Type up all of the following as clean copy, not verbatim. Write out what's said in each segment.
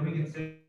we can say.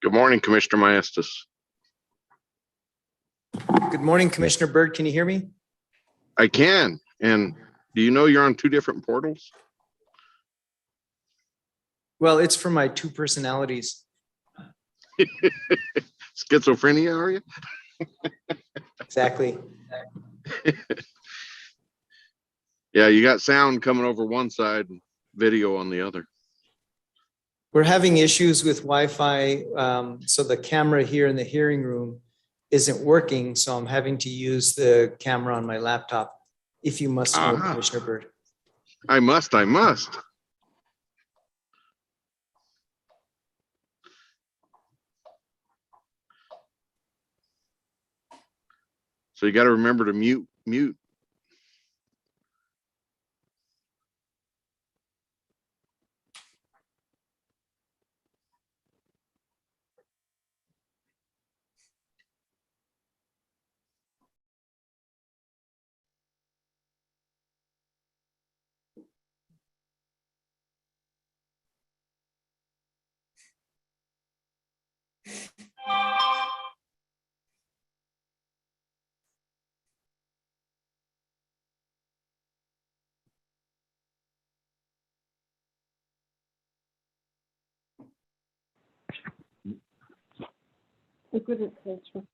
Good morning, Commissioner Maestas. Good morning, Commissioner Byrd. Can you hear me? I can. And do you know you're on two different portals? Well, it's for my two personalities. Schizophrenia, are you? Exactly. Yeah, you got sound coming over one side and video on the other. We're having issues with Wi-Fi, so the camera here in the hearing room isn't working, so I'm having to use the camera on my laptop, if you must know, Commissioner Byrd. I must. So you got to remember to mute. good at culture.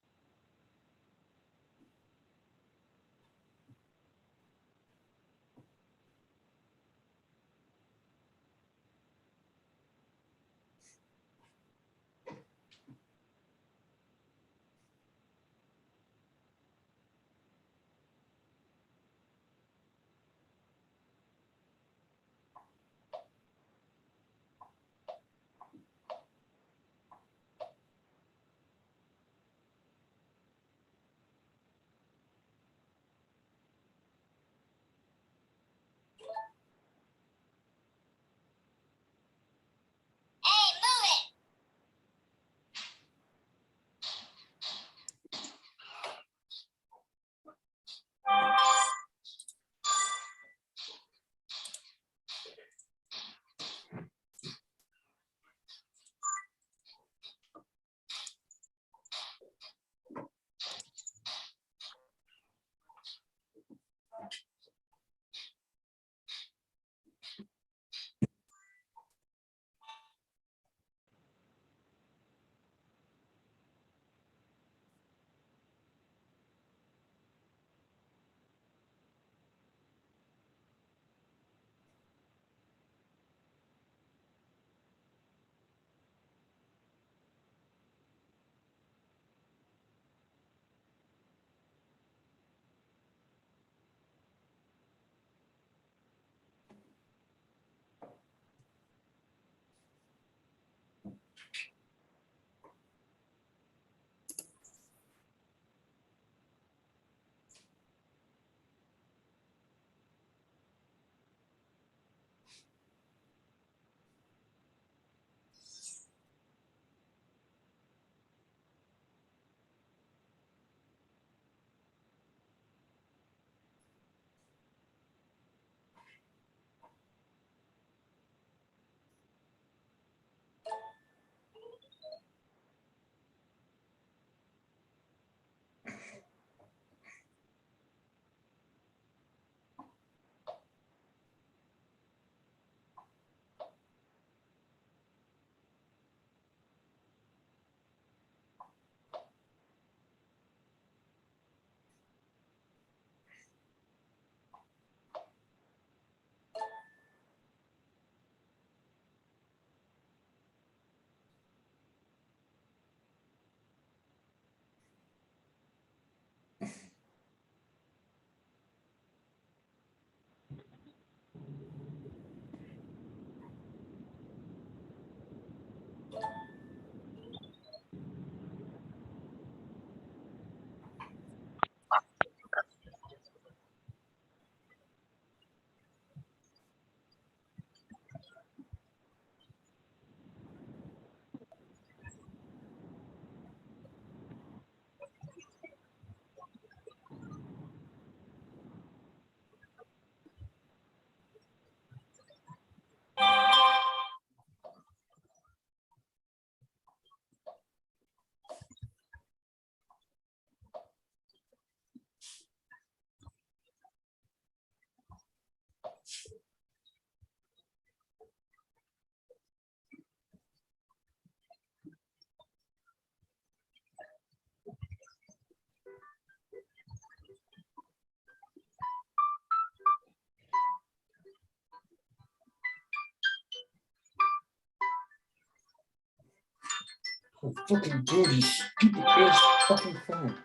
Oh, fucking go to stupid ass fucking phone.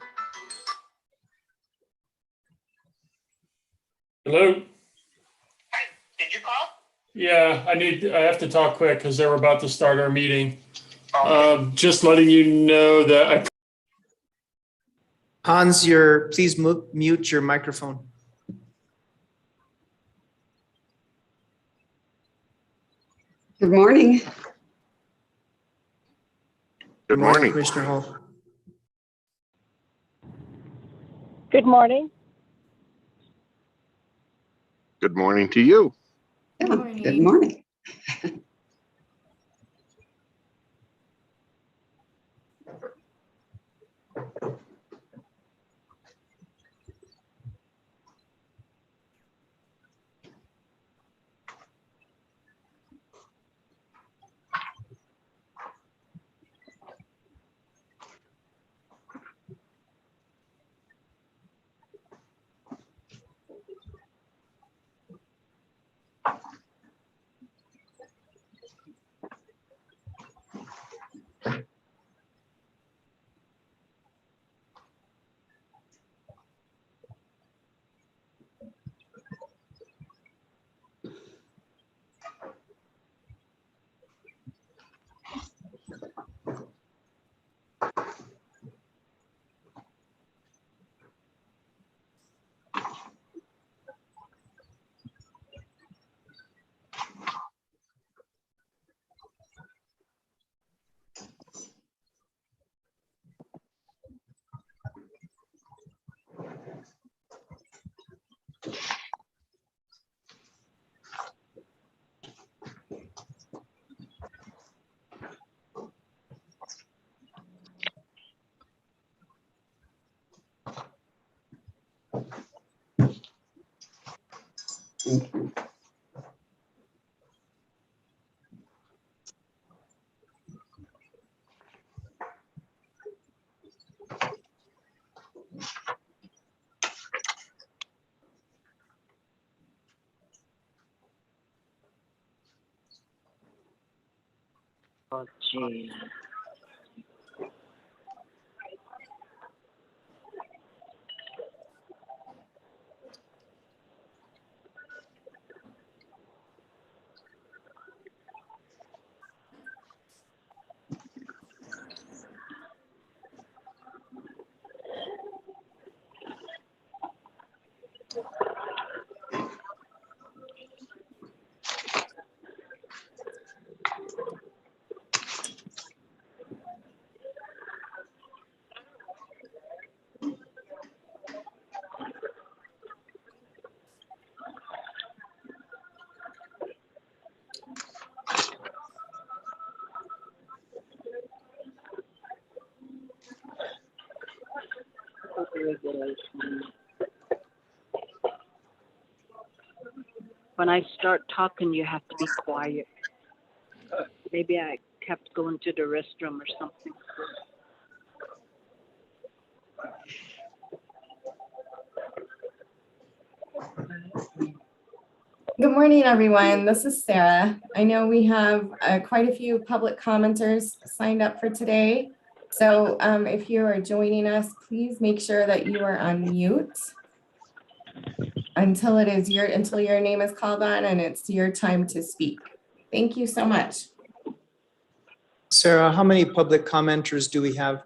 Hello? Did you call? Yeah, I have to talk quick because they were about to start our meeting. Okay. Just letting you know that Hans, please mute your microphone. Good morning. Good morning. Commissioner Hall. Good morning. Good morning to you. Yeah, Good morning. good morning. Oh, gee. When I start talking, you have to be quiet. Maybe I kept going to the restroom or something. Good morning, everyone. This is Sarah. I know we have quite a few public commenters signed up for today. So if you are joining us, please make sure that you are on mute until your name is called on and it's your time to speak. Thank you so much. Sarah, how many public commenters do we have?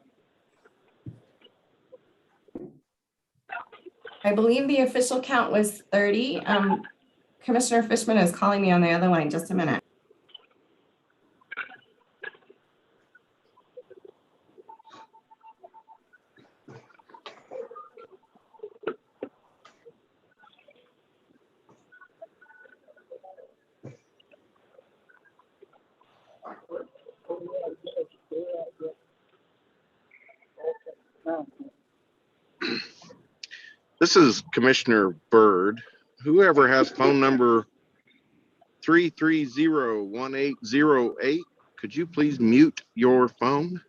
I believe the official count was 30. Commissioner Fishman is calling me on the other line. Just a minute. This is Commissioner Byrd. Whoever has phone number 330-1808, could you please mute your phone?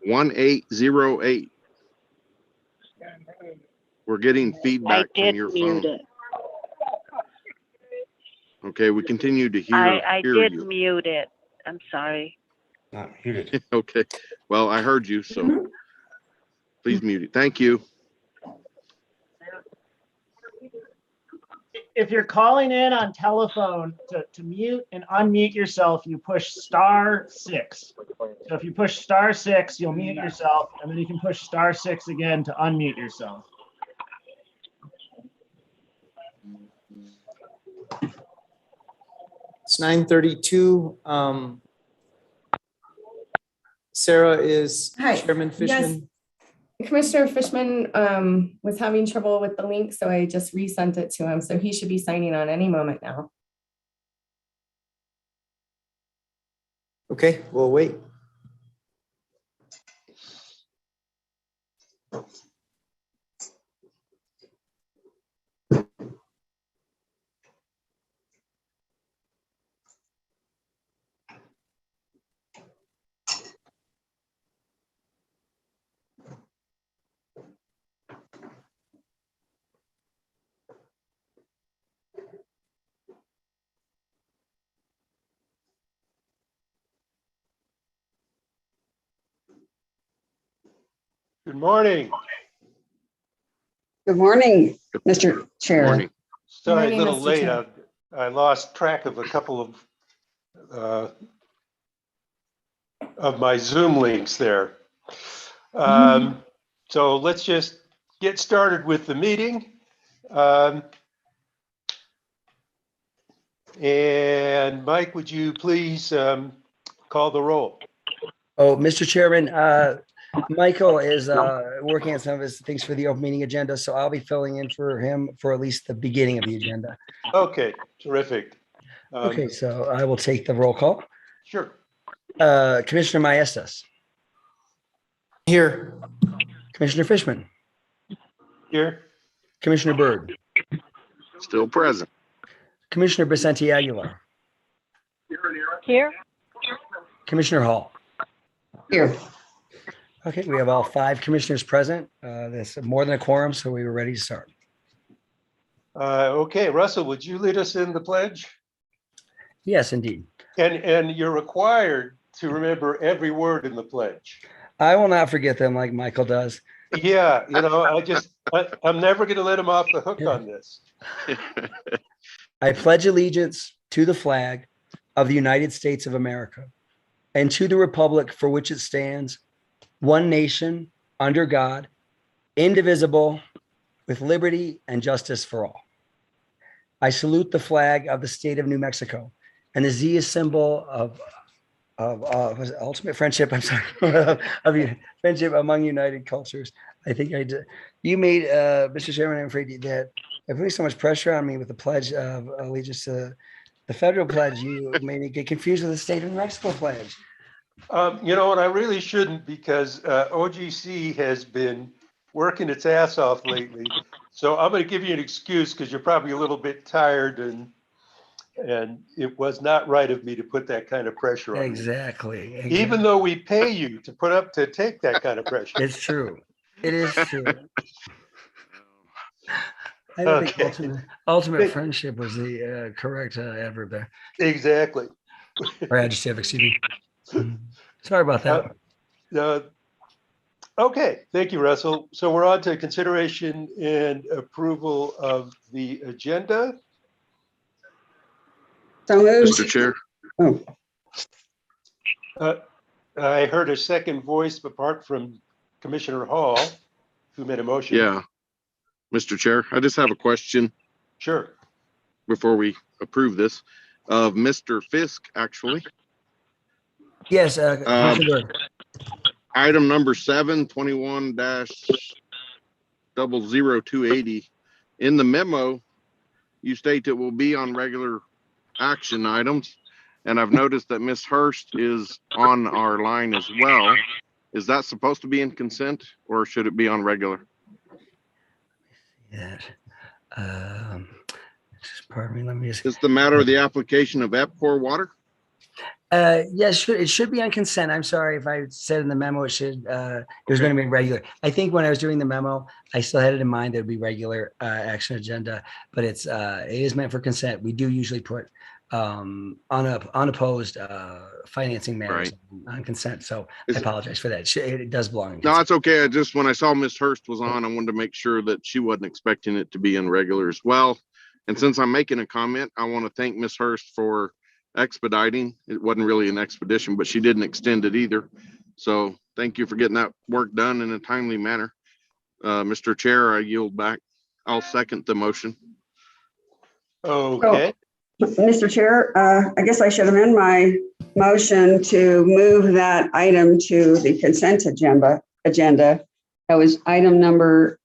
(1808). We're getting feedback I from did your mute phone. it. Okay, we continue to I hear did you. mute it. I'm sorry. Not muted. Okay, well, I heard you, so please mute it. Thank you. If you're calling in on telephone to mute and unmute yourself, you push *6. So if you push *6, you'll mute yourself, and then you can push *6 again to unmute yourself. It's 9:32. Sarah, is Hi. Chairman Fishman? Commissioner Fishman was having trouble with the link, so I just resent it to him. So he should be signing on any moment now. Okay, we'll wait. Good morning. Good morning, Mr. Chair. Morning. Sorry, a Morning, little Mr. late. Chair. I lost track of a couple of my Zoom links there. So let's just get started with the meeting. And Mike, would you please call the roll? Oh, Mr. Chairman, Michael is working on some of his things for the open meeting agenda, so I'll be filling in for him for at least the beginning of the agenda. Okay, terrific. Okay, so I will take the roll call. Sure. Commissioner Maestas, Here. Commissioner Fishman, Here. Commissioner Byrd, Still present. Commissioner Vicente Aguilar, Here? Commissioner Hall. Here. Okay, we have all 5 commissioners present. That's more than a quorum, so we were ready to start. Okay, Russell, would you lead us in the pledge? Yes, indeed. And you're required to remember every word in the pledge. I will not forget them like Michael does. Yeah, I'm never going to let him off the hook on this. I pledge allegiance to the flag of the United States of America and to the republic for which it stands, one nation, under God, indivisible, with liberty and justice for all. I salute the flag of the state of New Mexico, and the Z is symbol of was it ultimate friendship. I'm sorry, of friendship among united cultures. I think I did. You made, Mr. Chairman, I'm afraid that by putting so much pressure on me with the pledge of allegiance to the federal pledge, you made me get confused with the state of New Mexico pledge. You know what? I really shouldn't, because OGC has been working its ass off lately. So I'm going to give you an excuse because you're probably a little bit tired, and it was not right of me to put that kind of pressure on Exactly. you. Even though we pay you to take that kind of pressure. It's true. It is true. I don't think ultimate friendship was the correct adverb there. Exactly. Or adjective, excuse me. Sorry about that. Okay, thank you, Russell. So we're on to consideration and approval of the agenda. So moved. Mr. Chair, Oh, I heard a second voice apart from Commissioner Hall, who made a motion. yeah. Mr. Chair, I just have a question Sure. before we approve this of Mr. Fisk, actually. Yes, Commissioner Byrd. Item number 7, 21-00280. In the memo, you state it will be on regular action items. And I've noticed that Ms. Hurst is on our line as well. Is that supposed to be in consent, or should it be on regular? Yeah. Pardon me, let me just. Is the matter of the application of EPCOR water? Yes, it should be on consent. I'm sorry if I said in the memo it should, it was going to be regular. I think when I was doing the memo, I still had it in mind that it'd be regular action agenda, but it is meant for consent. We do usually put unopposed financing matters on consent. So I apologize for that. It does belong. No, it's okay. I just, when I saw Ms. Hurst was on, I wanted to make sure that she wasn't expecting it to be in regular as well. And since I'm making a comment, I want to thank Ms. Hurst for expediting. It wasn't really an expedition, but she didn't extend it either. So thank you for getting that work done in a timely manner. Mr. Chair, I yield back. I'll second the motion. Okay. Mr. Chair, I guess I should amend my motion to move that item to the consent agenda. That was item number.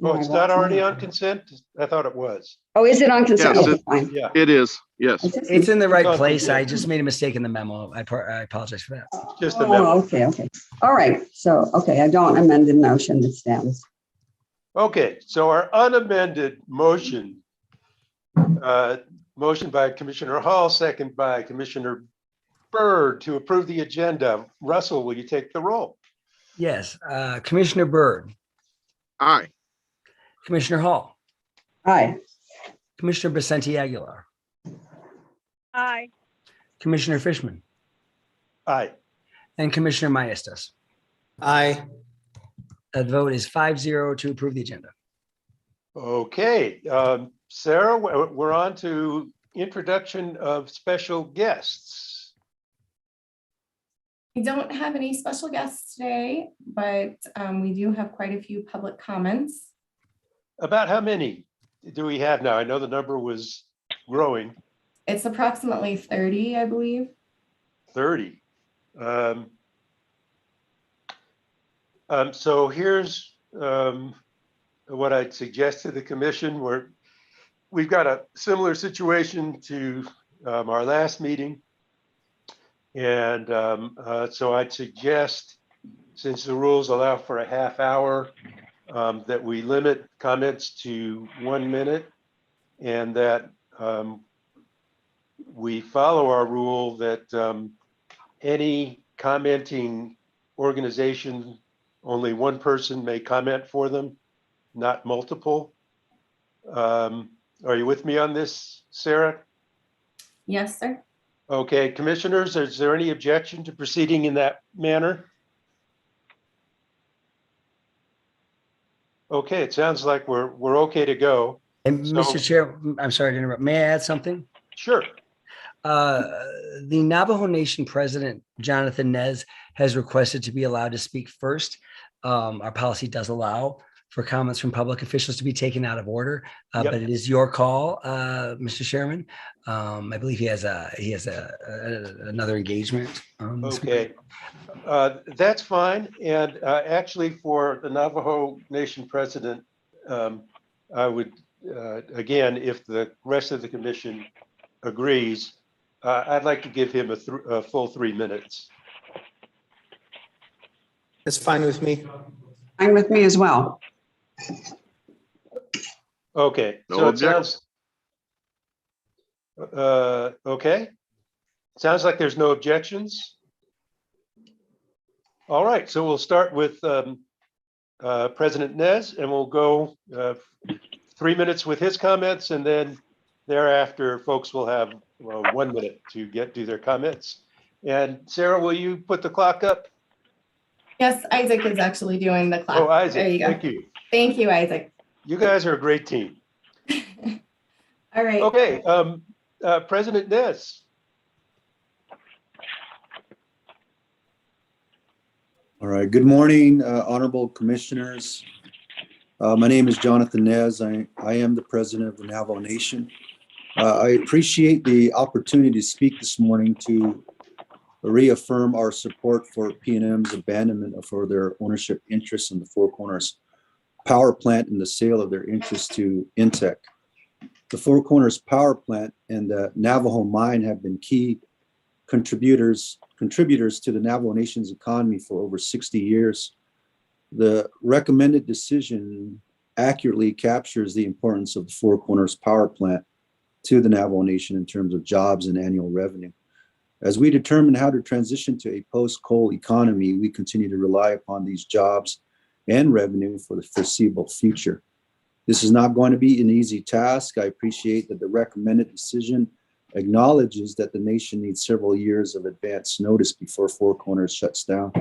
Oh, it's not already on consent? I thought it was. Oh, is it on consent? Yes, Okay, fine. Yeah. It is. Yes. It's in the right It's on place. consent. I just made a mistake in the memo. I apologize for that. Just a memo. Okay. All right. So, okay, I don't amend the motion. It stands. Okay, so our unamended motion, motion by Commissioner Hall, second by Commissioner Byrd to approve the agenda. Russell, will you take the roll? Yes, Commissioner Byrd, Aye. Commissioner Hall, Aye. Commissioner Vicente Aguilar, Aye. Commissioner Fishman, Aye. and Commissioner Maestas. Aye. The vote is 5-0 to approve the agenda. Okay, Sarah, we're on to introduction of special guests. We don't have any special guests today, but we do have quite a few public comments. About how many do we have now? I know the number was growing. It's approximately 30, I believe. 30. So here's what I'd suggest to the commission, where we've got a similar situation to our last meeting. And so I'd suggest since the rules allow for a half hour, that we limit comments to 1 minute, and that we follow our rule that any commenting organization, only one person may comment for them, not multiple. Are you with me on this, Sarah? Yes, sir. Okay, commissioners, is there any objection to proceeding in that manner? Okay, it sounds like we're okay to go. And So- Mr. Chair, I'm sorry to interrupt. May I add something? Sure. The Navajo Nation President, Jonathan Nez, has requested to be allowed to speak first. Our policy does allow for comments from public officials to be taken out of order, Yep. but it is your call, Mr. Chairman. I believe he has another engagement. This morning. Okay, that's fine. And actually, for the Navajo Nation President, I would, again, if the rest of the commission agrees, I'd like to give him a full 3 minutes. It's fine with me. Fine with me as well. Okay, No so it objection. sounds, okay. Sounds like there's no objections. All right, so we'll start with President Nez, and we'll go 3 minutes with his comments, and then thereafter, folks will have 1 minute to do their comments. And Sarah, will you put the clock up? Yes, Isaac is actually doing the clock. Oh, Isaac, There you go. thank you. Thank you, Isaac. You guys are a great team. All right. Okay, President Nez. All right. Good morning, honorable commissioners. My name is Jonathan Nez. I am the president of the Navajo Nation. I appreciate the opportunity to speak this morning to reaffirm our support for PNM's abandonment for their ownership interests in the Four Corners power plant and the sale of their interests to Intech. The Four Corners power plant and the Navajo mine have been key contributors to the Navajo Nation's economy for over 60 years. The recommended decision accurately captures the importance of the Four Corners power plant to the Navajo Nation in terms of jobs and annual revenue. As we determine how to transition to a post-coal economy, we continue to rely upon these jobs and revenue for the foreseeable future. This is not going to be an easy task. I appreciate that the recommended decision acknowledges that the nation needs several years of advance notice before Four Corners shuts down.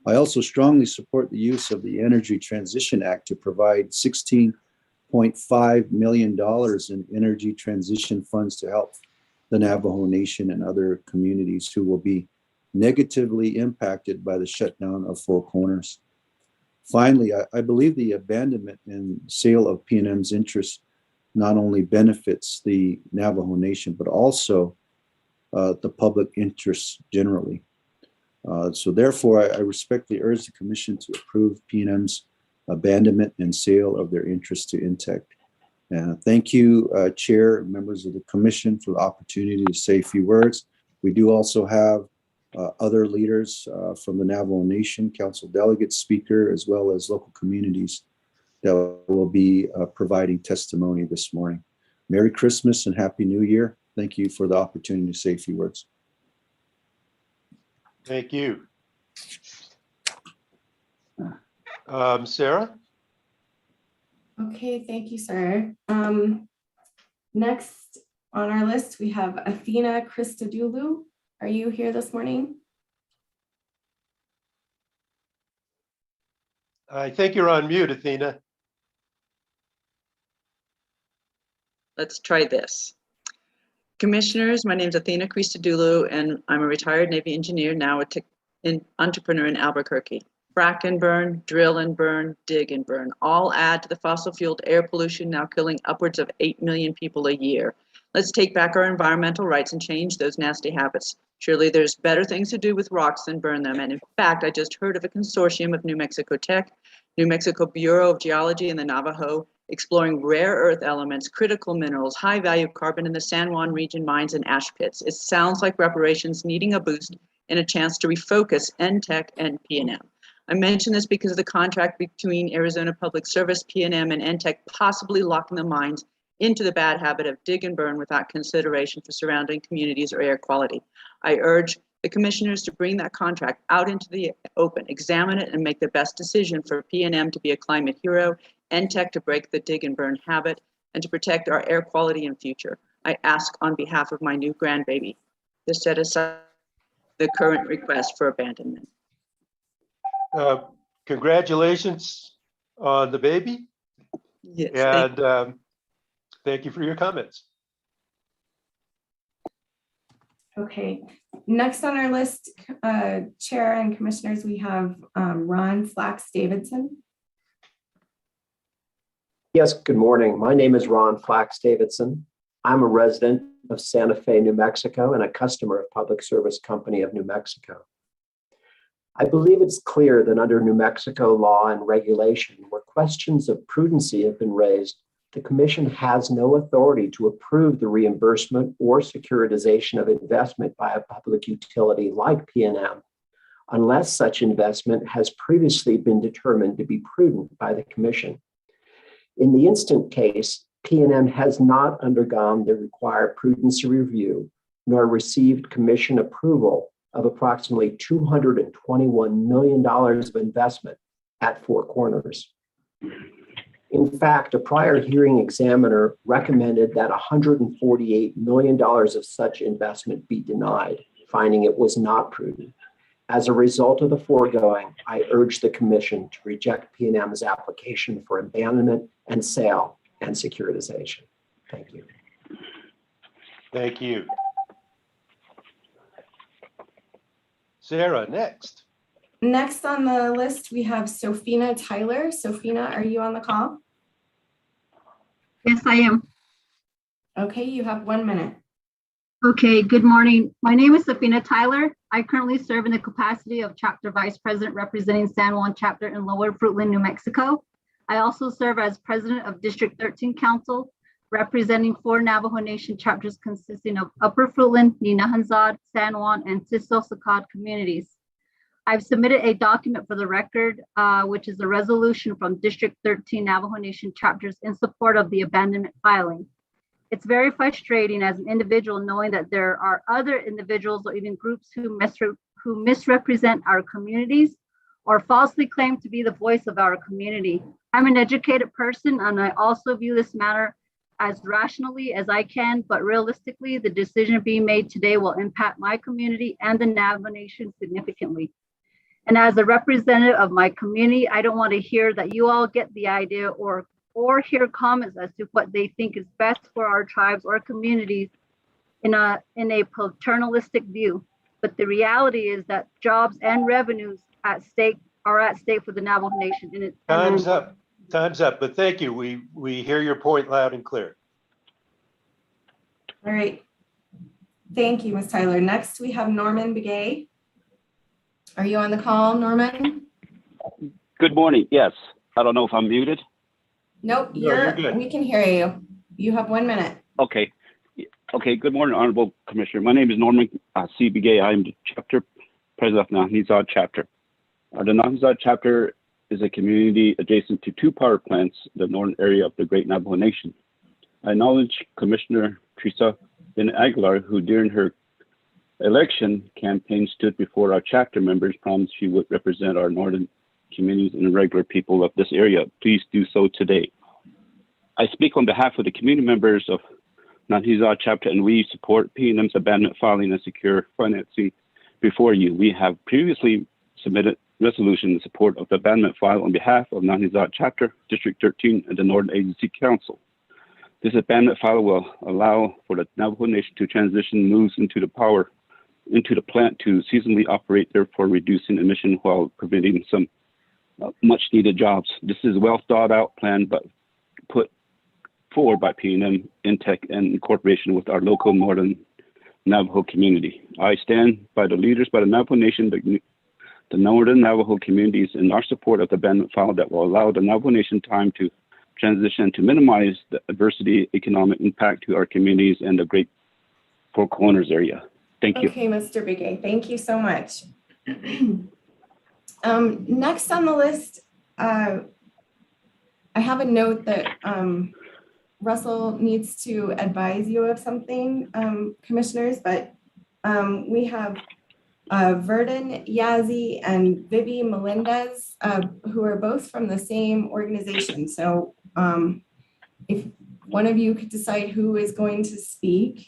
I also strongly support the use of the Energy Transition Act to provide $16.5 million in energy transition funds to help the Navajo Nation and other communities who will be negatively impacted by the shutdown of Four Corners. Finally, I believe the abandonment and sale of PNM's interests not only benefits the Navajo Nation, but also the public interests generally. So therefore, I respectfully urge the Commission to approve PNM's abandonment and sale of their interests to Intech. Thank you, Chair and members of the Commission, for the opportunity to say a few words. We do also have other leaders from the Navajo Nation, council delegates, speaker, as well as local communities that will be providing testimony this morning. Merry Christmas and Happy New Year. Thank you for the opportunity to say a few words. Thank you. Sarah? Okay, thank you, sir. Next on our list, we have Athena Christodoulou. Are you here this morning? I think you're on mute, Athena. Let's try this. Commissioners, my name is Athena Christodoulou, and I'm a retired Navy engineer, now an entrepreneur in Albuquerque. Frack and burn, drill and burn, dig and burn, all add to the fossil-fueled air pollution now killing upwards of 8 million people a year. Let's take back our environmental rights and change those nasty habits. Surely there's better things to do with rocks than burn them. And in fact, I just heard of a consortium of New Mexico Tech, New Mexico Bureau of Geology, and the Navajo exploring rare earth elements, critical minerals, high value carbon in the San Juan region mines and ash pits. It sounds like reparations needing a boost, and a chance to refocus NTEC and PNM. I mention this because of the contract between Arizona Public Service, PNM, and NTEC possibly locking the mines into the bad habit of dig and burn without consideration for surrounding communities or air quality. I urge the commissioners to bring that contract out into the open, examine it, and make the best decision for PNM to be a climate hero, NTEC to break the dig and burn habit, and to protect our air quality in future. I ask on behalf of my new grandbaby to set aside the current request for abandonment. Congratulations on the baby. Yes, And thank you for your comments. Okay, next on our list, Chair and Commissioners, we have Ron Flax Davidson. Yes, good morning. My name is Ron Flax Davidson. I'm a resident of Santa Fe, New Mexico, and a customer of Public Service Company of New Mexico. I believe it's clear that under New Mexico law and regulation, where questions of prudency have been raised, the Commission has no authority to approve the reimbursement or securitization of investment by a public utility like PNM, unless such investment has previously been determined to be prudent by the Commission. In the instant case, PNM has not undergone the required prudency review, nor received Commission approval of approximately $221 million of investment at Four Corners. In fact, a prior hearing examiner recommended that $148 million of such investment be denied, finding it was not prudent. As a result of the foregoing, I urge the Commission to reject PNM's application for abandonment and sale and securitization. Thank you. Thank you. Sarah, next. Next on the list, we have Sophina Tyler. Sophina, are you on the call? Yes, I am. Okay, you have 1 minute. Okay, good morning. My name is Sophina Tyler. I currently serve in the capacity of Chapter Vice President representing San Juan Chapter in Lower Fruitland, New Mexico. I also serve as President of District 13 Council, representing 4 Navajo Nation chapters consisting of Upper Fruitland, Ninahanzad, San Juan, and Sisel-Sakad communities. I've submitted a document for the record, which is a resolution from District 13 Navajo Nation chapters in support of the abandonment filing. It's very frustrating as an individual knowing that there are other individuals or even groups who misrepresent our communities or falsely claim to be the voice of our community. I'm an educated person, and I also view this matter as rationally as I can, but realistically, the decision being made today will impact my community and the Navajo Nation significantly. And as a representative of my community, I don't want to hear that you all get the idea or hear comments as to what they think is best for our tribes or communities in a paternalistic view. But the reality is that jobs and revenues are at stake for the Navajo Nation. And Time's up. Time's up. But thank you. We hear your point loud and clear. All right. Thank you, Ms. Tyler. Next, we have Norman Begay. Are you on the call, Norman? Good morning. Yes. I don't know if I'm muted. Nope, you're good. We can hear you. You have 1 minute. Okay. Okay. Good morning, Honorable Commissioner. My name is Norman C. Begay. I am the chapter president of Nahanizad chapter. The Nahanizad chapter is a community adjacent to 2 power plants in the northern area of the Great Navajo Nation. I acknowledge Commissioner Teresa Ben Aguilar, who during her election campaign stood before our chapter members, promised she would represent our northern communities and the regular people of this area. Please do so today. I speak on behalf of the community members of Nahanizad chapter, and we support PNM's abandonment filing and secure financing before you. We have previously submitted resolution in support of the abandonment file on behalf of Nahanizad chapter, District 13, and the Northern Agency Council. This abandonment file will allow for the Navajo Nation to transition moves into the plant to seasonally operate, therefore reducing emission while preventing some much needed jobs. This is a well thought out plan, but put forward by PNM, NTEC, and in cooperation with our local Northern Navajo community. I stand by the leaders by the Navajo Nation, the Northern Navajo communities in our support of the abandonment file that will allow the Navajo Nation time to transition to minimize the adversity economic impact to our communities and the Great Four Corners area. Thank you. Okay, Mr. Begay, thank you so much. Next on the list, I have a note that Russell needs to advise you of something, commissioners, but we have Verdun Yazzie and Vivi Melendez, who are both from the same organization. So if one of you could decide who is going to speak.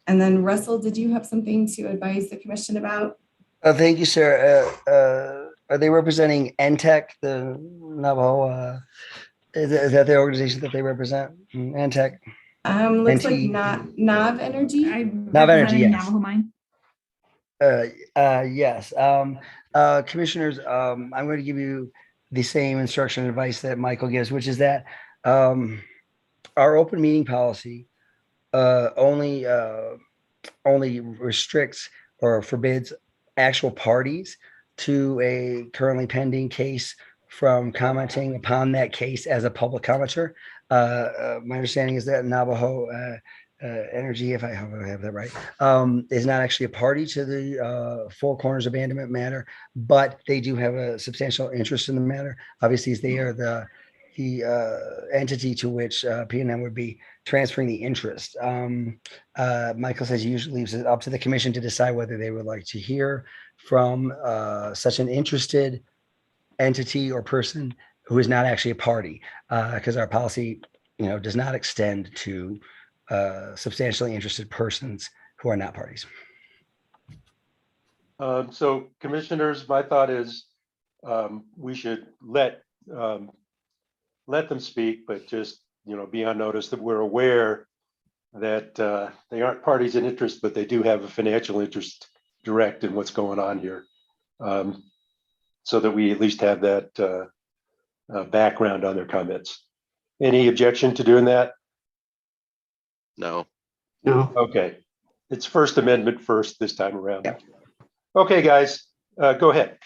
And then Russell, did you have something to advise the commission about? Thank you, Sarah. Are they representing NTEC, the Navajo? Is that the organization that they represent? NTEC? Looks like NT Nav Energy. Nav Energy, yes. Navajo Mine. Yes. Commissioners, I'm going to give you the same instruction and advice that Michael gives, which is that our open meeting policy only restricts or forbids actual parties to a currently pending case from commenting upon that case as a public commenter. My understanding is that Navajo Energy, if I have that right, is not actually a party to the Four Corners abandonment matter, but they do have a substantial interest in the matter. Obviously, they are the entity to which PNM would be transferring the interest. Michael says he usually leaves it up to the commission to decide whether they would like to hear from such an interested entity or person who is not actually a party, because our policy, does not extend to substantially interested persons who are not parties. So commissioners, my thought is we should let them speak, but just, be on notice that we're aware that they aren't parties in interest, but they do have a financial interest direct in what's going on here. So that we at least have that background on their comments. Any objection to doing that? No. No. Okay. It's First Amendment first this time around. Yep. Okay, guys, go ahead.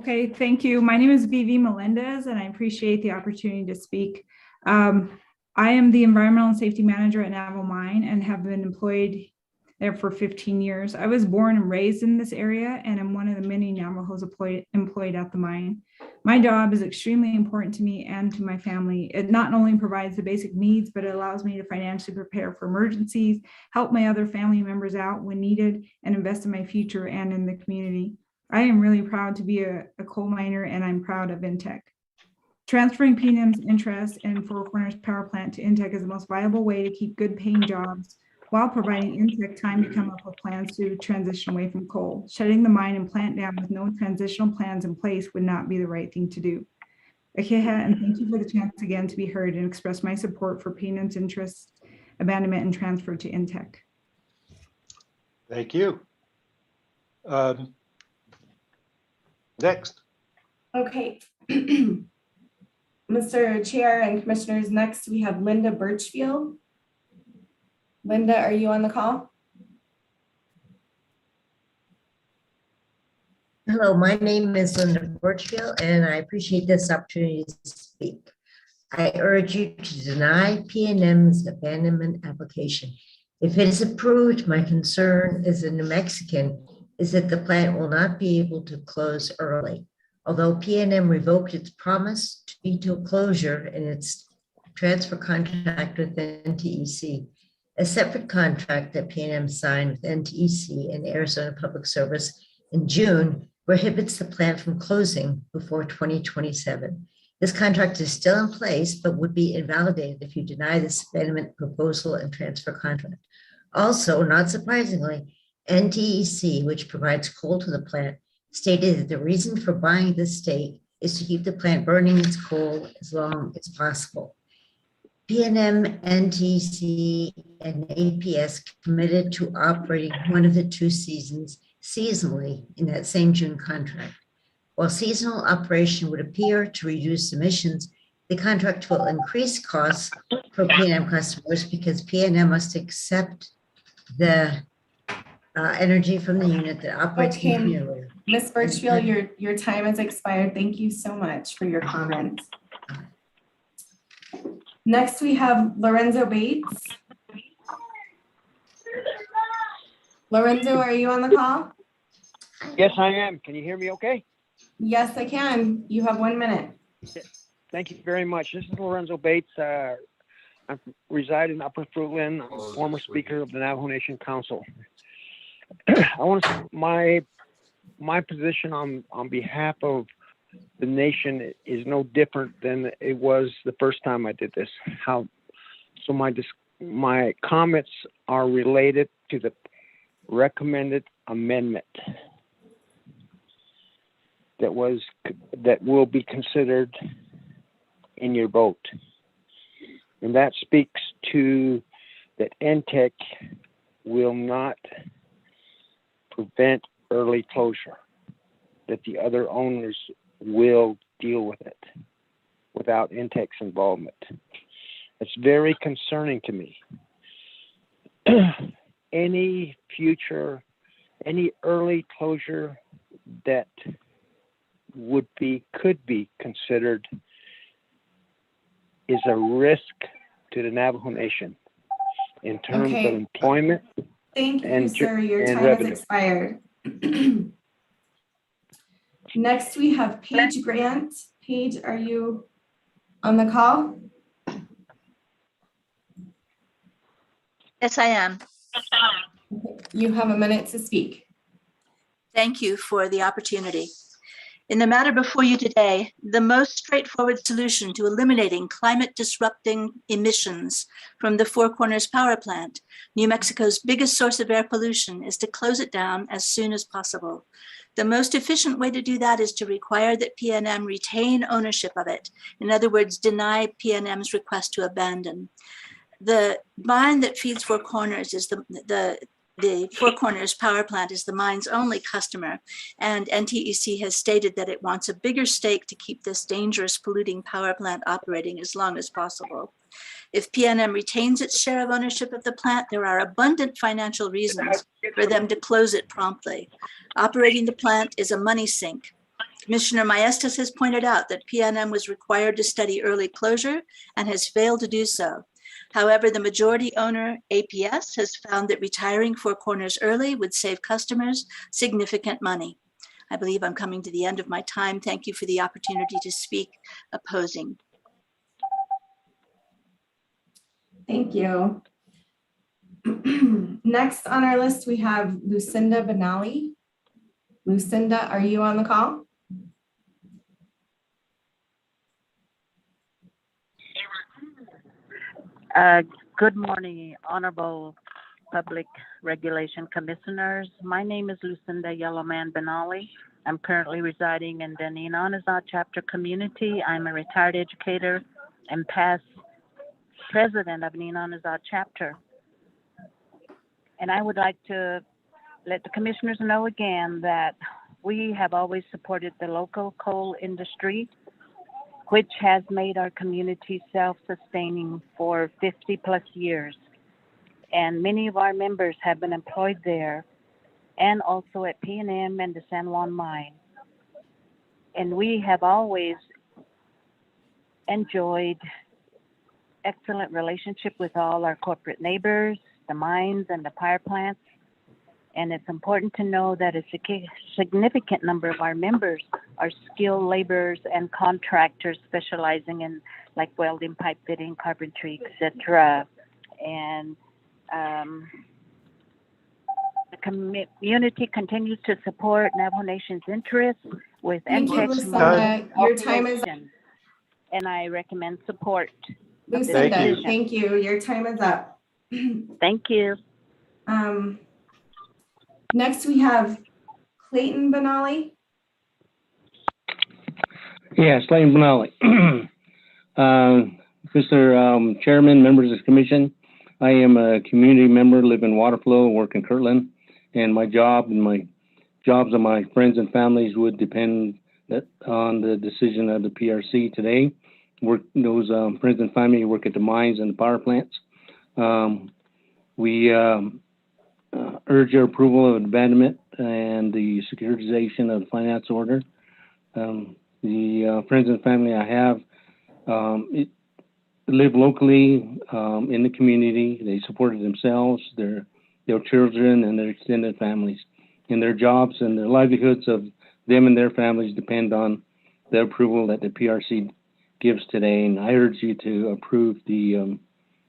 Okay, thank you. My name is Vivi Melendez, and I appreciate the opportunity to speak. I am the Environmental and Safety Manager at Navajo Mine and have been employed there for 15 years. I was born and raised in this area, and I'm one of the many Navajos employed at the mine. My job is extremely important to me and to my family. It not only provides the basic needs, but it allows me to financially prepare for emergencies, help my other family members out when needed, and invest in my future and in the community. I am really proud to be a coal miner, and I'm proud of INTEC. Transferring PNM's interest in Four Corners Power Plant to INTEC is the most viable way to keep good paying jobs while providing INTEC time to come up with plans to transition away from coal. Shutting the mine and plant down with no transitional plans in place would not be the right thing to do. Akeha, and thank you for the chance again to be heard and express my support for PNM's interest, abandonment, and transfer to INTEC. Thank you. Next. Okay. Mr. Chair and Commissioners, next we have Linda Birchfield. Linda, are you on the call? Hello, my name is Linda Birchfield, and I appreciate this opportunity to speak. I urge you to deny PNM's abandonment application. If it is approved, my concern as a New Mexican is that the plant will not be able to close early. Although PNM revoked its promise to veto closure in its transfer contract with NTEC, a separate contract that PNM signed with NTEC and Arizona Public Service in June prohibits the plant from closing before 2027. This contract is still in place, but would be invalidated if you deny this abandonment proposal and transfer contract. Also, not surprisingly, NTEC, which provides coal to the plant, stated that the reason for buying this stake is to keep the plant burning its coal as long as possible. PNM, NTEC, and APS committed to operating one of the two seasons seasonally in that same June contract. While seasonal operation would appear to reduce emissions, the contract will increase costs for PNM customers because PNM must accept the energy from the unit that operates continually. Ms. Birchfield, your time has expired. Thank you so much for your comments. Next, we have Lorenzo Bates. Lorenzo, are you on the call? Yes, I am. Can you hear me okay? Yes, I can. You have 1 minute. Thank you very much. This is Lorenzo Bates. I reside in Upper Fruitland. I'm a former speaker of the Navajo Nation Council. I want to my position on behalf of the nation is no different than it was the first time I did this. So my comments are related to the recommended amendment that will be considered in your vote. And that speaks to that NTEC will not prevent early closure, that the other owners will deal with it without NTEC's involvement. It's very concerning to me. Any early closure that could be considered is a risk to the Navajo Nation in terms of employment. Thank you, sir. Your time has expired. Next, we have Paige Grant. Paige, are you on the call? Yes, I am. You have a minute to speak. Thank you for the opportunity. In the matter before you today, the most straightforward solution to eliminating climate disrupting emissions from the Four Corners power plant, New Mexico's biggest source of air pollution, is to close it down as soon as possible. The most efficient way to do that is to require that PNM retain ownership of it. In other words, deny PNM's request to abandon. The mine that feeds Four Corners is the Four Corners power plant is the mine's only customer, and NTEC has stated that it wants a bigger stake to keep this dangerous polluting power plant operating as long as possible. If PNM retains its share of ownership of the plant, there are abundant financial reasons for them to close it promptly. Operating the plant is a money sink. Commissioner Maestas has pointed out that PNM was required to study early closure and has failed to do so. However, the majority owner, APS, has found that retiring Four Corners early would save customers significant money. I believe I'm coming to the end of my time. Thank you for the opportunity to speak opposing. Thank you. Next on our list, we have Lucinda Benali. Lucinda, are you on the call? Good morning, Honorable Public Regulation Commissioners. My name is Lucinda Yellowman Benali. I'm currently residing in the Ninonazah chapter community. I'm a retired educator and past president of Ninonazah chapter. And I would like to let the commissioners know again that we have always supported the local coal industry, which has made our community self-sustaining for 50 plus years. And many of our members have been employed there and also at PNM and the San Juan mine. And we have always enjoyed excellent relationship with all our corporate neighbors, the mines and the power plants. And it's important to know that a significant number of our members are skilled laborers and contractors specializing in like welding, pipe fitting, carpentry, etc. And the community continues to support Navajo Nation's interests with Lucinda. Your time is up. And I recommend support. Lucinda, thank you. Your time is up. Thank you. Next, we have Clayton Benali. Yes, Clayton Benali. Mr. Chairman, members of the commission, I am a community member, live in Waterflow, work in Kirtland, and my job and my jobs of my friends and families would depend on the decision of the PRC today. Those friends and family work at the mines and the power plants. We urge your approval of abandonment and the securitization of the finance order. The friends and family I have live locally in the community. They supported themselves, their their children and their extended families. And their jobs and their livelihoods of them and their families depend on the approval that the PRC gives today. And I urge you to approve the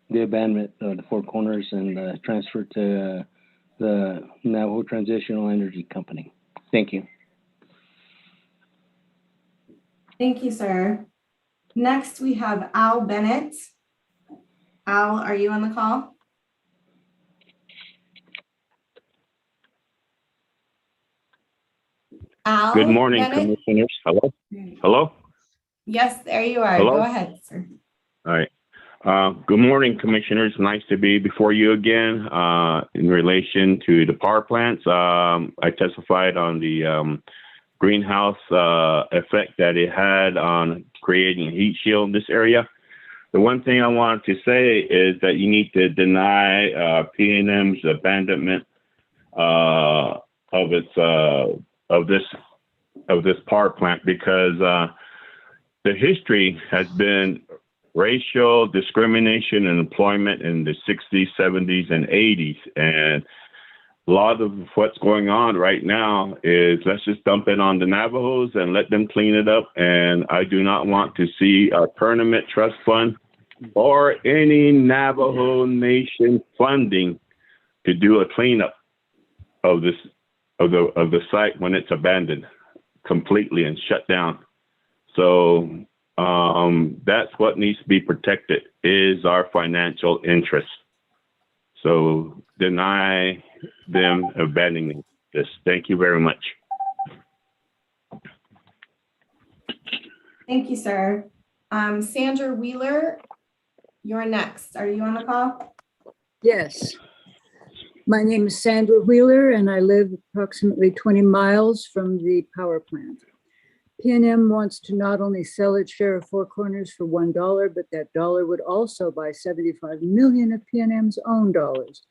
abandonment of the Four Corners and transfer to the Navajo Transitional Energy Company. Thank you. Thank you, sir. Next, we have Al Bennett. Al, are you on the call? Al Good morning, Bennett? commissioners. Hello? Hello? Yes, there you are. Hello? Go ahead, sir. All right. Good morning, commissioners. Nice to be before you again in relation to the power plants. I testified on the greenhouse effect that it had on creating a heat shield in this area. The one thing I wanted to say is that you need to deny PNM's abandonment of this power plant, because the history has been racial discrimination and employment in the 60s, 70s, and 80s. And a lot of what's going on right now is let's just dump it on the Navajos and let them clean it up. And I do not want to see our permanent trust fund or any Navajo Nation funding to do a cleanup of this of the site when it's abandoned completely and shut down. So that's what needs to be protected, is our financial interest. So deny them abandoning this. Thank you very much. Thank you, sir. Sandra Wheeler, you're next. Are you on the call? Yes. My name is Sandra Wheeler, and I live approximately 20 miles from the power plant. PNM wants to not only sell its share of Four Corners for $1, but that dollar would also buy 75 million of PNM's own dollars.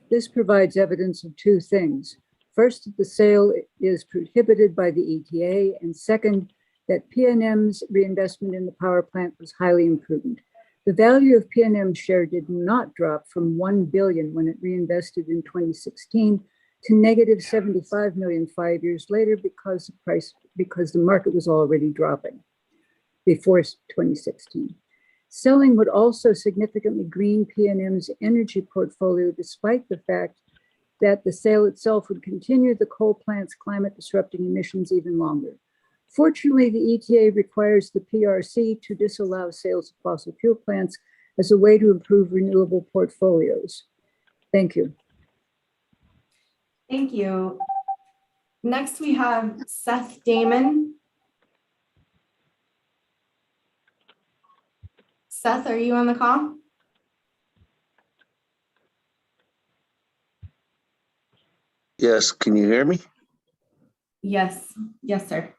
This provides evidence of two things. First, that the sale is prohibited by the ETA, and second, that PNM's reinvestment in the power plant was highly imprudent. The value of PNM's share did not drop from 1 billion when it reinvested in 2016 to negative 75 million 5 years later because the market was already dropping before 2016. Selling would also significantly green PNM's energy portfolio, despite the fact that the sale itself would continue the coal plant's climate disrupting emissions even longer. Fortunately, the ETA requires the PRC to disallow sales of fossil fuel plants as a way to improve renewable portfolios. Thank you. Thank you. Next, we have Seth Damon. Seth, are you on the call? Yes, can you hear me? Yes, yes, sir.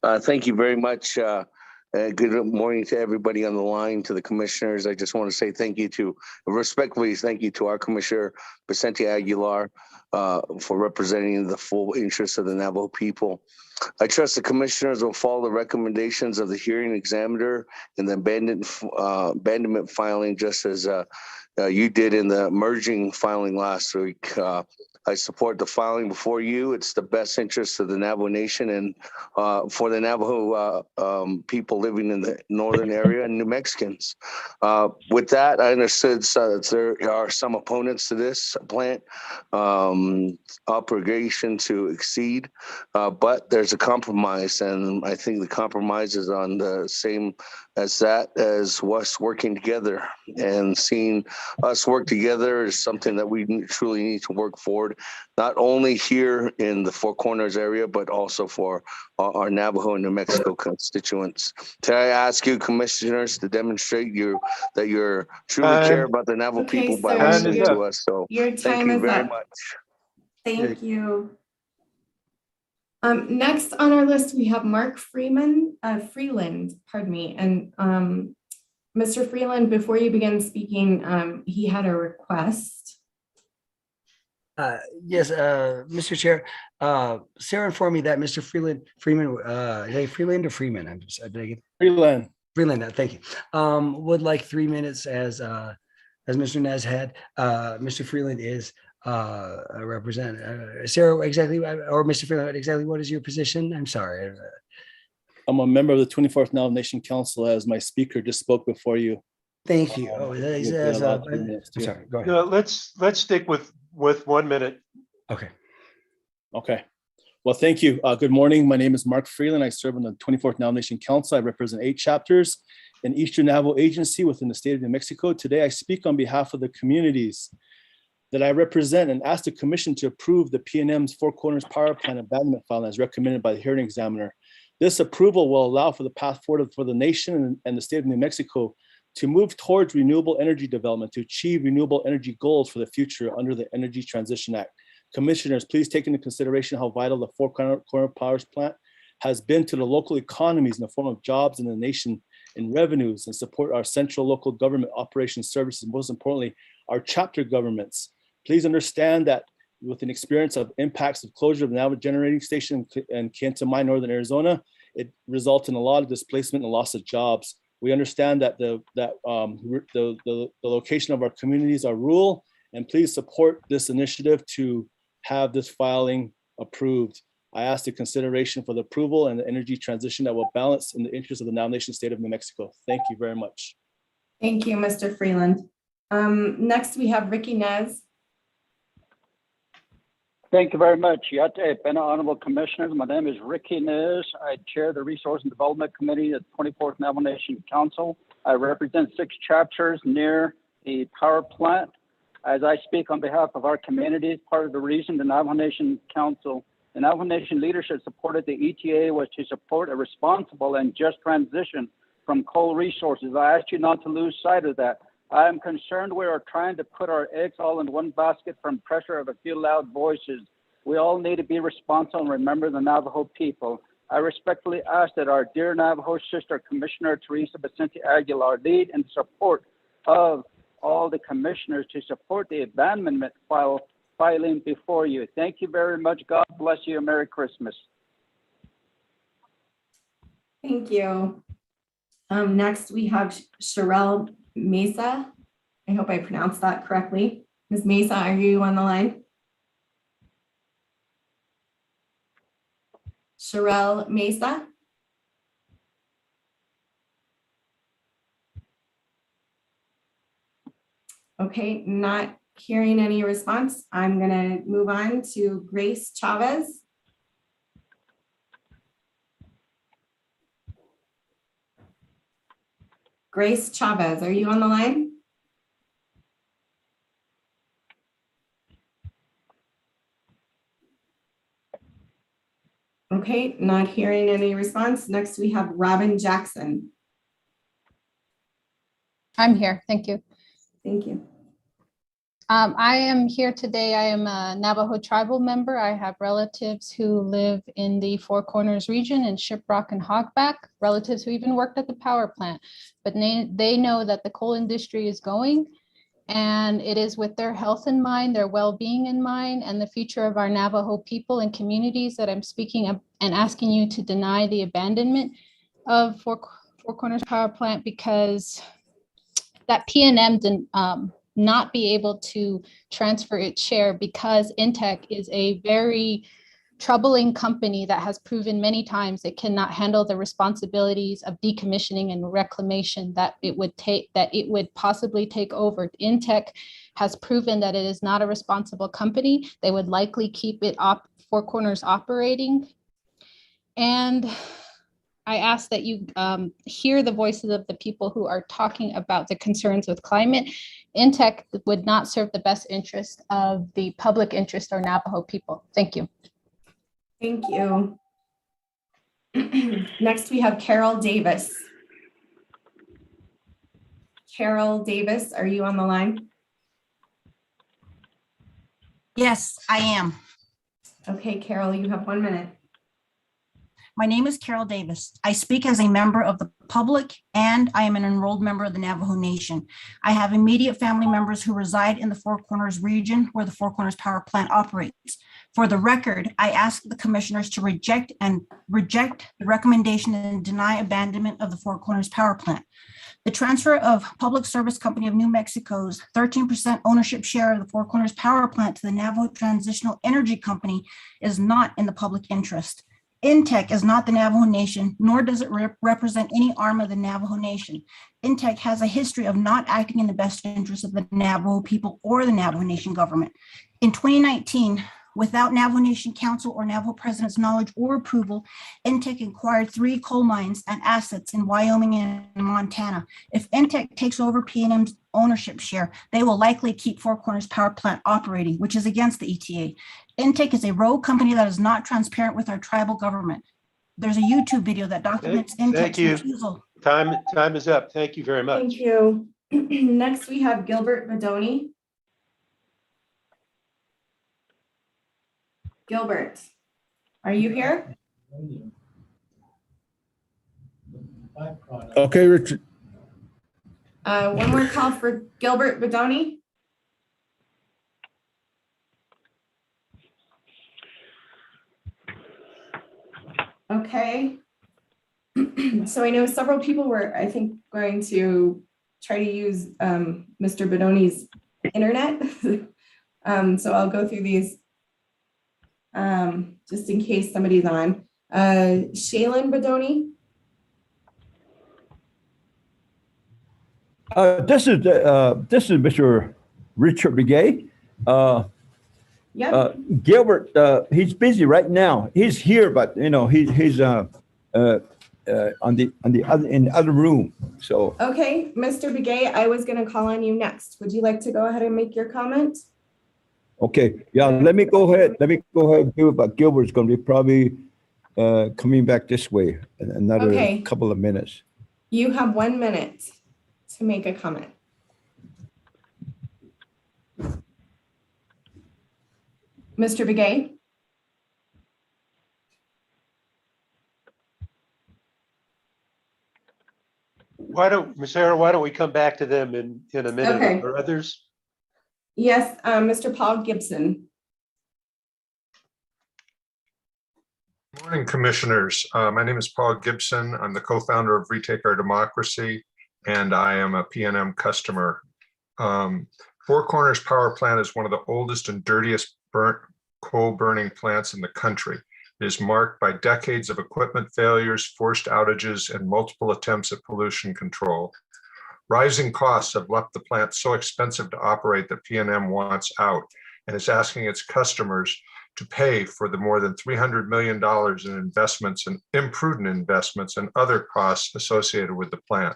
Thank you very much. Good morning to everybody on the line, to the commissioners. I just want to say respectfully thank you to our commissioner, Vicente Aguilar, for representing the full interests of the Navajo people. I trust the commissioners will follow the recommendations of the hearing examiner in the abandonment filing, just as you did in the merging filing last week. I support the filing before you. It's the best interest of the Navajo Nation and for the Navajo people living in the northern area and New Mexicans. With that, I understood that there are some opponents to this plant obligation to exceed, but there's a compromise, and I think the compromise is on the same as that as us working together, and seeing us work together is something that we truly need to work forward, not only here in the Four Corners area, but also for our Navajo and New Mexico constituents. Can I ask you, commissioners, to demonstrate that you're truly care about the Navajo people by listening to us? So thank you very much. Thank you. Next on our list, we have Mark Freeland, pardon me. And Mr. Freeland, before you begin speaking, he had a request. Yes, Mr. Chair, Sarah informed me that Mr. Freeland, Freeland or Freeman? I beg it. Freeland. Freeland, thank you. Would like 3 minutes as Mr. Nez had. Mr. Freeland is represent Sarah, exactly, or Mr. Freeland, exactly what is your position? I'm sorry. I'm a member of the 24th Nomination Council, as my speaker just spoke before you. Thank you. Oh, With I'm the allowed 3 minutes too. sorry. Go ahead. No, let's stick with 1 minute. Okay. Okay. Well, thank you. Good morning. My name is Mark Freeland. I serve on the 24th Nomination Council. I represent 8 chapters in Eastern Navajo Agency within the state of New Mexico. Today, I speak on behalf of the communities that I represent and ask the commission to approve the PNM's Four Corners Power Plant abandonment filing as recommended by the hearing examiner. This approval will allow for the path forward for the nation and the state of New Mexico to move towards renewable energy development to achieve renewable energy goals for the future under the Energy Transition Act. Commissioners, please take into consideration how vital the Four Corners Power Plant has been to the local economies in the form of jobs in the nation in revenues and support our central local government operations services, most importantly, our chapter governments. Please understand that with an experience of impacts of closure of the Navajo generating station in Kenta Mine, Northern Arizona, it resulted in a lot of displacement and loss of jobs. We understand that the location of our communities are rural, and please support this initiative to have this filing approved. I ask the consideration for the approval and the energy transition that will balance in the interest of the nomination state of New Mexico. Thank you very much. Thank you, Mr. Freeland. Next, we have Ricky Nez. Thank you very much. Yate Pena, Honorable Commissioners. My name is Ricky Nez. I chair the Resource and Development Committee at the 24th Navajo Nation Council. I represent 6 chapters near the power plant. As I speak on behalf of our community, part of the reason the Navajo Nation Council, the Navajo Nation leadership supported the ETA was to support a responsible and just transition from coal resources. I ask you not to lose sight of that. I am concerned we are trying to put our eggs all in one basket from pressure of a few loud voices. We all need to be responsible and remember the Navajo people. I respectfully ask that our dear Navajo sister, Commissioner Teresa Vicente Aguilar, lead in support of all the commissioners to support the abandonment filing before you. Thank you very much. God bless you. Merry Christmas. Thank you. Next, we have Sherelle Mesa. I hope I pronounced that correctly. Ms. Mesa, are you on the line? Sherelle Mesa. Okay, not hearing any response. I'm gonna move on to Grace Chavez. Grace Chavez, are you on the line? Okay, not hearing any response. Next, we have Robin Jackson. I'm here. Thank you. Thank you. I am here today. I am a Navajo tribal member. I have relatives who live in the Four Corners region in Shiprock and Hogback, relatives who even worked at the power plant. But they know that the coal industry is going, and it is with their health in mind, their well-being in mind, and the future of our Navajo people and communities that I'm speaking of and asking you to deny the abandonment of Four Corners Power Plant, because that PNM didn't not be able to transfer its share because Intech is a very troubling company that has proven many times it cannot handle the responsibilities of decommissioning and reclamation that it would possibly take over. Intech has proven that it is not a responsible company. They would likely keep it Four Corners operating. And I ask that you hear the voices of the people who are talking about the concerns with climate. Intech would not serve the best interest of the public interest or Navajo people. Thank you. Thank you. Next, we have Carol Davis. Carol Davis, are you on the line? Yes, I am. Okay, Carol, you have 1 minute. My name is Carol Davis. I speak as a member of the public and I am an enrolled member of the Navajo Nation. I have immediate family members who reside in the Four Corners region where the Four Corners Power Plant operates. For the record, I ask the commissioners to reject the recommendation and deny abandonment of the Four Corners Power Plant. The transfer of Public Service Company of New Mexico's 13% ownership share of the Four Corners Power Plant to the Navajo Transitional Energy Company is not in the public interest. INTEC is not the Navajo Nation, nor does it represent any arm of the Navajo Nation. INTEC has a history of not acting in the best interest of the Navajo people or the Navajo Nation government. In 2019, without Navajo Nation Council or Navajo President's knowledge or approval, INTEC acquired 3 coal mines and assets in Wyoming and Montana. If INTEC takes over PNM's ownership share, they will likely keep Four Corners Power Plant operating, which is against the ETA. INTEC is a rogue company that is not transparent with our tribal government. There's a YouTube video that documents Thank INTEC's you. refusal. Time is up. Thank you very much. Thank you. Next, we have Gilbert Bedoni. Gilbert, are you here? Okay, Richard. One more call for Gilbert Bedoni. Okay. So I know several people were, I think, going to try to use Mr. Bedoni's internet. So I'll go through these just in case somebody's on. Shaylin Bedoni. This is Mr. Richard Begay. Yep. Gilbert, he's busy right now. He's here, but he's on the other room. So Okay, Mr. Begay, I was going to call on you next. Would you like to go ahead and make your comment? okay, yeah. Let me go ahead. But Gilbert's going to be probably coming back this way in another Okay. couple of minutes. You have 1 minute to make a comment. Mr. Begay? Ms. Sarah, why don't we come back to them in a minute? Okay. Or others? Yes, Mr. Paul Gibson. Morning, Commissioners. My name is Paul Gibson. I'm the co-founder of Retake Our Democracy, and I am a PNM customer. Four Corners Power Plant is one of the oldest and dirtiest coal burning plants in the country. It is marked by decades of equipment failures, forced outages, and multiple attempts at pollution control. Rising costs have left the plant so expensive to operate that PNM wants out and is asking its customers to pay for the more than $300 million in investments and imprudent investments and other costs associated with the plant.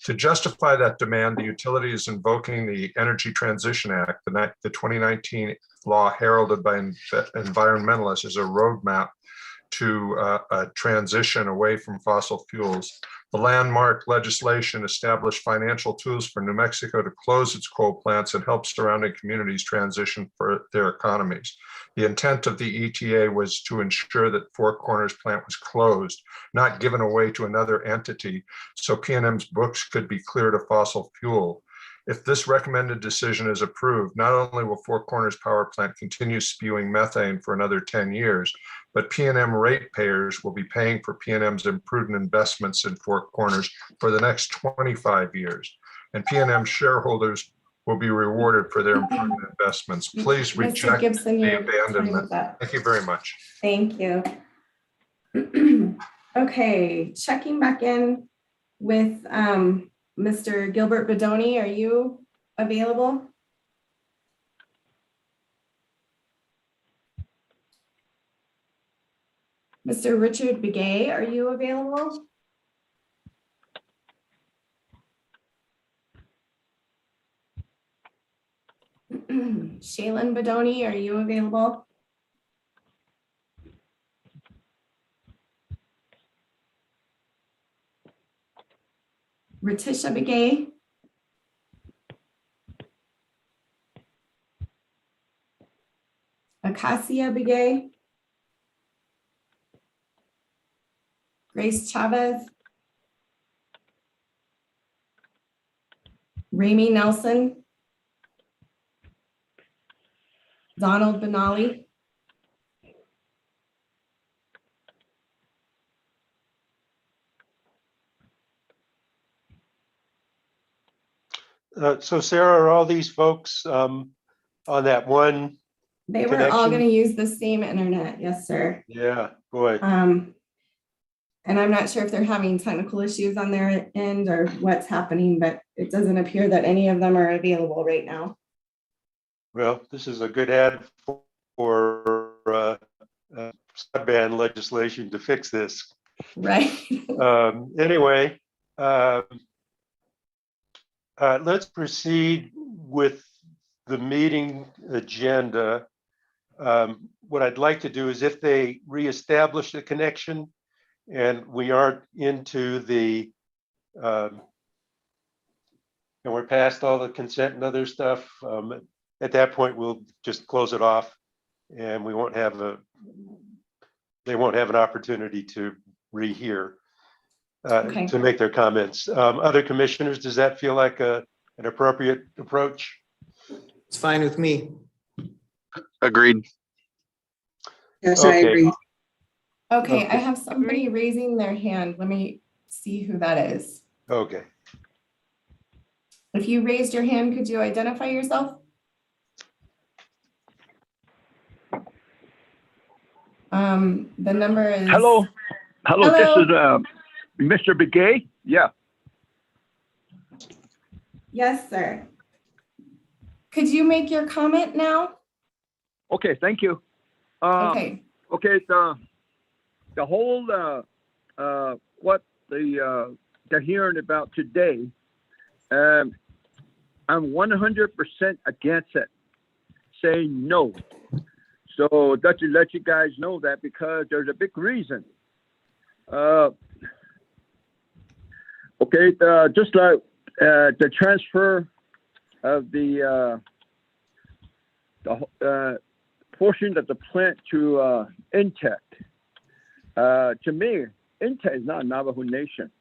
To justify that demand, the utility is invoking the Energy Transition Act, the 2019 law heralded by environmentalists as a roadmap to a transition away from fossil fuels. The landmark legislation established financial tools for New Mexico to close its coal plants and help surrounding communities transition for their economies. The intent of the ETA was to ensure that Four Corners plant was closed, not given away to another entity, so PNM's books could be cleared of fossil fuel. If this recommended decision is approved, not only will Four Corners Power Plant continue spewing methane for another 10 years, but PNM ratepayers will be paying for PNM's imprudent investments in Four Corners for the next 25 years. And PNM shareholders will be rewarded for their imprudent investments. Please Mr. reject Gibson, the you're fine with abandonment. that. Thank you very much. Thank you. Okay, checking back in with Mr. Gilbert Bedoni. Are you available? Mr. Richard Begay, are you available? Shaylin Bedoni, are you available? Ritisha Begay? Acacia Begay? Grace Chavez, Ramey Nelson, Donald Benali, So Sarah, are all these folks on that one they were all connection? going to use the same internet. Yes, sir. Yeah, boy. And I'm not sure if they're having technical issues on their end or what's happening, but it doesn't appear that any of them are available right now. Well, this is a good ad for broadband legislation to fix this. Right. Anyway, let's proceed with the meeting agenda. What I'd like to do is if they reestablish the connection and we aren't into the, and we're past all the consent and other stuff, at that point, we'll just close it off and we won't have they won't have an opportunity to rehear, Okay. to make their comments. Other commissioners, does that feel like an appropriate approach? It's fine with me. Agreed. Yes, I agree. Okay, I have somebody raising their hand. Let me see who that is. Okay. If you raised your hand, could you identify yourself? The number is. Hello, this is Mr. Begay. Yeah. Yes, sir. Could you make your comment now? Okay, thank you. Okay. Okay, the whole what they're hearing about today, I'm 100% against it. Saying no. So that to let you guys know that because there's a big reason. Okay, just like the transfer of the portion of the plant to Intech. To me, Intech is not Navajo Nation,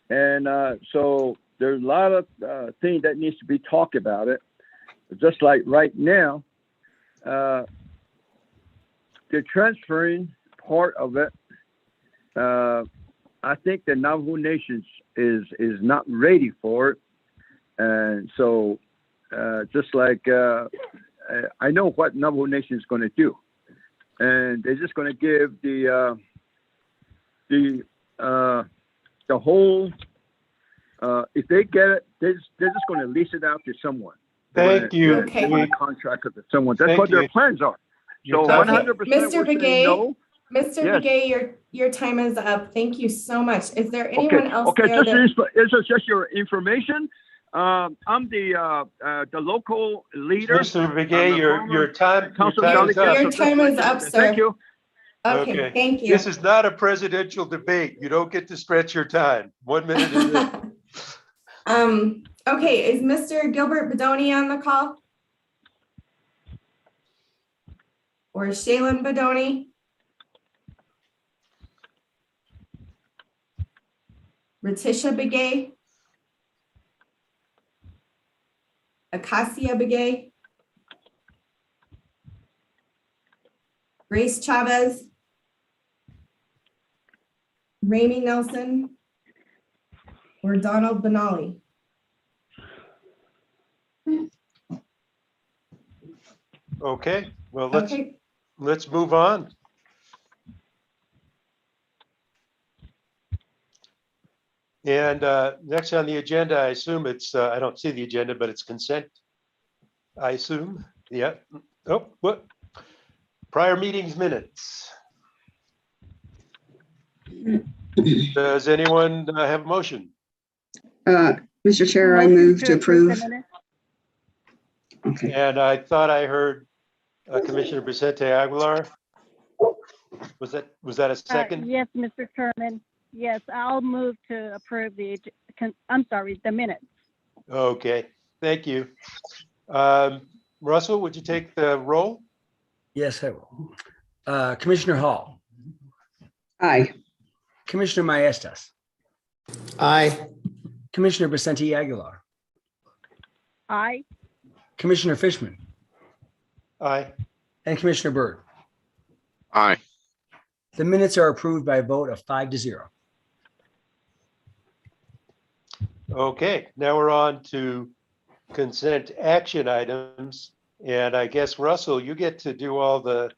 and so there's a lot of things that needs to be talked about it. Just like right now, they're transferring part of it. I think the Navajo Nation is not ready for it, and so just like I know what Navajo Nation is going to do, and they're just going to give the whole. If they get it, they're just going to lease it out to someone. Thank you. Okay. They want a contract with someone. That's Thank what their you. plans are. So Your time- 100%. Mr. Begay, no. Mr. Yes. Begay, your time is up. Thank you so much. Is there Okay. anyone else Okay. there that? This is just your information. I'm the local leader. Mr. Begay, your time is up. Your time is up, sir. Thank you. Okay, thank you. This is not a presidential debate. You don't get to stretch your time. 1 minute is it. Okay, is Mr. Gilbert Bedoni on the call? Or Shaylin Bedoni? Ratisha Begay? Acacia Begay? Grace Chavez? Ramey Nelson? Or Donald Benali? Okay, well, Okay. let's move on. And next on the agenda, I assume it's, I don't see the agenda, but it's consent. I assume, yeah. Oh, what? Prior meetings minutes. Does anyone have a motion? Mr. Chair, I move to approve. Okay. And I thought I heard Commissioner Vicente Aguilar. Was that a second? Yes, Mr. Chairman. Yes, I'll move to approve the minutes. Okay, thank you. Russell, would you take the roll? Yes, I will. Commissioner Hall, Aye. Commissioner Maestas, Aye. Commissioner Vicente Aguilar, Aye. Commissioner Fishman, Aye. and Commissioner Byrd. Aye. The minutes are approved by a vote of 5-0. Okay, now we're on to consent action items. And I guess, Russell, you get to do all the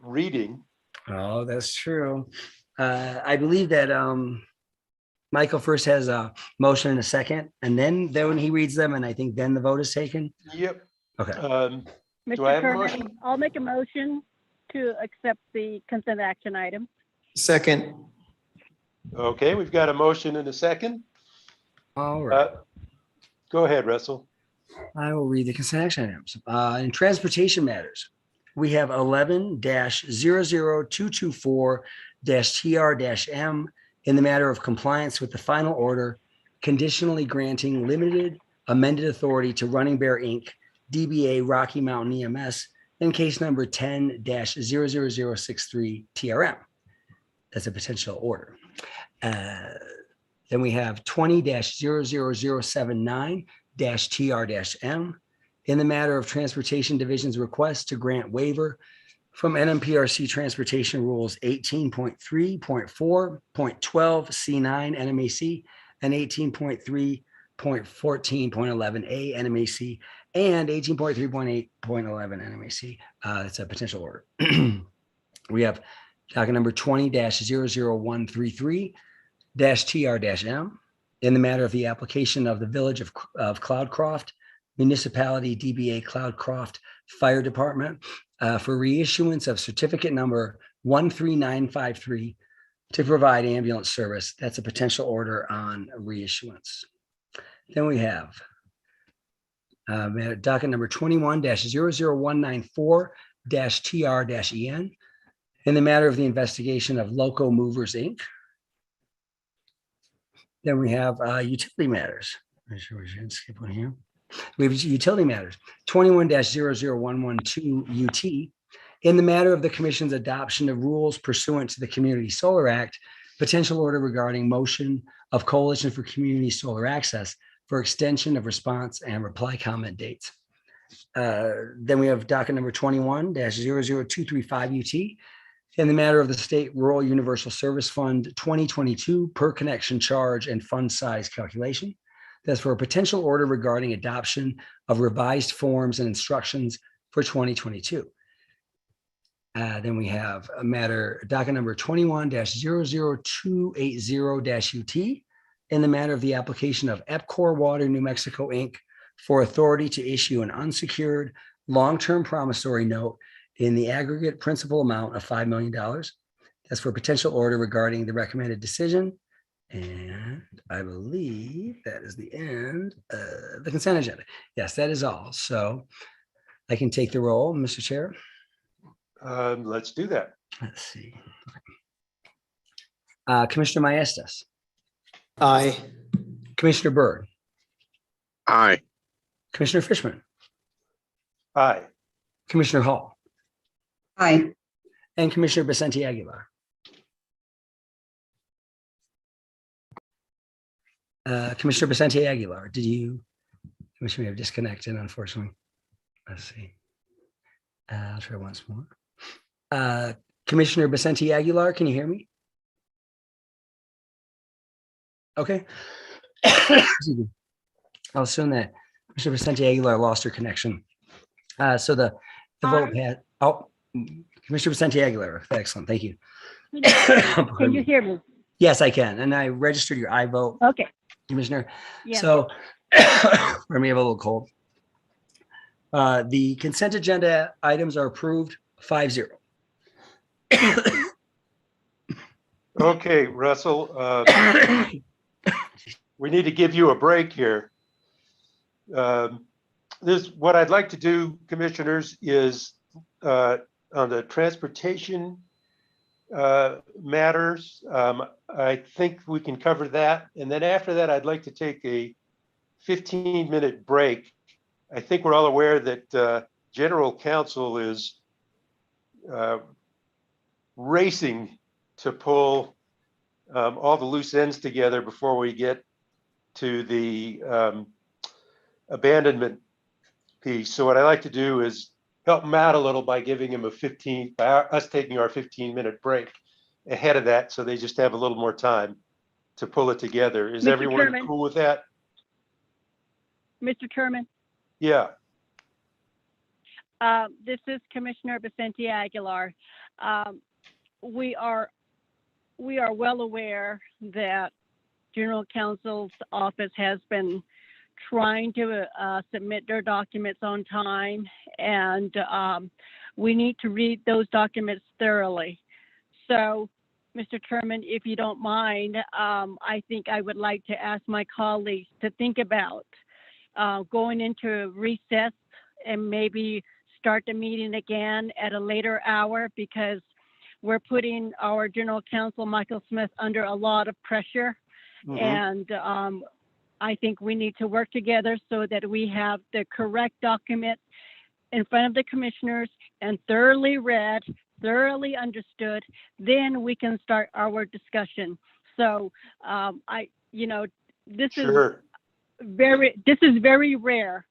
reading. Oh, that's true. I believe that Michael first has a motion and a second, and then when he reads them, and I think then the vote is taken. Yep. Okay. Do I have a Mr. motion? Kernan, I'll make a motion to accept the consent action item. Second. Okay, we've got a motion and a second. All right. Go ahead, Russell. I will read the consent action items. In transportation matters, we have 11-00224-TR-M in the matter of compliance with the final order, conditionally granting limited amended authority to Running Bear Inc., DBA Rocky Mountain EMS, in case number 10-00063-TRM. That's a potential order. Then we have 20-00079-TR-M in the matter of Transportation Division's request to grant waiver from NMPRC Transportation Rules 18.3.4.12 C9 NMAC and 18.3.14.11A NMAC and 18.3.8.11 NMAC. It's a potential order. We have docket number 20-00133-TR-M in the matter of the application of the Village of Cloudcroft Municipality DBA Cloudcroft Fire Department for reissuance of certificate number 13953 to provide ambulance service. That's a potential order on reissuance. Then we have docket number 21-00194-TR-EN in the matter of the investigation of Loco Movers, Inc. Then we have utility matters. I'm sure we should skip one here. We have utility matters, 21-00112 UT in the matter of the Commission's adoption of rules pursuant to the Community Solar Act, potential order regarding motion of Coalition for Community Solar Access for extension of response and reply comment dates. Then we have docket number 21-00235 UT in the matter of the State Rural Universal Service Fund 2022 per connection charge and fund size calculation. That's for a potential order regarding adoption of revised forms and instructions for 2022. Then we have a matter, docket number 21-00280-UT in the matter of the application of Epcor Water New Mexico, Inc. for authority to issue an unsecured long-term promissory note in the aggregate principal amount of $5 million. That's for a potential order regarding the recommended decision. And I believe that is the end of the consent agenda. Yes, that is all. So I can take the roll, Mr. Chair. Let's do that. Let's see. Commissioner Maestas. Aye. Commissioner Byrd. Aye. Commissioner Fishman. Aye. Commissioner Hall. Aye. And Commissioner Vicente Aguilar. Commissioner Vicente Aguilar, Commissioner may have disconnected, unfortunately. Let's see. I'll try once more. Commissioner Vicente Aguilar, can you hear me? Okay. Excuse me. I'll assume that Commissioner Vicente Aguilar lost her connection. So the vote had, Commissioner Vicente Aguilar, excellent, thank you. Can you hear me? Yes, I can. And I registered your I vote. Okay. Commissioner. Yes. So let me have a little cold. The consent agenda items are approved 5-0. Okay, Russell, we need to give you a break here. What I'd like to do, commissioners, is on the transportation matters. I think we can cover that. And then after that, I'd like to take a 15-minute break. I think we're all aware that General Counsel is racing to pull all the loose ends together before we get to the abandonment piece. So what I like to do is help him out a little by giving him us taking our 15-minute break ahead of that, so they just have a little more time to pull it together. Is Mr. everyone Chairman. cool with that? Mr. Chairman, Yeah. this is Commissioner Vicente Aguilar. We are well aware that General Counsel's office has been trying to submit their documents on time, and we need to read those documents thoroughly. So, Mr. Chairman, if you don't mind, I think I would like to ask my colleagues to think about going into recess and maybe start the meeting again at a later hour, because we're putting our General Counsel, Michael Smith, under a lot of pressure. And I think we need to work together so that we have the correct document in front of the commissioners and thoroughly read, thoroughly understood. Then we can start our discussion. So this Sure. this is very rare.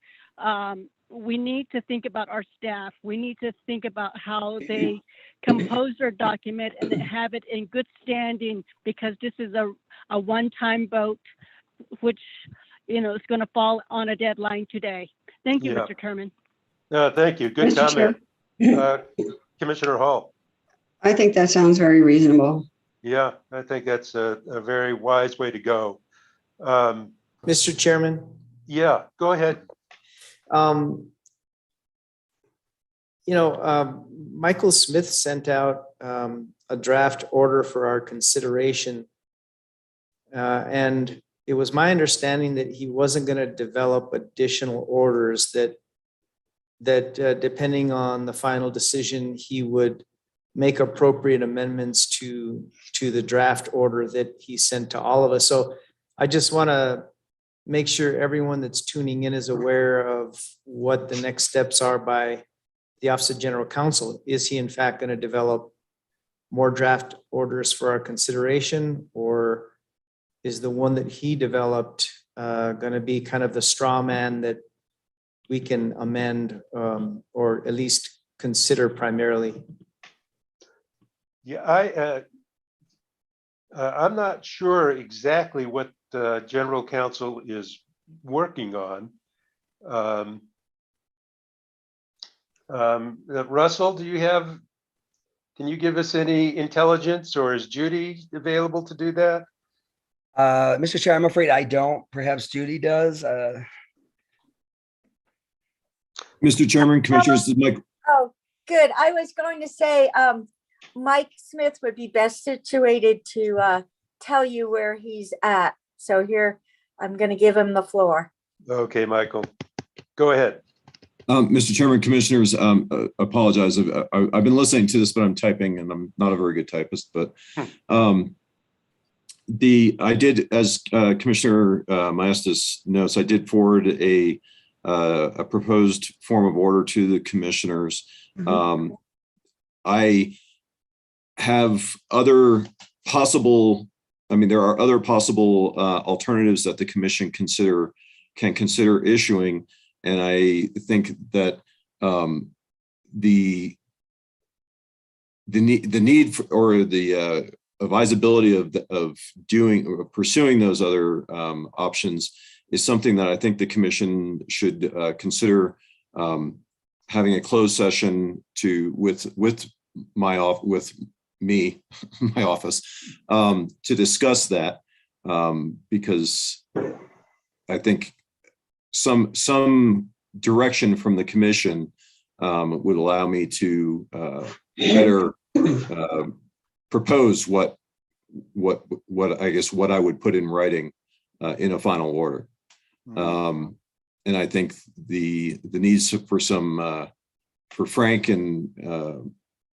We need to think about our staff. We need to think about how they compose their document and have it in good standing, because this is a one-time vote, which, is going to fall on a deadline today. Thank you, Yeah. Mr. Chairman. No, thank you. Good Mr. comment. Commissioner Hall. I think that sounds very reasonable. Yeah, I think that's a very wise way to go. Mr. Chairman, Yeah, go ahead. Michael Smith sent out a draft order for our consideration. And it was my understanding that he wasn't going to develop additional orders, that depending on the final decision, he would make appropriate amendments to the draft order that he sent to all of us. So I just want to make sure everyone that's tuning in is aware of what the next steps are by the Office of General Counsel. Is he in fact going to develop more draft orders for our consideration, or is the one that he developed going to be kind of the straw man that we can amend or at least consider primarily? Yeah, I'm not sure exactly what the General Counsel is working on. Russell, can you give us any intelligence, or is Judy available to do that? Mr. Chair, I'm afraid I don't. Perhaps Judy does. Mr. Chairman, Commissioners, this is Mike. Oh, good. I was going to say, Mike Smith would be best situated to tell you where he's at. So here, I'm going to give him the floor. Okay, Michael, go ahead. Mr. Chairman, Commissioners, apologize. I've been listening to this, but I'm typing and I'm not a very good typist. But I did, as Commissioner Maestas notes, I did forward a proposed form of order to the commissioners. I have other possible. There are other possible alternatives that the commission can consider issuing. And I think that the need for, or the advisability of pursuing those other options is something that I think the commission should consider having a closed session with my office to discuss that, because I think some direction from the commission would allow me to better propose what I guess what I would put in writing in a final order. And I think the needs for for frank and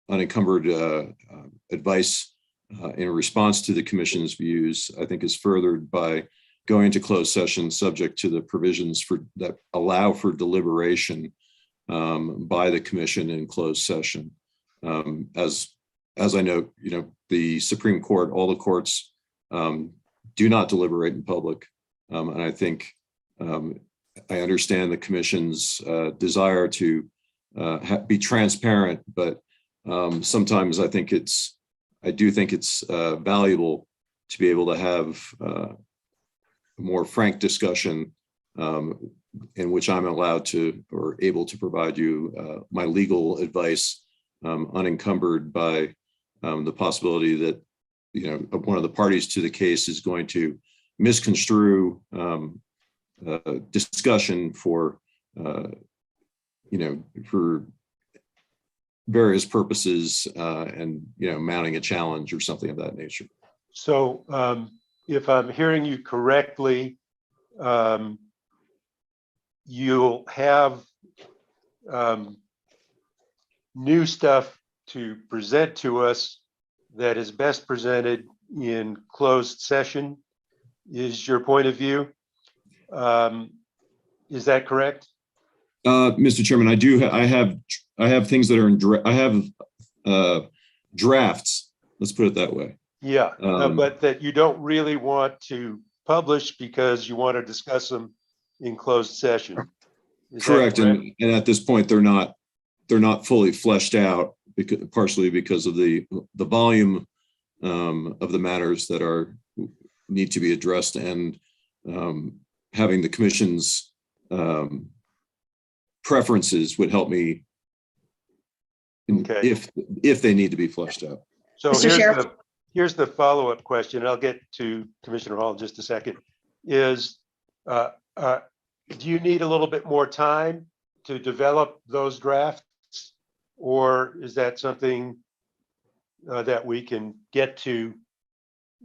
unencumbered advice in response to the commission's views, I think is furthered by going into closed session subject to the provisions that allow for deliberation by the commission in closed session. As I know, the Supreme Court, all the courts do not deliberate in public. And I think I understand the commission's desire to be transparent, but sometimes I do think it's valuable to be able to have a more frank discussion in which I'm allowed to or able to provide you my legal advice unencumbered by the possibility that one of the parties to the case is going to misconstrue discussion for for various purposes and mounting a challenge or something of that nature. So if I'm hearing you correctly, you'll have new stuff to present to us that is best presented in closed session, is your point of view. Is that correct? Mr. Chairman, I have things that are in drafts. Let's put it that way. Yeah, but that you don't really want to publish because you want to discuss them in closed session. Is correct? That correct? And at this point, they're not fully fleshed out, partially because of the volume of the matters that need to be addressed, and having the commission's preferences would help me if they need to be fleshed out. So here's the follow-up question, and I'll get to Commissioner Hall in just a second, is do you need a little bit more time to develop those drafts, or is that something that we can get to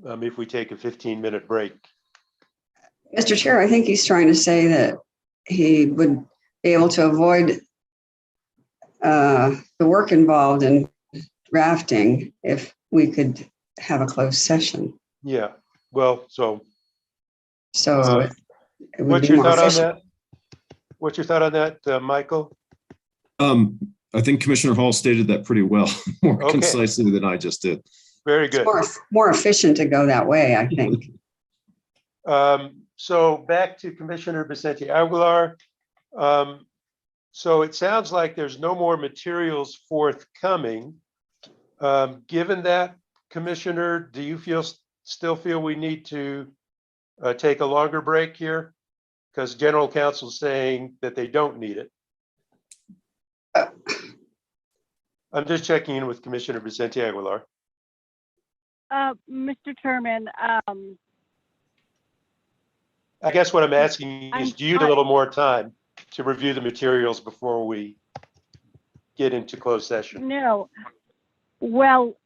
if we take a 15-minute break? Mr. Chair, I think he's trying to say that he would be able to avoid the work involved in drafting if we could have a closed session. Yeah, well, so it would what's be your more thought on efficient. that? What's your thought on that, Michael? I think Commissioner Hall stated that pretty well, more concisely than I just did. Very good. It's more efficient to go that way, I think. So back to Commissioner Vicente Aguilar. So it sounds like there's no more materials forthcoming. Given that, Commissioner, do you still feel we need to take a longer break here? Because General Counsel is saying that they don't need it. I'm just checking in with Commissioner Vicente Aguilar. Mr. Chairman, I guess what I'm asking is, do you need a little more time to review the materials before we get into closed session? No. Well,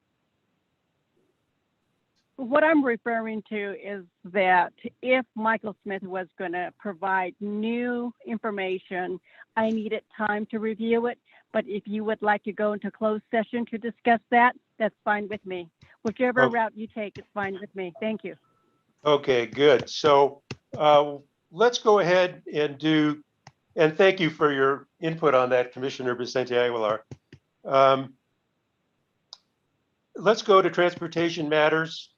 what I'm referring to is that if Michael Smith was going to provide new information, I needed time to review it. But if you would like to go into closed session to discuss that, that's fine with me. Whichever route you take is fine with me. Thank you. Okay, good. So let's go ahead and thank you for your input on that, Commissioner Vicente Aguilar. Let's go to transportation matters,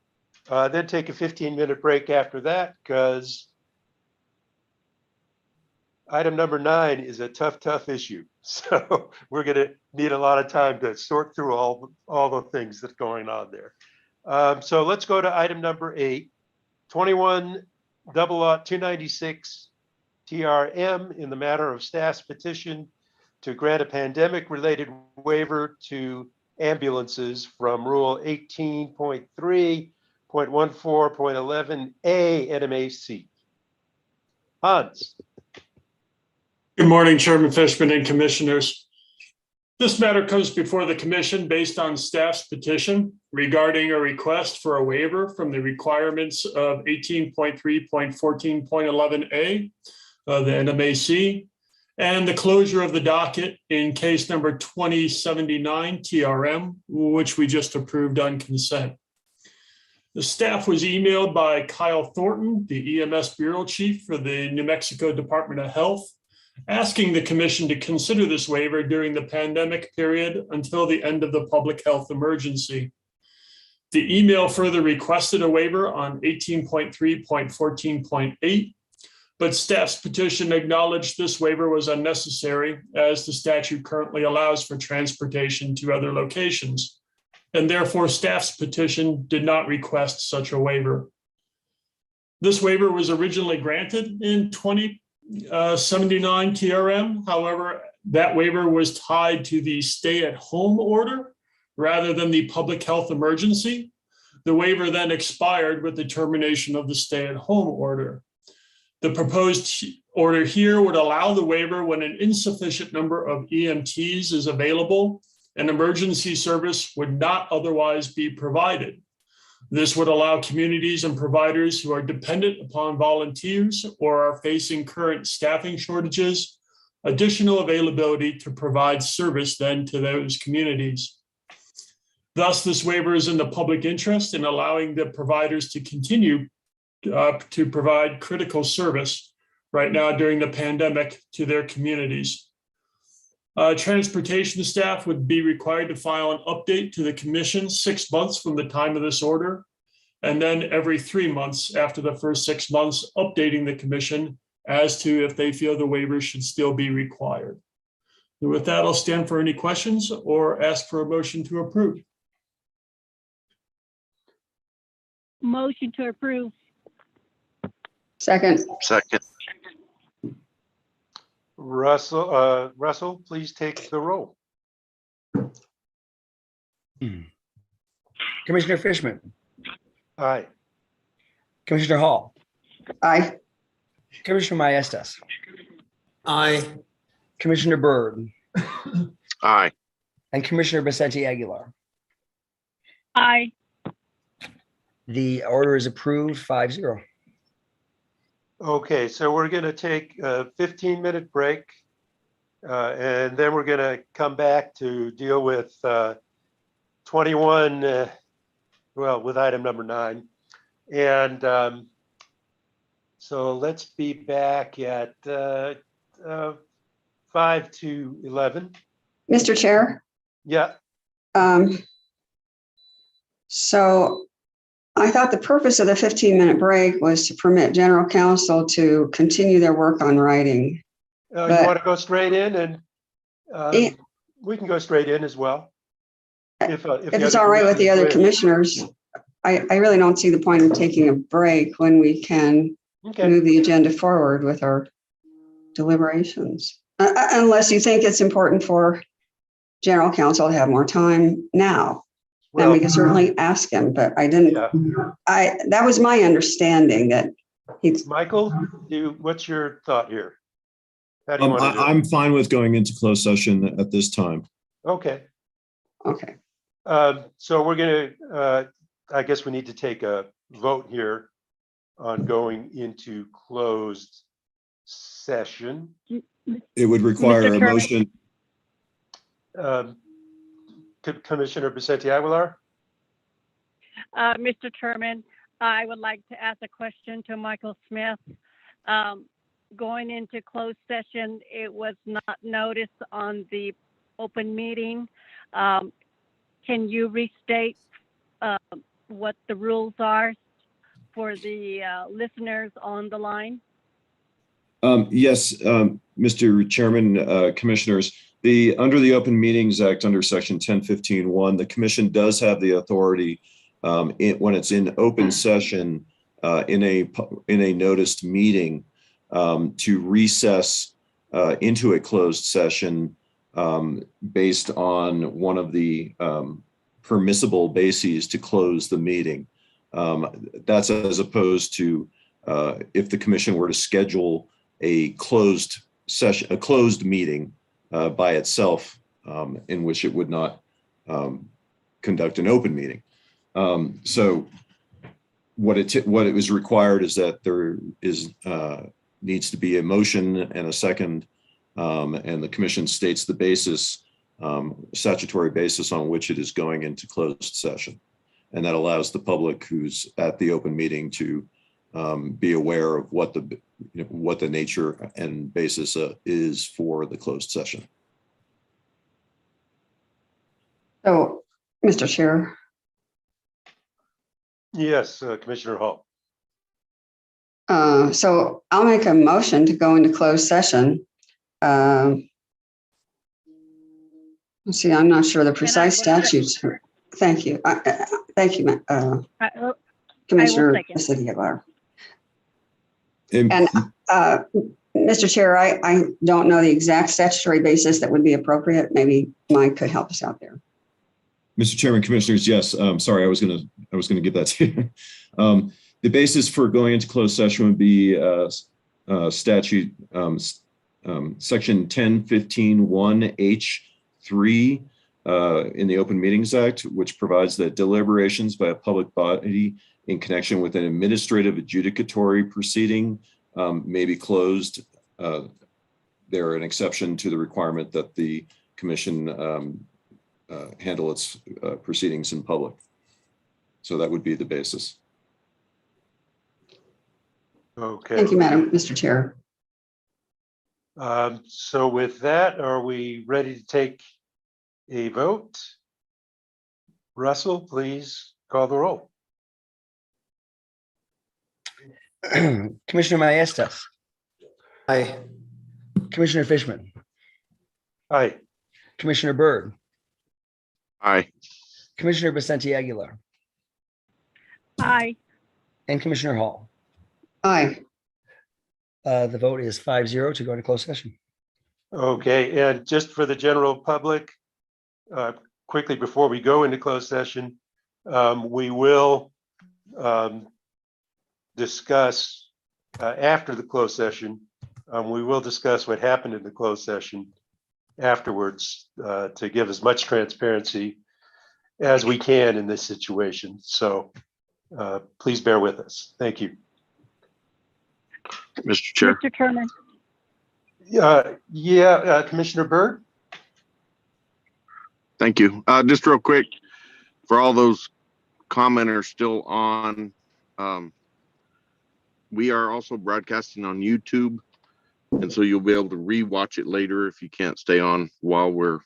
then take a 15-minute break after that, because item number 9 is a tough issue. So we're going to need a lot of time to sort through all the things that's going on there. So let's go to item number 8, 21-296 TRM in the matter of staff's petition to grant a pandemic-related waiver to ambulances from Rule 18.3.14.11A NMAC. Hans. Good morning, Chairman Fishman and Commissioners. This matter comes before the Commission based on staff's petition regarding a request for a waiver from the requirements of 18.3.14.11A, the NMAC, and the closure of the docket in case number 2079 TRM, which we just approved on consent. The staff was emailed by Kyle Thornton, the EMS Bureau Chief for the New Mexico Department of Health, asking the Commission to consider this waiver during the pandemic period until the end of the public health emergency. The email further requested a waiver on 18.3.14.8, but staff's petition acknowledged this waiver was unnecessary as the statute currently allows for transportation to other locations, and therefore staff's petition did not request such a waiver. This waiver was originally granted in 2079 TRM. However, that waiver was tied to the stay-at-home order rather than the public health emergency. The waiver then expired with the termination of the stay-at-home order. The proposed order here would allow the waiver when an insufficient number of EMTs is available and emergency service would not otherwise be provided. This would allow communities and providers who are dependent upon volunteers or are facing current staffing shortages additional availability to provide service then to those communities. Thus, this waiver is in the public interest in allowing the providers to continue to provide critical service right now during the pandemic to their communities. Transportation staff would be required to file an update to the commission 6 months from the time of this order, and then every 3 months after the first 6 months, updating the commission as to if they feel the waiver should still be required. And with that, I'll stand for any questions or ask for a motion to approve. Motion to approve. Second. Second. Russell, please take the roll. Commissioner Fishman, Aye. Commissioner Hall, Aye. Commissioner Maestas, Aye. Commissioner Byrd, Aye. and Commissioner Vicente Aguilar. Aye. The order is approved 5-0. Okay, so we're going to take a 15-minute break, and then we're going to come back to deal with 21, with item number 9. And so let's be back at 5 to 11. Mr. Chair. Yeah. So I thought the purpose of the 15-minute break was to permit general counsel to continue their work on writing. You want to go straight in, and we can go straight in as well. If it's all right with the other commissioners, I really don't see the point of taking a break when we can move the agenda forward with our deliberations. Unless you think it's important for general counsel to have more time now. Then we can certainly ask him, but I didn't, that was my understanding that he's. Michael, what's your thought here? How do you want to do it? I'm fine with going into closed session at this time. Okay. Okay. So we're going to, I guess we need to take a vote here on going into closed session. It would require a motion. Commissioner Vicente Aguilar. Mr. Chairman, I would like to ask a question to Michael Smith. Going into closed session, it was not noticed on the open meeting. Can you restate what the rules are for the listeners on the line? Yes, Mr. Chairman, Commissioners, under the Open Meetings Act, under Section 1015(1), the Commission does have the authority when it's in open session in a noticed meeting to recess into a closed session based on one of the permissible bases to close the meeting. That's as opposed to if the Commission were to schedule a closed session, a closed meeting by itself, in which it would not conduct an open meeting. So what it was required is that there needs to be a motion and a second, and the Commission states the basis, statutory basis on which it is going into closed session, and that allows the public who's at the open meeting to be aware of what the nature and basis is for the closed session. So, Mr. Chair, Yes, Commissioner Hall. So I'll make a motion to go into closed session. Let's see, I'm not sure the precise statutes. Thank you. Thank you, Commissioner second. City-Aguilar. And And Mr. Chair, I don't know the exact statutory basis that would be appropriate. Maybe Mike could help us out there. Mr. Chairman, Commissioners, yes, sorry, I was gonna give that to you. The basis for going into closed session would be statute section 1015(1)(h)(3) in the Open Meetings Act, which provides that deliberations by a public body in connection with an administrative adjudicatory proceeding may be closed. They're an exception to the requirement that the commission handle its proceedings in public. So that would be the basis. Okay. Thank you, Mr. Chair. So with that, are we ready to take a vote? Russell, please call the roll. Commissioner Maestas, Aye. Commissioner Fishman, Aye. Commissioner Byrd, Aye. Commissioner Vicente Aguilar, Aye. and Commissioner Hall. Aye. The vote is 5-0 to go into closed session. Okay, and just for the general public, quickly before we go into closed session, we will discuss after the closed session. We will discuss what happened in the closed session afterwards to give as much transparency as we can in this situation. So please bear with us. Thank you. Mr. Chair. Mr. Chairman. Commissioner Byrd. Thank you. Just real quick, for all those commenters still on, we are also broadcasting on YouTube. And so you'll be able to re-watch it later if you can't stay on while we're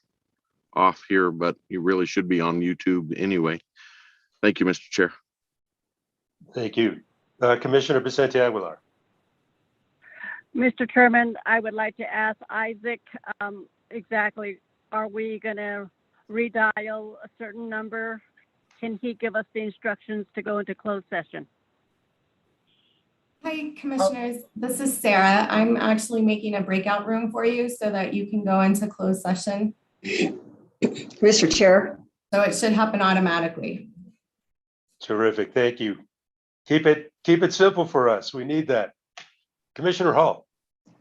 off here, but you really should be on YouTube anyway. Thank you, Mr. Chair. Thank you. Commissioner Vicente Aguilar. Mr. Chairman, I would like to ask Isaac exactly, are we going to redial a certain number? Can he give us the instructions to go into closed session? Hi, commissioners. This is Sarah. I'm actually making a breakout room for you so that you can go into closed session. Mr. Chair. So it should happen automatically. Terrific. Thank you. Keep it simple for us. We need that. Commissioner Hall.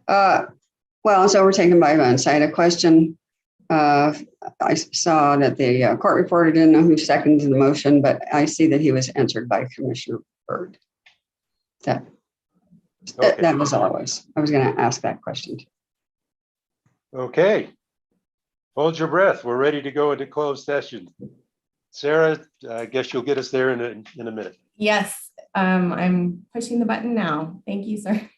Well, it's overtaken by events. I had a question. I saw that the court reporter didn't know who seconded the motion, but I see that he was answered by Commissioner Byrd. That was all I was going to ask that question. Okay. Hold your breath. We're ready to go into closed session. Sarah, I guess you'll get us there in a minute. Yes, I'm pushing the button now. Thank you, sir.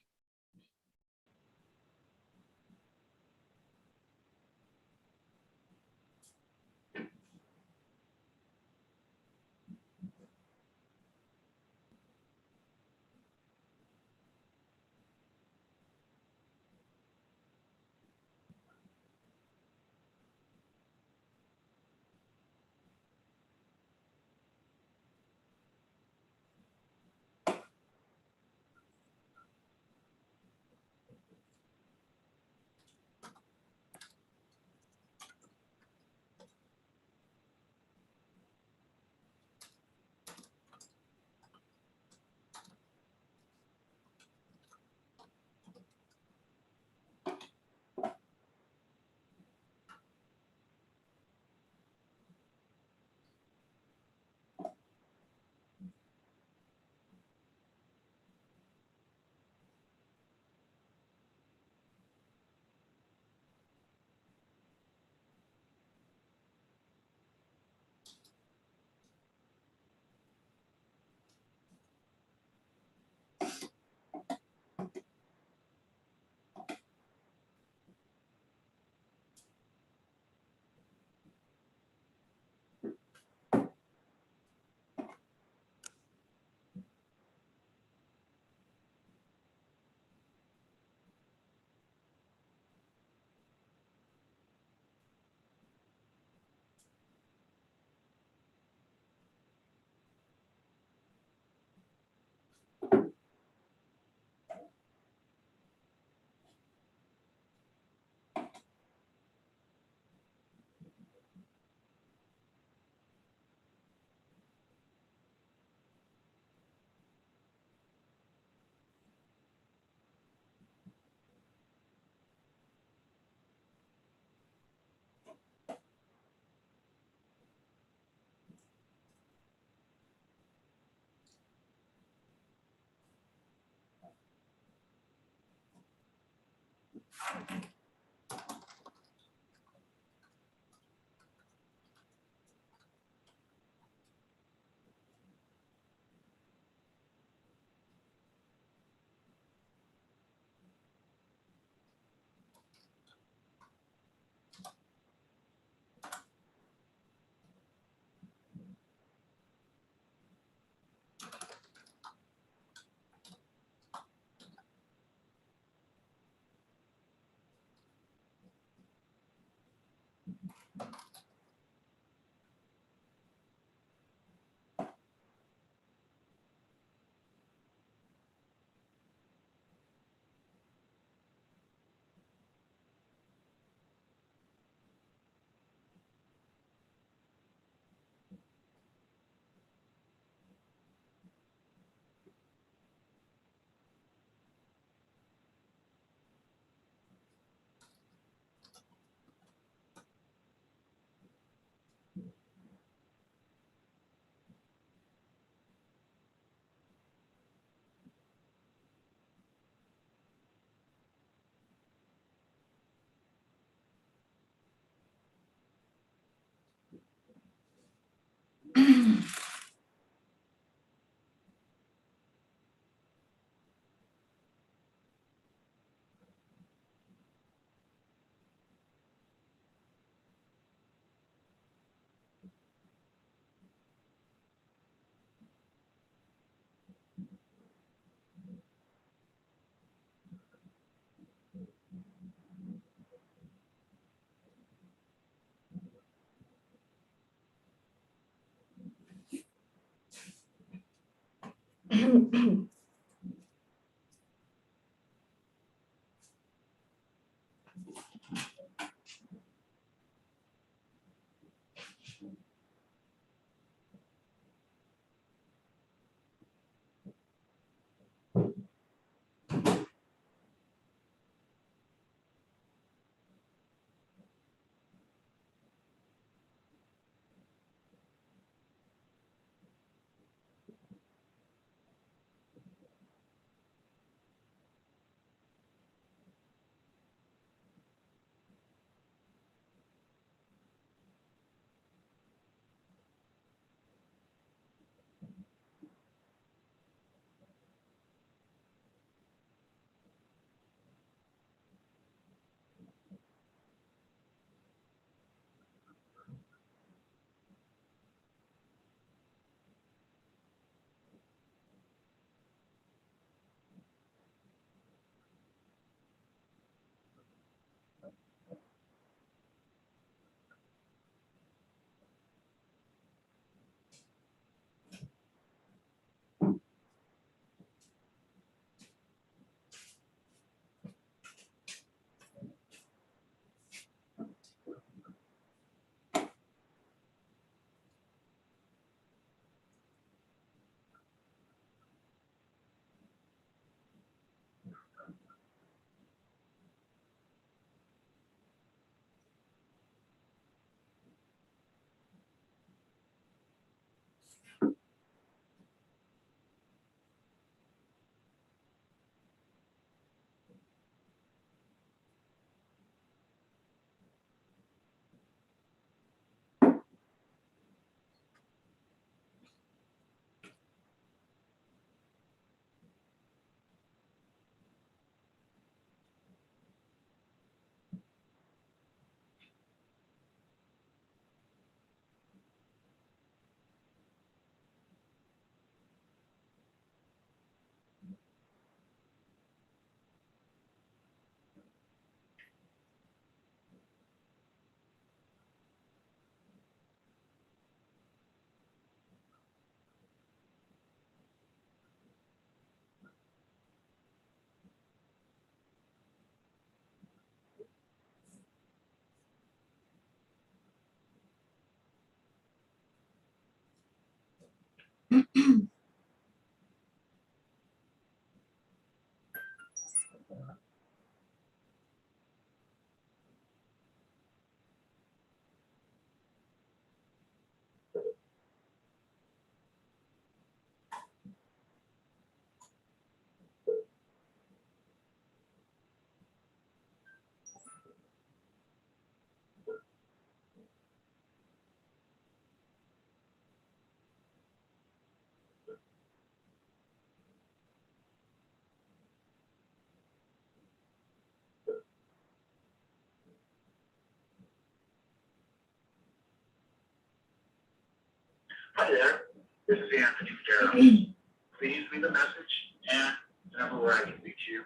Hi there, this is Anthony Farrow. Please leave a message and the number where I can reach you,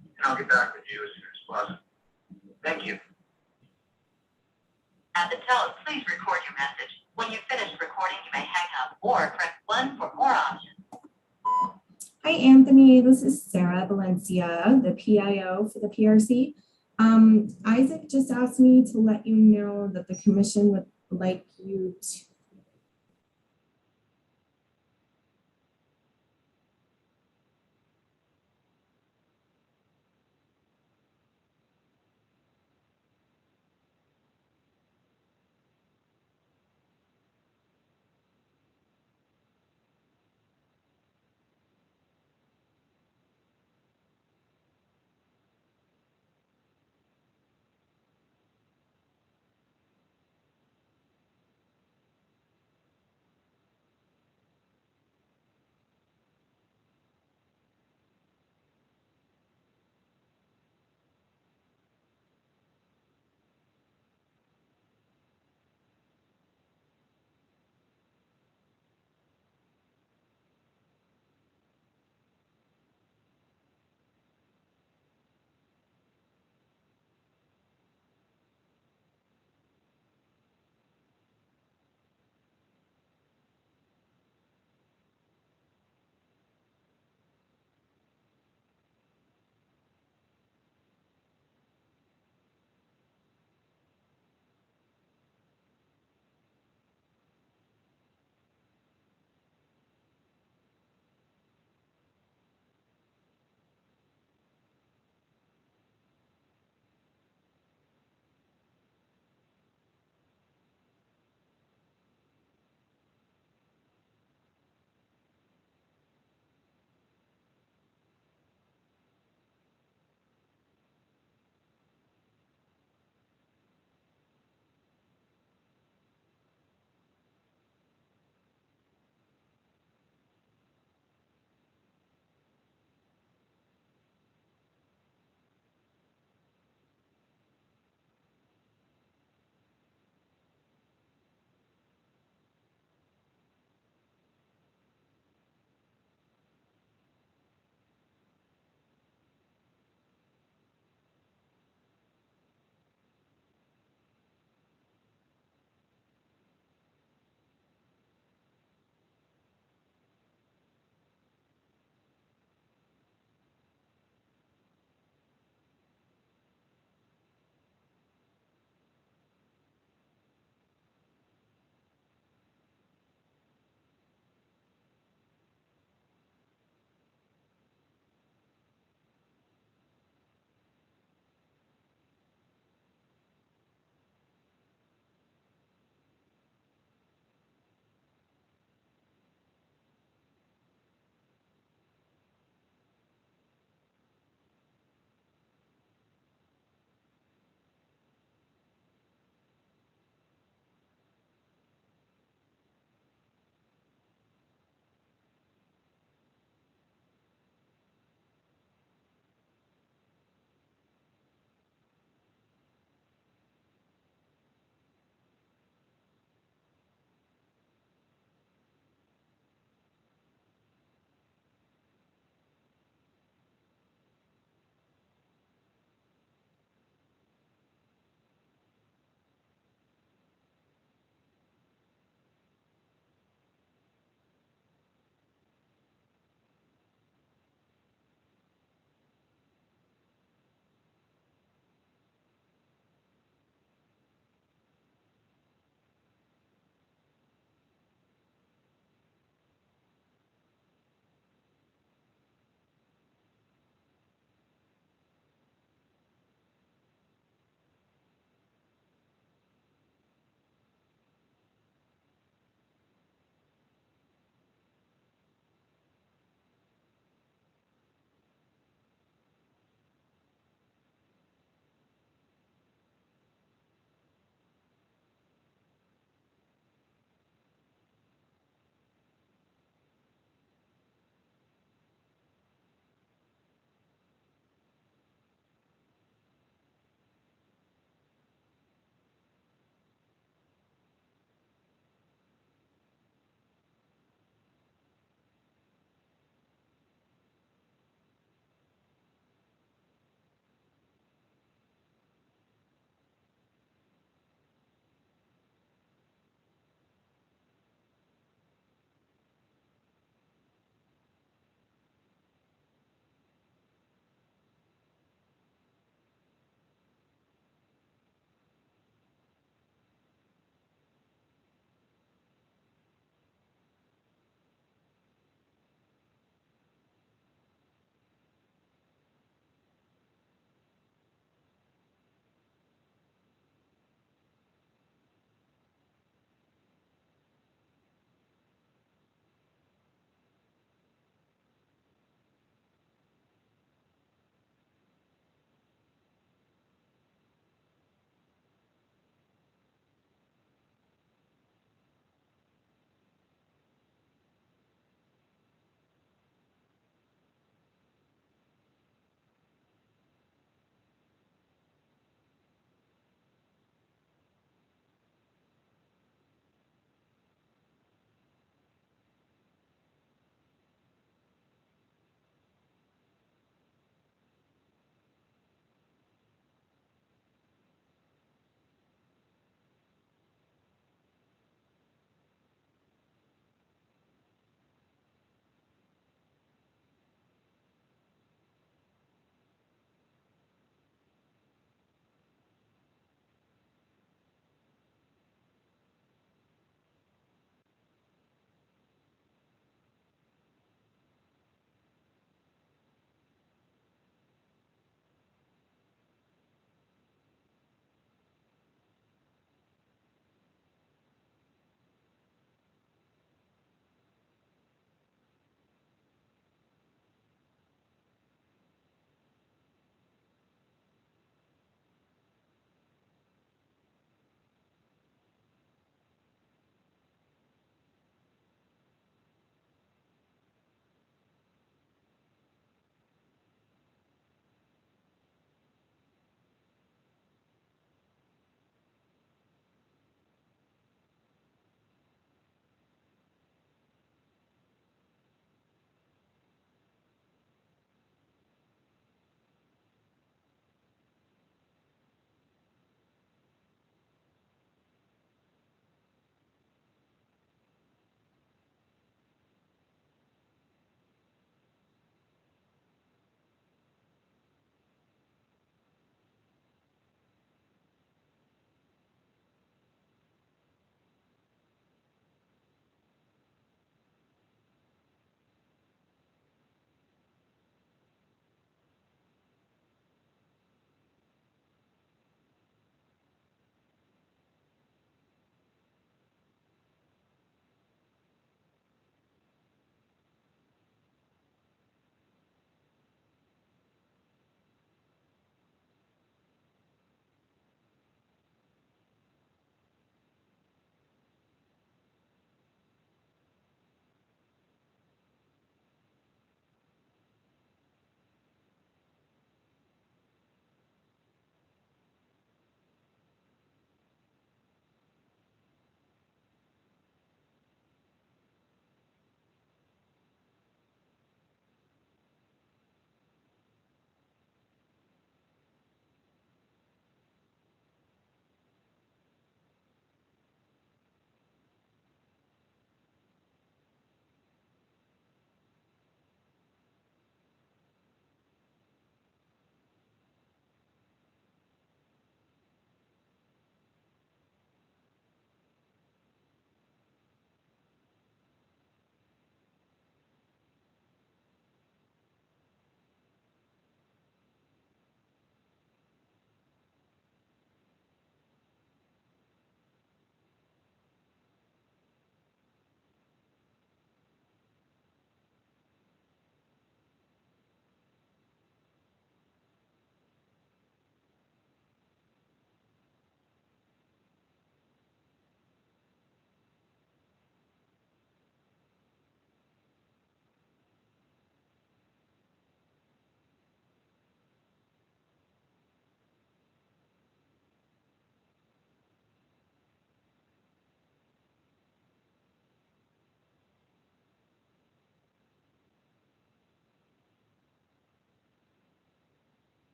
and I'll get back with you as soon as possible. Thank you. At the tone, please record your message. When you've finished recording, you may hang up or press 1 for more options. Hi, Anthony. This is Sarah Valencia, the PIO for the PRC. Isaac just asked me to let you know that the commission would like you to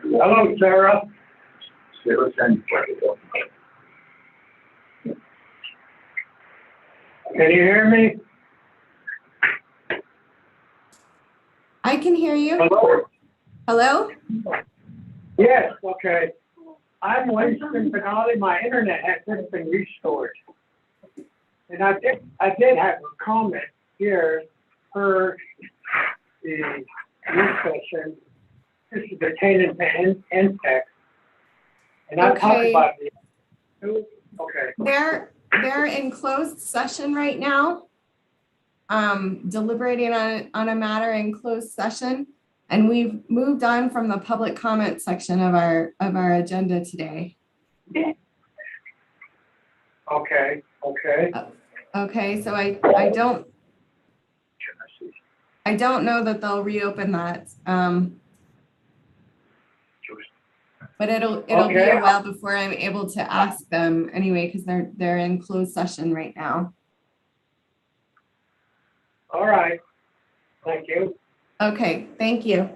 Hello, Sarah. Can you hear me? I can hear you. Hello? Hello? Yes, okay. I'm Winston Benali. My internet has just been restored. And I did have a comment here for the discussion. This is pertaining to NTech. And I talked Okay. about the, okay. They're in closed session right now. Deliberating on a matter in closed session. And we've moved on from the public comment section of our agenda today. Okay, okay. Okay, so I don't know that they'll reopen that. But it'll be Okay. a while before I'm able to ask them anyway, because they're in closed session right now. All right. Thank you. Okay, thank you.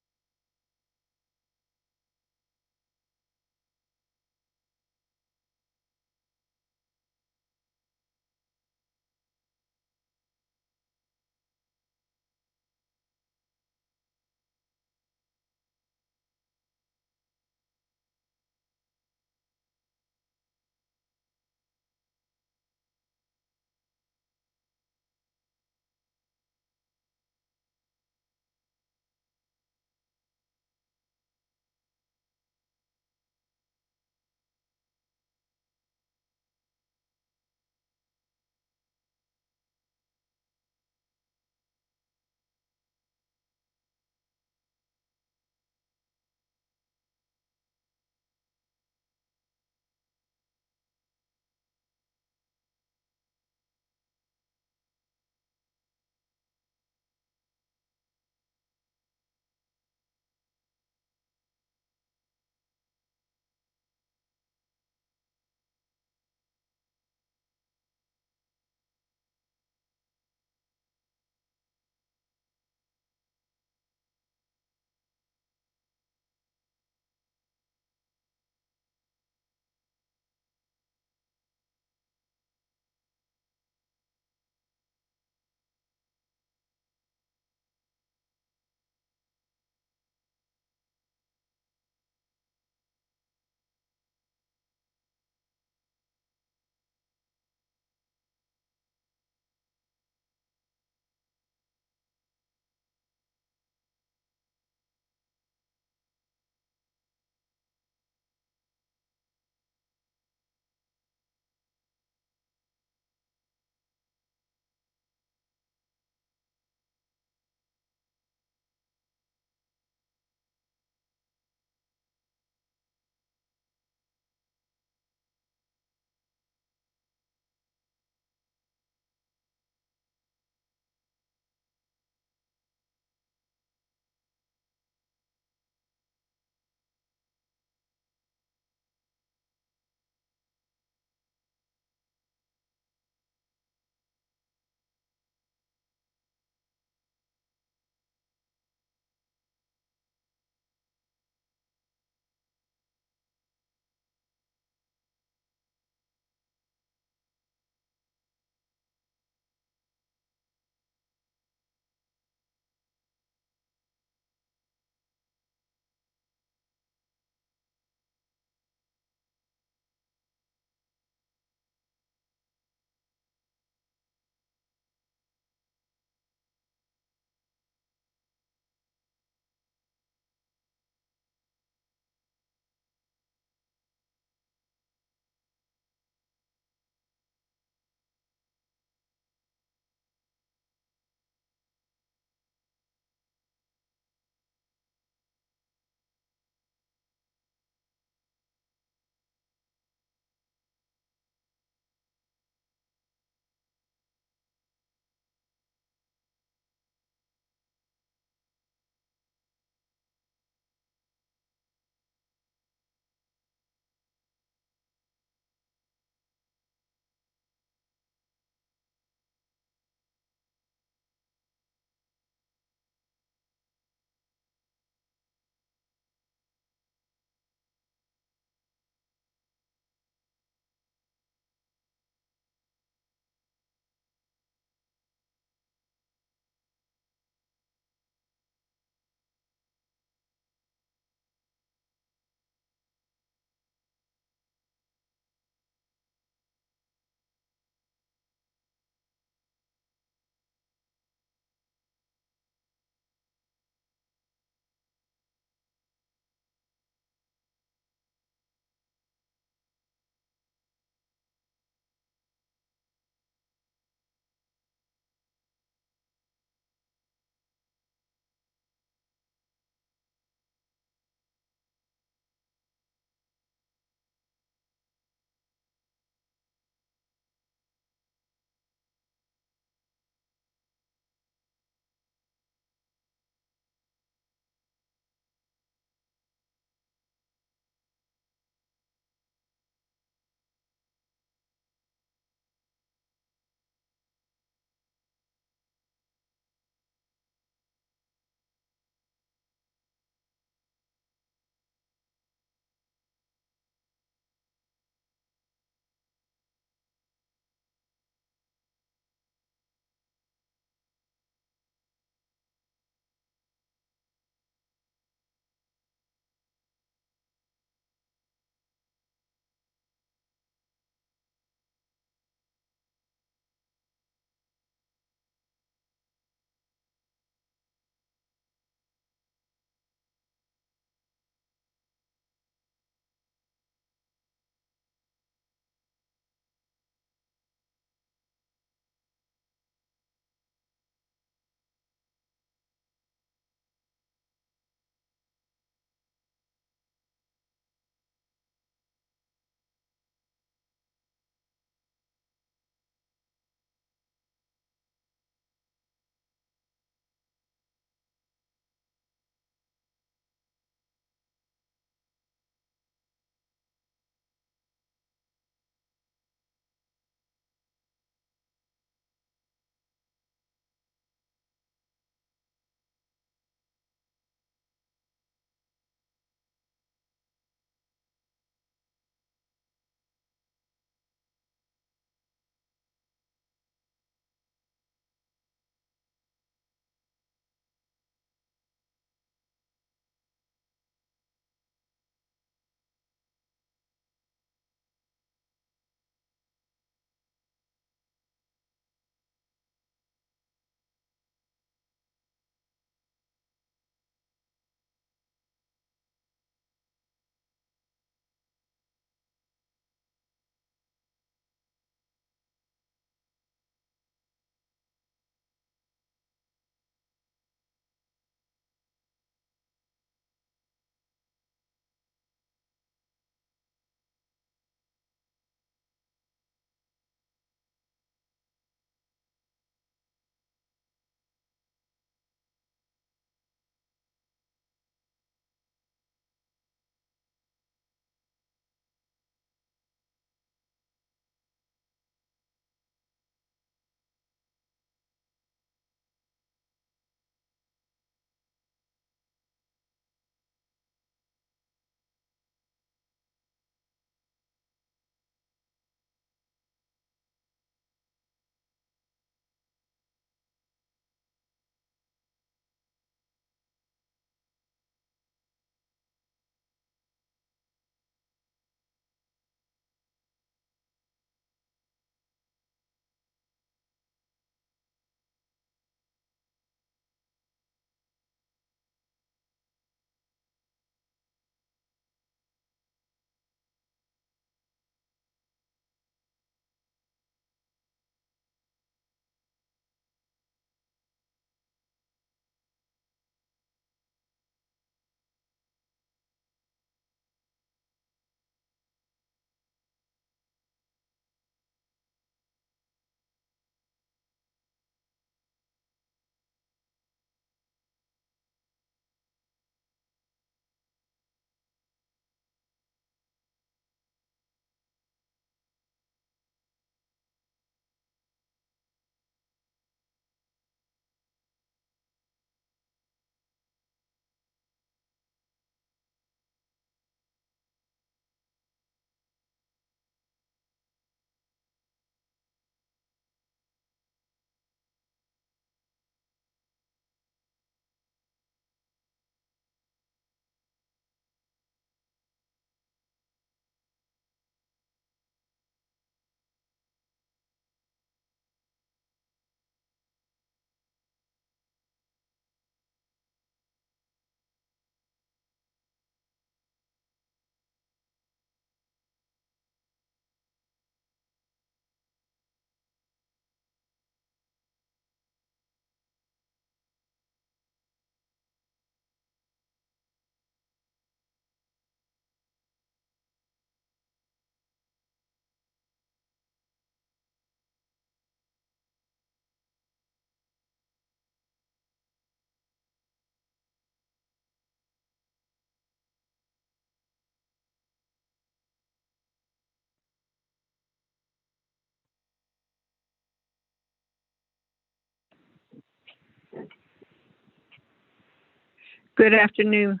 Good afternoon,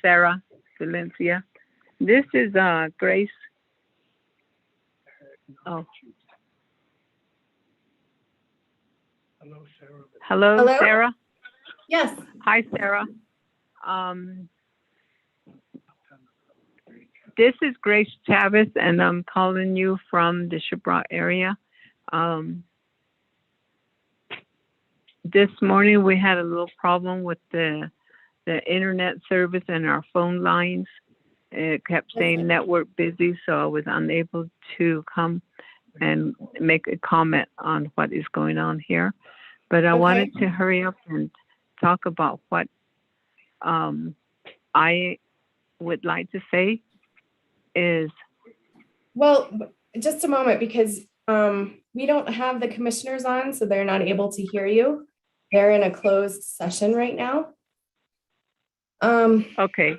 Sarah Valencia. This is Grace. Oh. Hello, Hello? Sarah. Yes. Hi, Sarah. This is Grace Chavez, and I'm calling you from the Shiprock area. This morning we had a little problem with the internet service and our phone lines. It kept saying network busy, so I was unable to come and make a comment on what is going on here. But I wanted to hurry up and talk about what I would like to say is. Well, just a moment, because we don't have the commissioners on, so they're not able to hear you. They're in a closed session right now. Okay.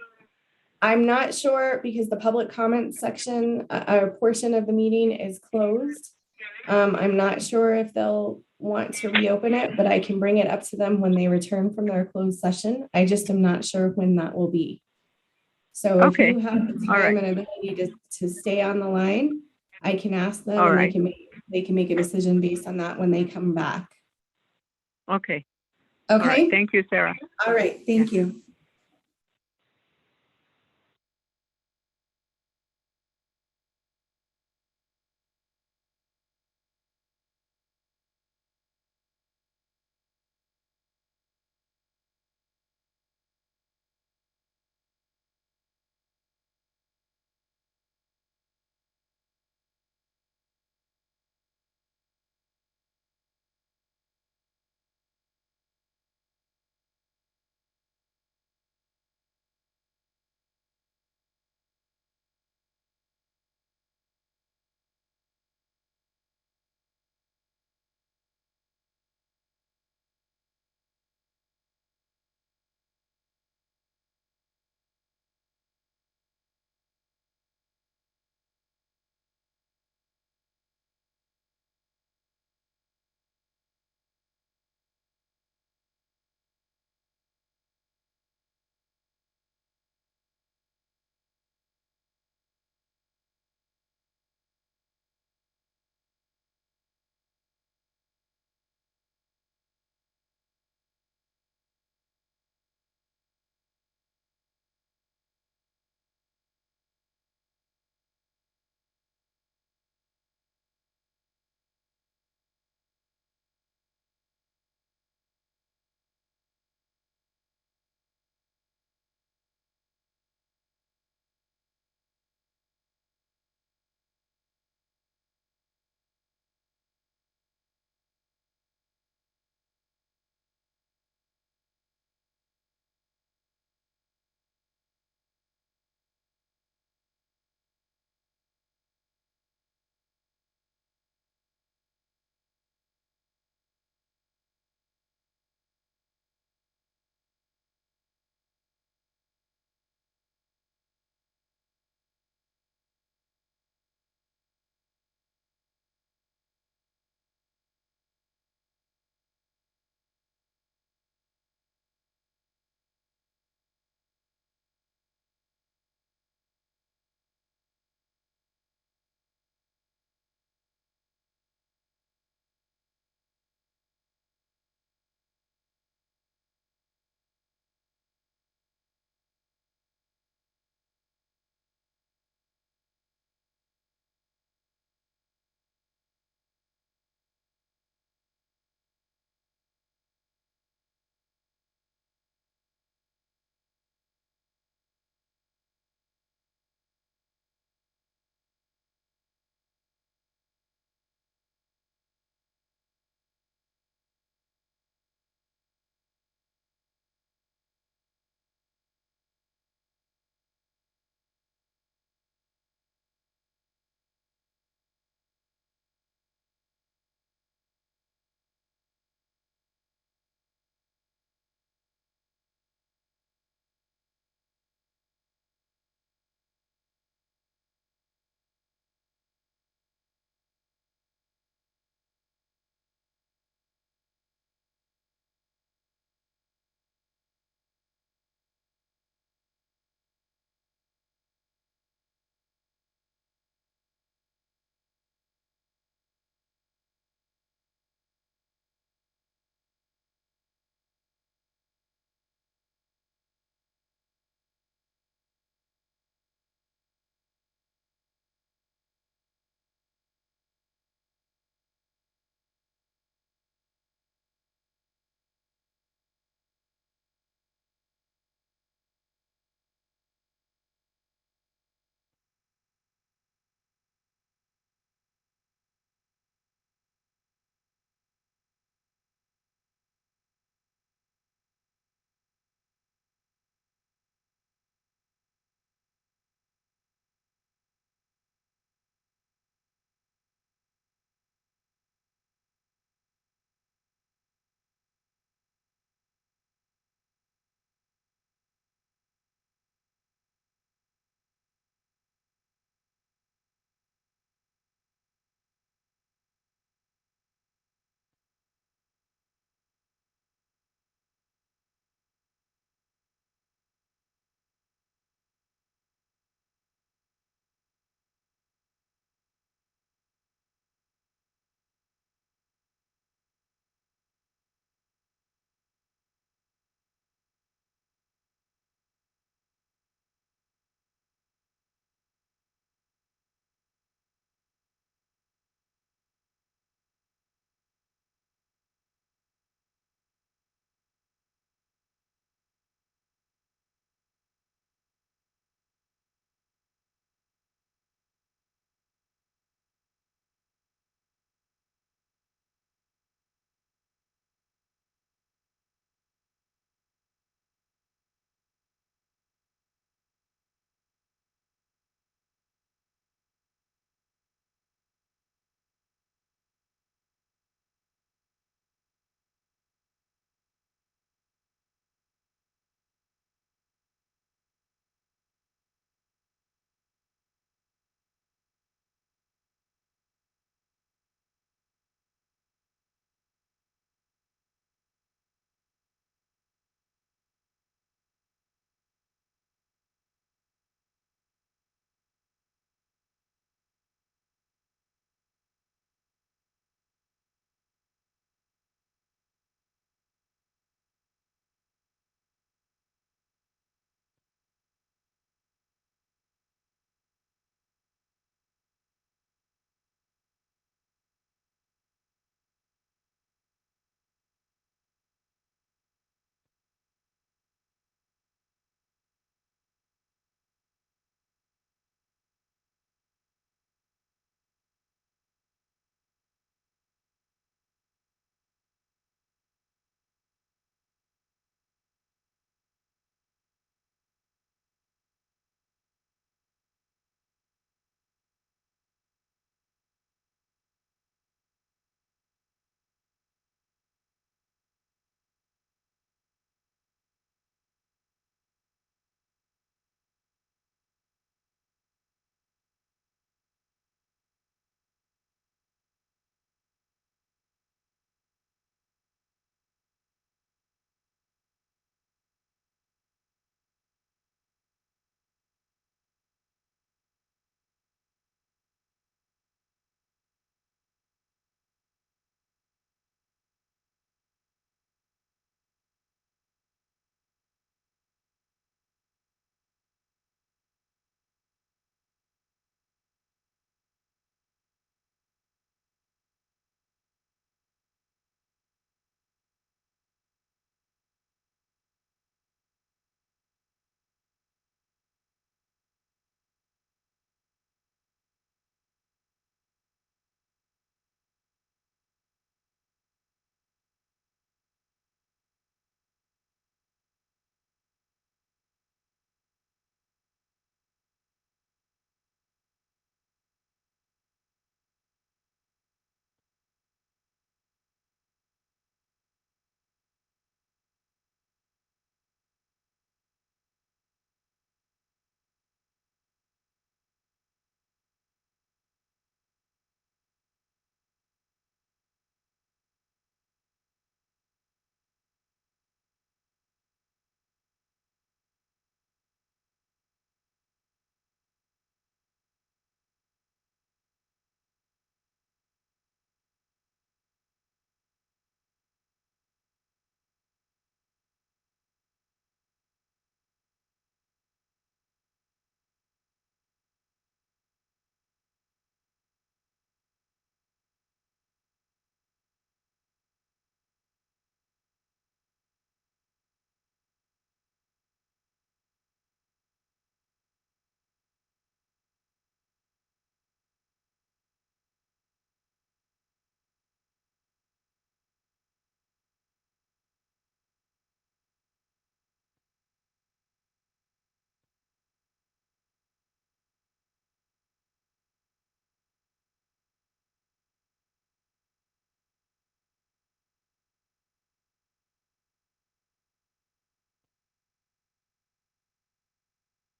I'm not sure, because the public comment section, a portion of the meeting is closed. I'm not sure if they'll want to reopen it, but I can bring it up to them when they return from their closed session. I just am not sure when that will be. So if you have the time and ability to stay on the line, I can ask them and they can make a decision based on that when they come back. Okay. Okay. All right. Thank you, Sarah. All right. Thank you.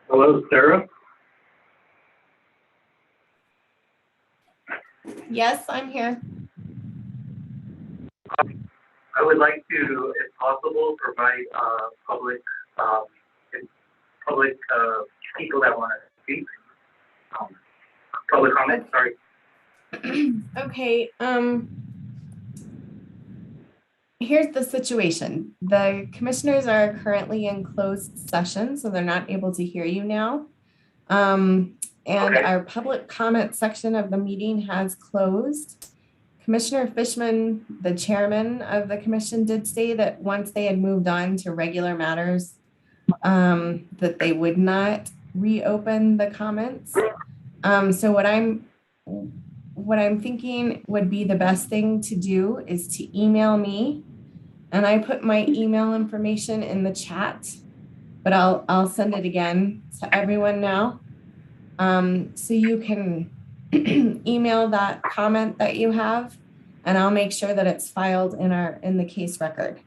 Hello, Sarah? Yes, I'm here. I would like to, if possible, provide public, people that want to speak. Public comment, sorry. Okay, here's the situation. The commissioners are currently in closed session, so they're not able to hear you now. And Okay. our public comment section of the meeting has closed. Commissioner Fishman, the chairman of the commission, did say that once they had moved on to regular matters, that they would not reopen the comments. So what I'm thinking would be the best thing to do is to email me, and I put my email information in the chat, but I'll send it again to everyone now. So you can email that comment that you have, and I'll make sure that it's filed in the case record.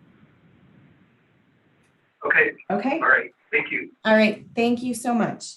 Okay. Okay. All right. Thank you. All right. Thank you so much.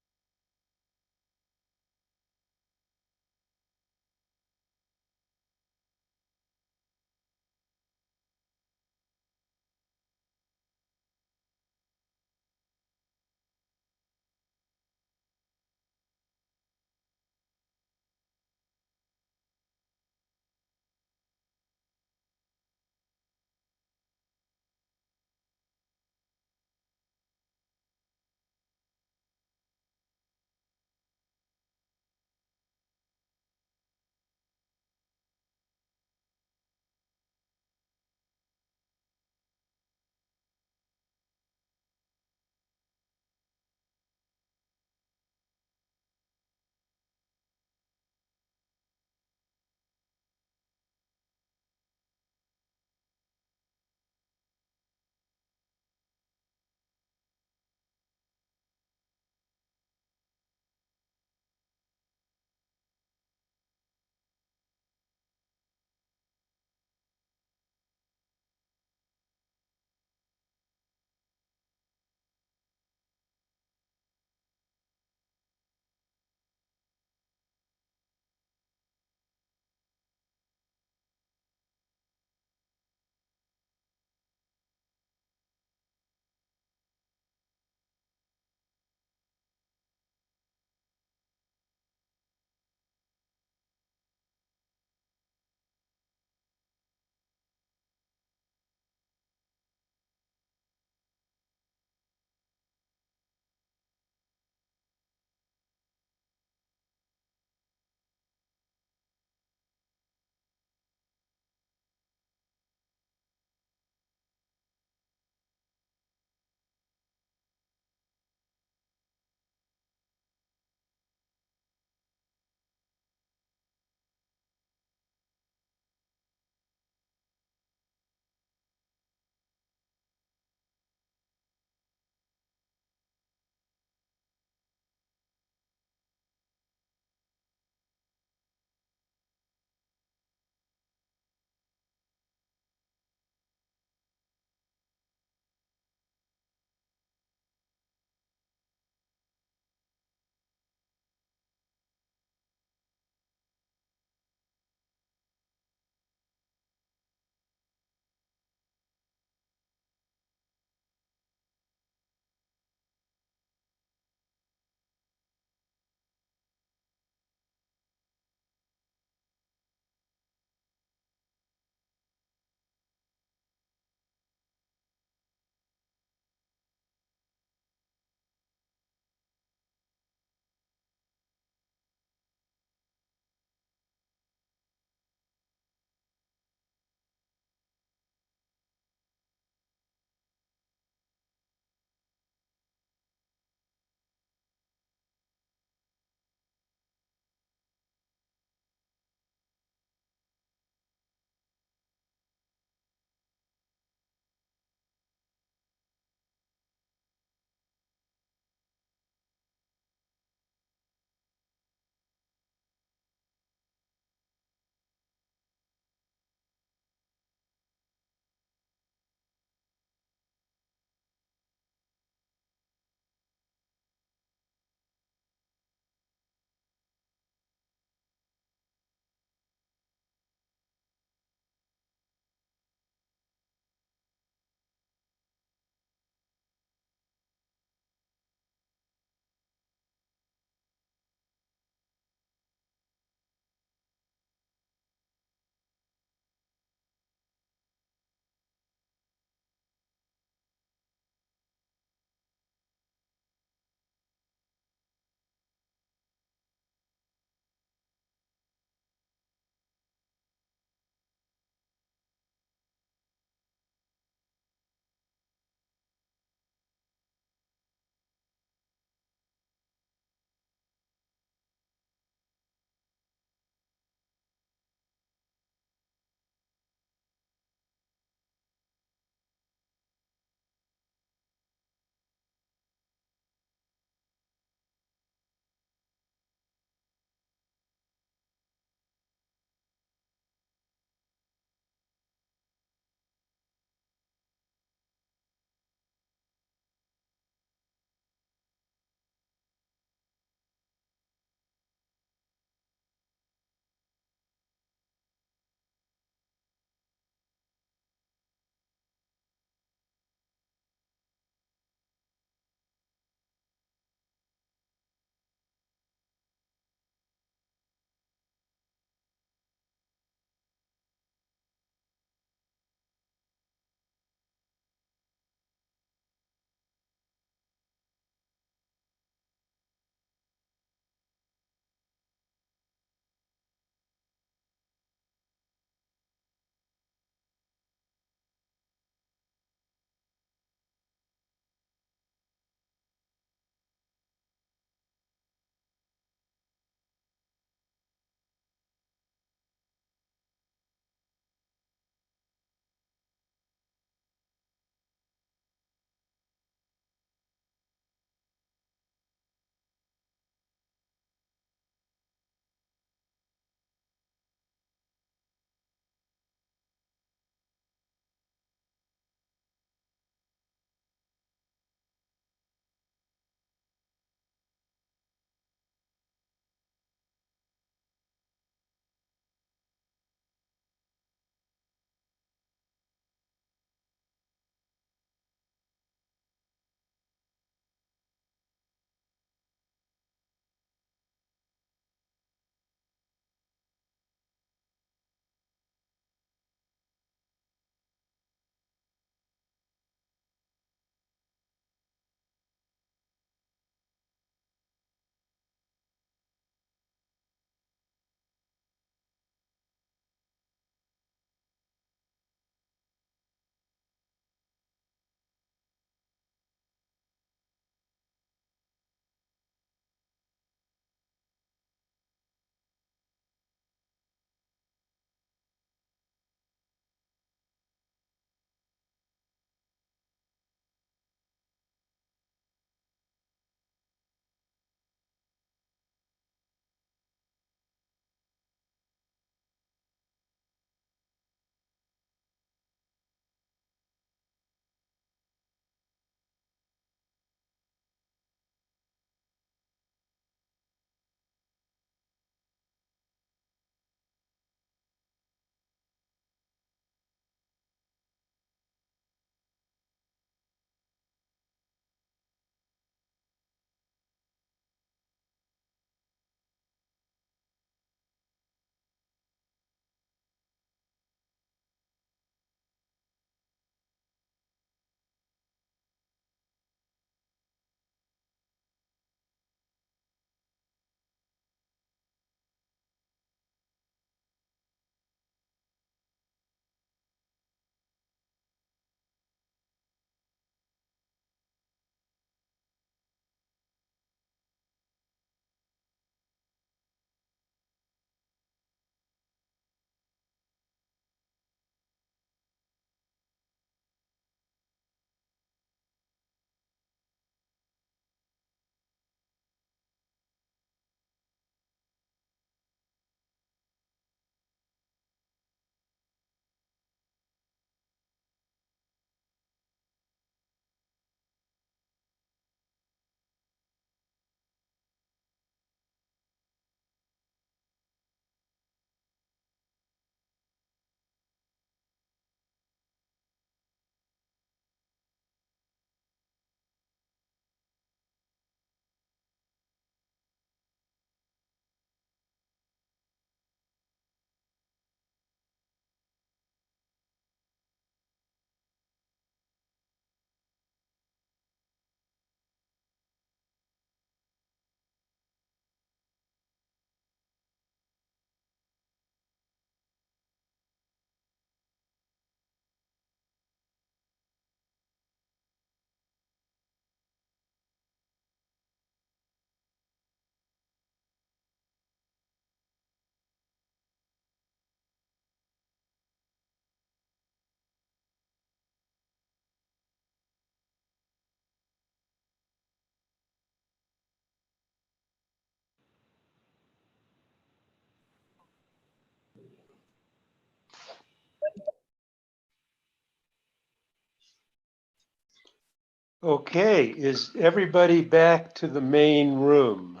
Okay, is everybody back to the main room?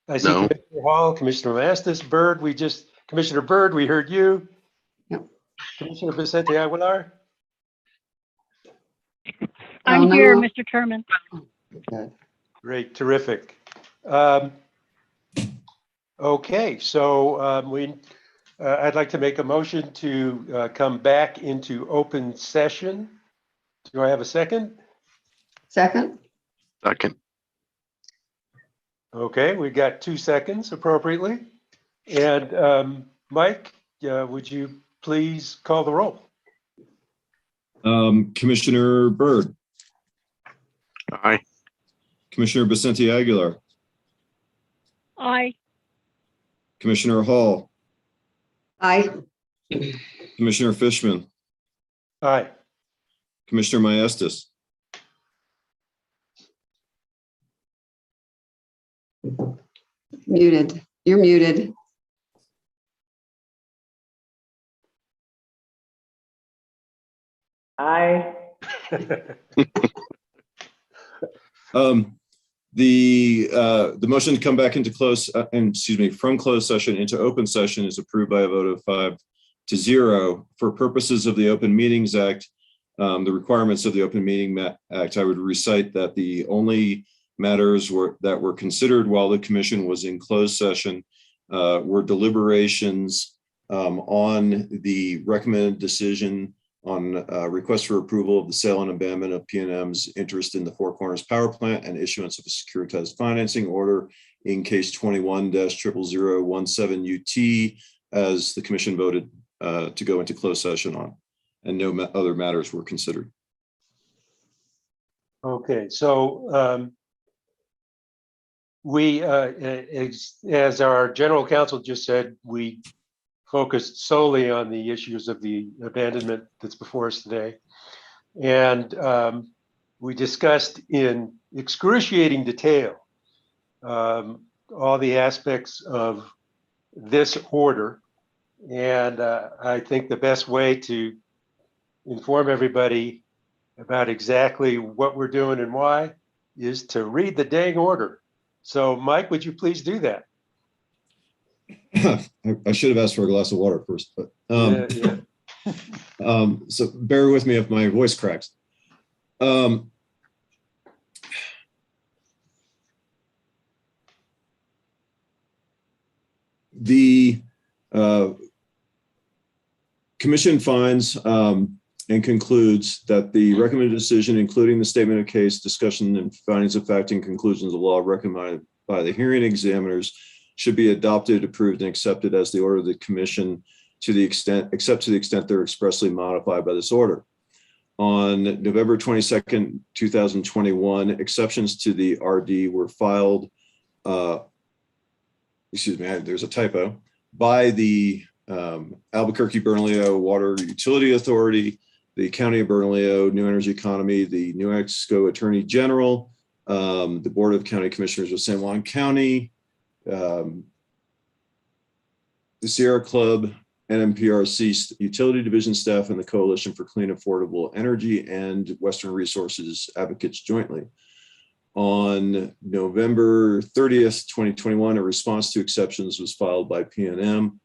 I see No. Commissioner Hall, Commissioner Mastis, Byrd, Commissioner Byrd, we heard you. Yep. Commissioner Vicente Aguilar? I'm no. here, Mr. Chairman. Great, terrific. Okay, so I'd like to make a motion to come back into open session. Do I have a second? Second? Second. Okay, we got 2 seconds appropriately. And Mike, would you please call the roll? Commissioner Byrd, Aye. Commissioner Vicente Aguilar, Aye. Commissioner Hall, Aye. Commissioner Fishman, Aye. Commissioner Maestas. Muted. You're muted. Aye. The motion to come back into from closed session into open session is approved by a vote of 5-0. For purposes of the Open Meetings Act, the requirements of the Open Meeting Act, I would recite that the only matters that were considered while the commission was in closed session were deliberations on the recommended decision on request for approval of the sale and abandonment of PNM's interest in the Four Corners Power Plant and issuance of a securitized financing order in case 21-00017 UT, as the commission voted to go into closed session on, and no other matters were considered. Okay, so we, as our general counsel just said, we focused solely on the issues of the abandonment that's before us today. And we discussed in excruciating detail all the aspects of this order. And I think the best way to inform everybody about exactly what we're doing and why is to read the dang order. So Mike, would you please do that? I should have asked for a glass of water first, but Yeah. so bear with me if my voice cracks. The commission finds and concludes that the recommended decision, including the statement of case, discussion and findings of fact and conclusions of law recommended by the hearing examiners, should be adopted, approved, and accepted as the order of the commission except to the extent they're expressly modified by this order. On November 22nd, 2021, exceptions to the RD were filed, there's a typo, by the Albuquerque Bernalillo Water Utility Authority, the County of Bernalillo, New Energy Economy, the New Mexico Attorney General, the Board of County Commissioners of San Juan County, the Sierra Club, NMPRC Utility Division staff, and the Coalition for Clean Affordable Energy and Western Resources advocates jointly. On November 30th, 2021, a response to exceptions was filed by PNM.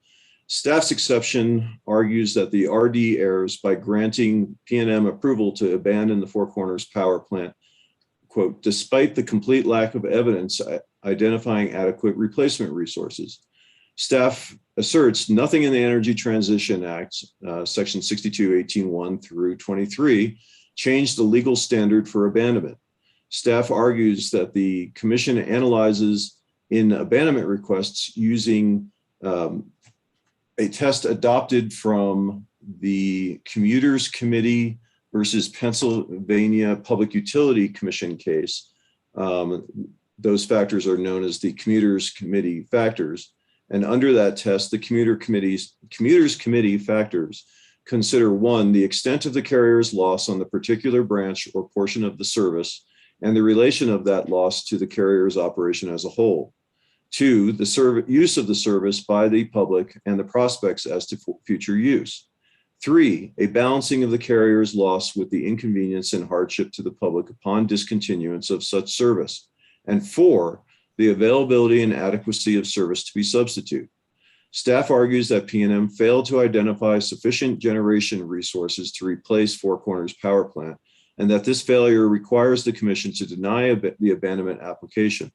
Staff's exception argues that the RD errs by granting PNM approval to abandon the Four Corners Power Plant, quote, despite the complete lack of evidence identifying adequate replacement resources. Staff asserts nothing in the Energy Transition Act, section 62-18-1 through 23, changed the legal standard for abandonment. Staff argues that the commission analyzes in abandonment requests using a test adopted from the Commuters Committee versus Pennsylvania Public Utility Commission case. Those factors are known as the Commuters Committee factors. And under that test, the Commuters Committee factors consider: one, the extent of the carrier's loss on the particular branch or portion of the service and the relation of that loss to the carrier's operation as a whole. Two, the use of the service by the public and the prospects as to future use. 3, a balancing of the carrier's loss with the inconvenience and hardship to the public upon discontinuance of such service. And 4, the availability and adequacy of service to be substitute. Staff argues that PNM failed to identify sufficient generation resources to replace Four Corners Power Plant, and that this failure requires the Commission to deny the abandonment application.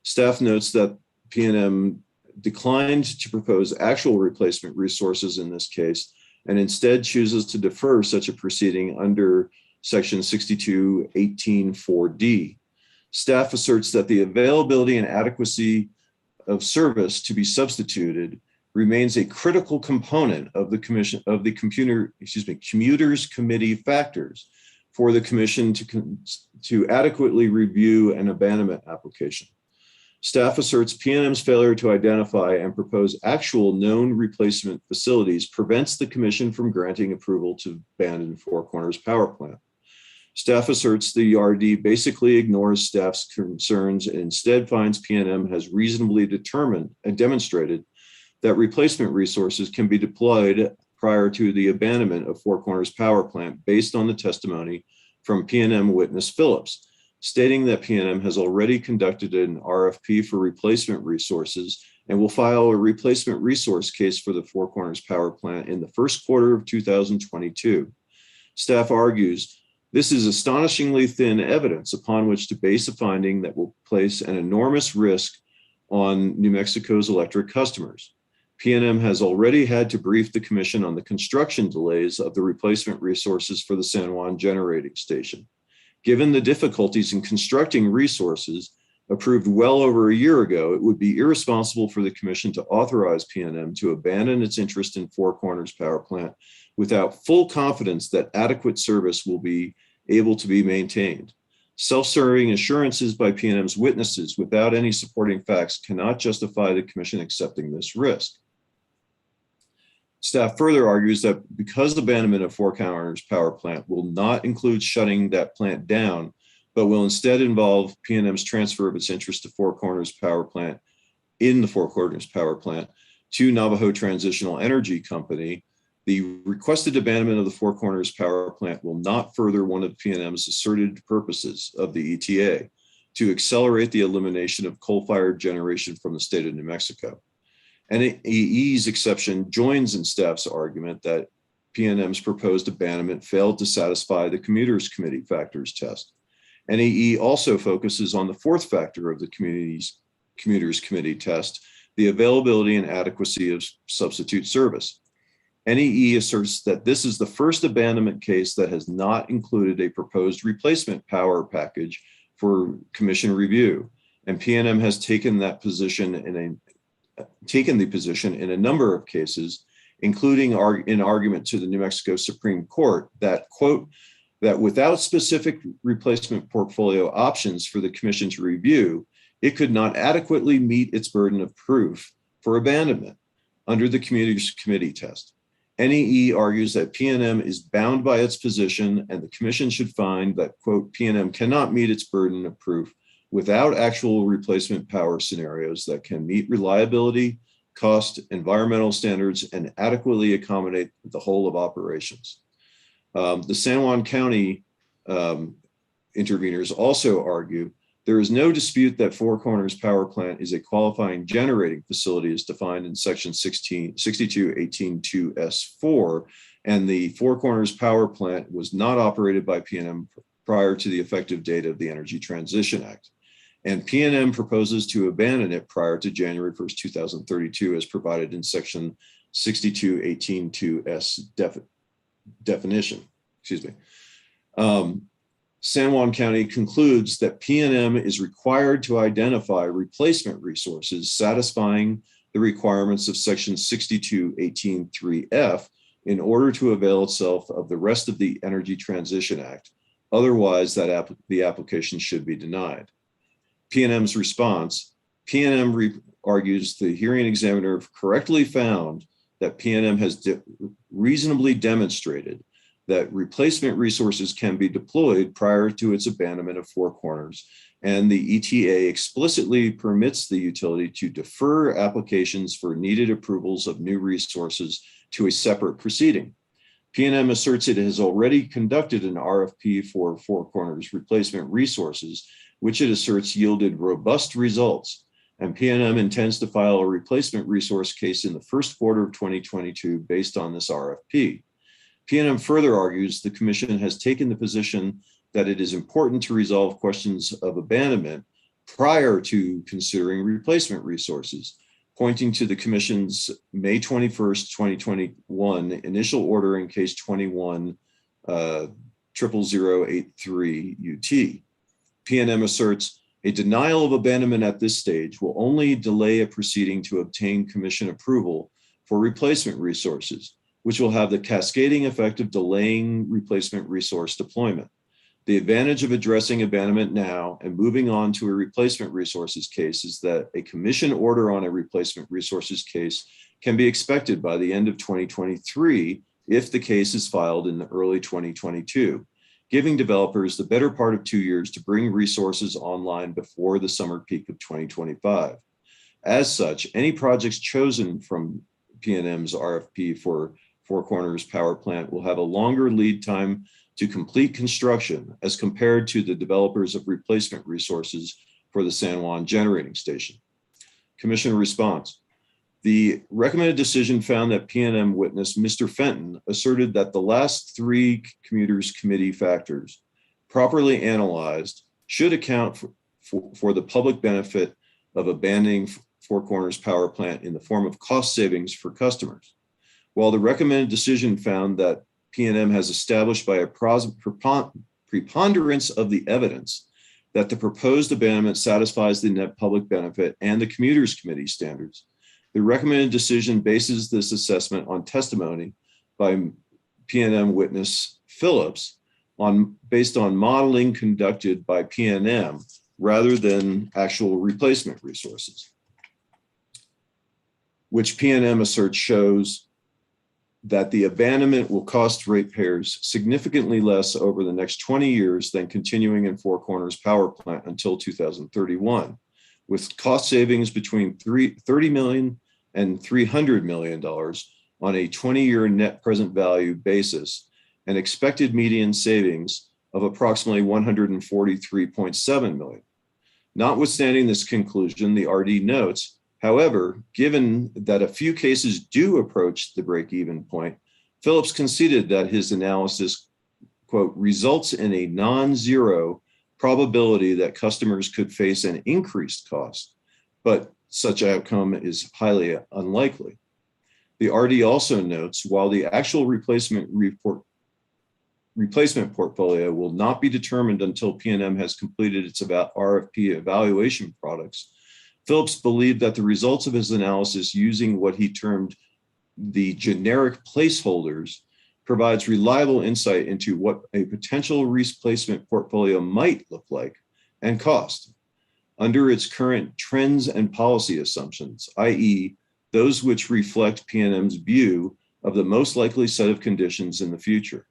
Staff notes that PNM declined to propose actual replacement resources in this case, and instead chooses to defer such a proceeding under Section 6218(4)D. Staff asserts that the availability and adequacy of service to be substituted remains a critical component of the Commuters Committee factors for the Commission to adequately review an abandonment application. Staff asserts PNM's failure to identify and propose actual known replacement facilities prevents the Commission from granting approval to abandon Four Corners Power Plant. Staff asserts the RD basically ignores staff's concerns and instead finds PNM has reasonably determined and demonstrated that replacement resources can be deployed prior to the abandonment of Four Corners Power Plant based on the testimony from PNM witness Phillips, stating that PNM has already conducted an RFP for replacement resources and will file a replacement resource case for the Four Corners Power Plant in the first quarter of 2022. Staff argues this is astonishingly thin evidence upon which to base a finding that will place an enormous risk on New Mexico's electric customers. PNM has already had to brief the Commission on the construction delays of the replacement resources for the San Juan generating station. Given the difficulties in constructing resources approved well over a year ago, it would be irresponsible for the Commission to authorize PNM to abandon its interest in Four Corners Power Plant without full confidence that adequate service will be able to be maintained. Self-serving assurances by PNM's witnesses without any supporting facts cannot justify the Commission accepting this risk. Staff further argues that because abandonment of Four Corners Power Plant will not include shutting that plant down, but will instead involve PNM's transfer of its interest to Four Corners Power Plant in the Four Corners Power Plant to Navajo Transitional Energy Company, the requested abandonment of the Four Corners Power Plant will not further one of PNM's asserted purposes of the ETA to accelerate the elimination of coal-fired generation from the state of New Mexico. NAE's exception joins in staff's argument that PNM's proposed abandonment failed to satisfy the Commuters Committee factors test. NAE also focuses on the fourth factor of the Commuters Committee test, the availability and adequacy of substitute service. NAE asserts that this is the first abandonment case that has not included a proposed replacement power package for Commission review, and PNM has taken the position in a number of cases, including in argument to the New Mexico Supreme Court that, quote, that without specific replacement portfolio options for the Commission to review, it could not adequately meet its burden of proof for abandonment under the Commuters Committee test. NAE argues that PNM is bound by its position and the Commission should find that, quote, PNM cannot meet its burden of proof without actual replacement power scenarios that can meet reliability, cost, environmental standards, and adequately accommodate the whole of operations. The San Juan County interveners also argue there is no dispute that Four Corners Power Plant is a qualifying generating facility as defined in Section 6218(2)(s)(4), and the Four Corners Power Plant was not operated by PNM prior to the effective date of the Energy Transition Act. And PNM proposes to abandon it prior to January 1st, 2032, as provided in Section 6218(2)(s) definition. San Juan County concludes that PNM is required to identify replacement resources satisfying the requirements of Section 6218(3)(f) in order to avail itself of the rest of the Energy Transition Act. Otherwise, the application should be denied. PNM's response, PNM argues the hearing examiner correctly found that PNM has reasonably demonstrated that replacement resources can be deployed prior to its abandonment of Four Corners, and the ETA explicitly permits the utility to defer applications for needed approvals of new resources to a separate proceeding. PNM asserts it has already conducted an RFP for Four Corners replacement resources, which it asserts yielded robust results. And PNM intends to file a replacement resource case in the first quarter of 2022 based on this RFP. PNM further argues the commission has taken the position that it is important to resolve questions of abandonment prior to considering replacement resources, pointing to the commission's May 21st, 2021 initial order in case 21 00083 UT. PNM asserts a denial of abandonment at this stage will only delay a proceeding to obtain commission approval for replacement resources, which will have the cascading effect of delaying replacement resource deployment. The advantage of addressing abandonment now and moving on to a replacement resources case is that a commission order on a replacement resources case can be expected by the end of 2023 if the case is filed in the early 2022, giving developers the better part of 2 years to bring resources online before the summer peak of 2025. As such, any projects chosen from PNM's RFP for Four Corners Power Plant will have a longer lead time to complete construction as compared to the developers of replacement resources for the San Juan Generating Station. Commission response. The recommended decision found that PNM witness Mr. Fenton asserted that the last 3 commuters committee factors properly analyzed should account for the public benefit of abandoning Four Corners Power Plant in the form of cost savings for customers. While the recommended decision found that PNM has established by a preponderance of the evidence that the proposed abandonment satisfies the net public benefit and the commuters committee standards, the recommended decision bases this assessment on testimony by PNM witness Phillips based on modeling conducted by PNM rather than actual replacement resources, which PNM asserts shows that the abandonment will cost ratepayers significantly less over the next 20 years than continuing in Four Corners Power Plant until 2031, with cost savings between $30 million and $300 million on a 20-year net present value basis, and expected median savings of approximately $143.7 million. Notwithstanding this conclusion, the RD notes, however, given that a few cases do approach the break-even point, Phillips conceded that his analysis, quote, results in a non-zero probability that customers could face an increased cost, but such outcome is highly unlikely. The RD also notes, while the actual replacement portfolio will not be determined until PNM has completed its RFP evaluation products, Phillips believed that the results of his analysis using what he termed the generic placeholders provides reliable insight into what a potential replacement portfolio might look like and cost under its current trends and policy assumptions, i.e., those which reflect PNM's view of the most likely set of conditions in the future.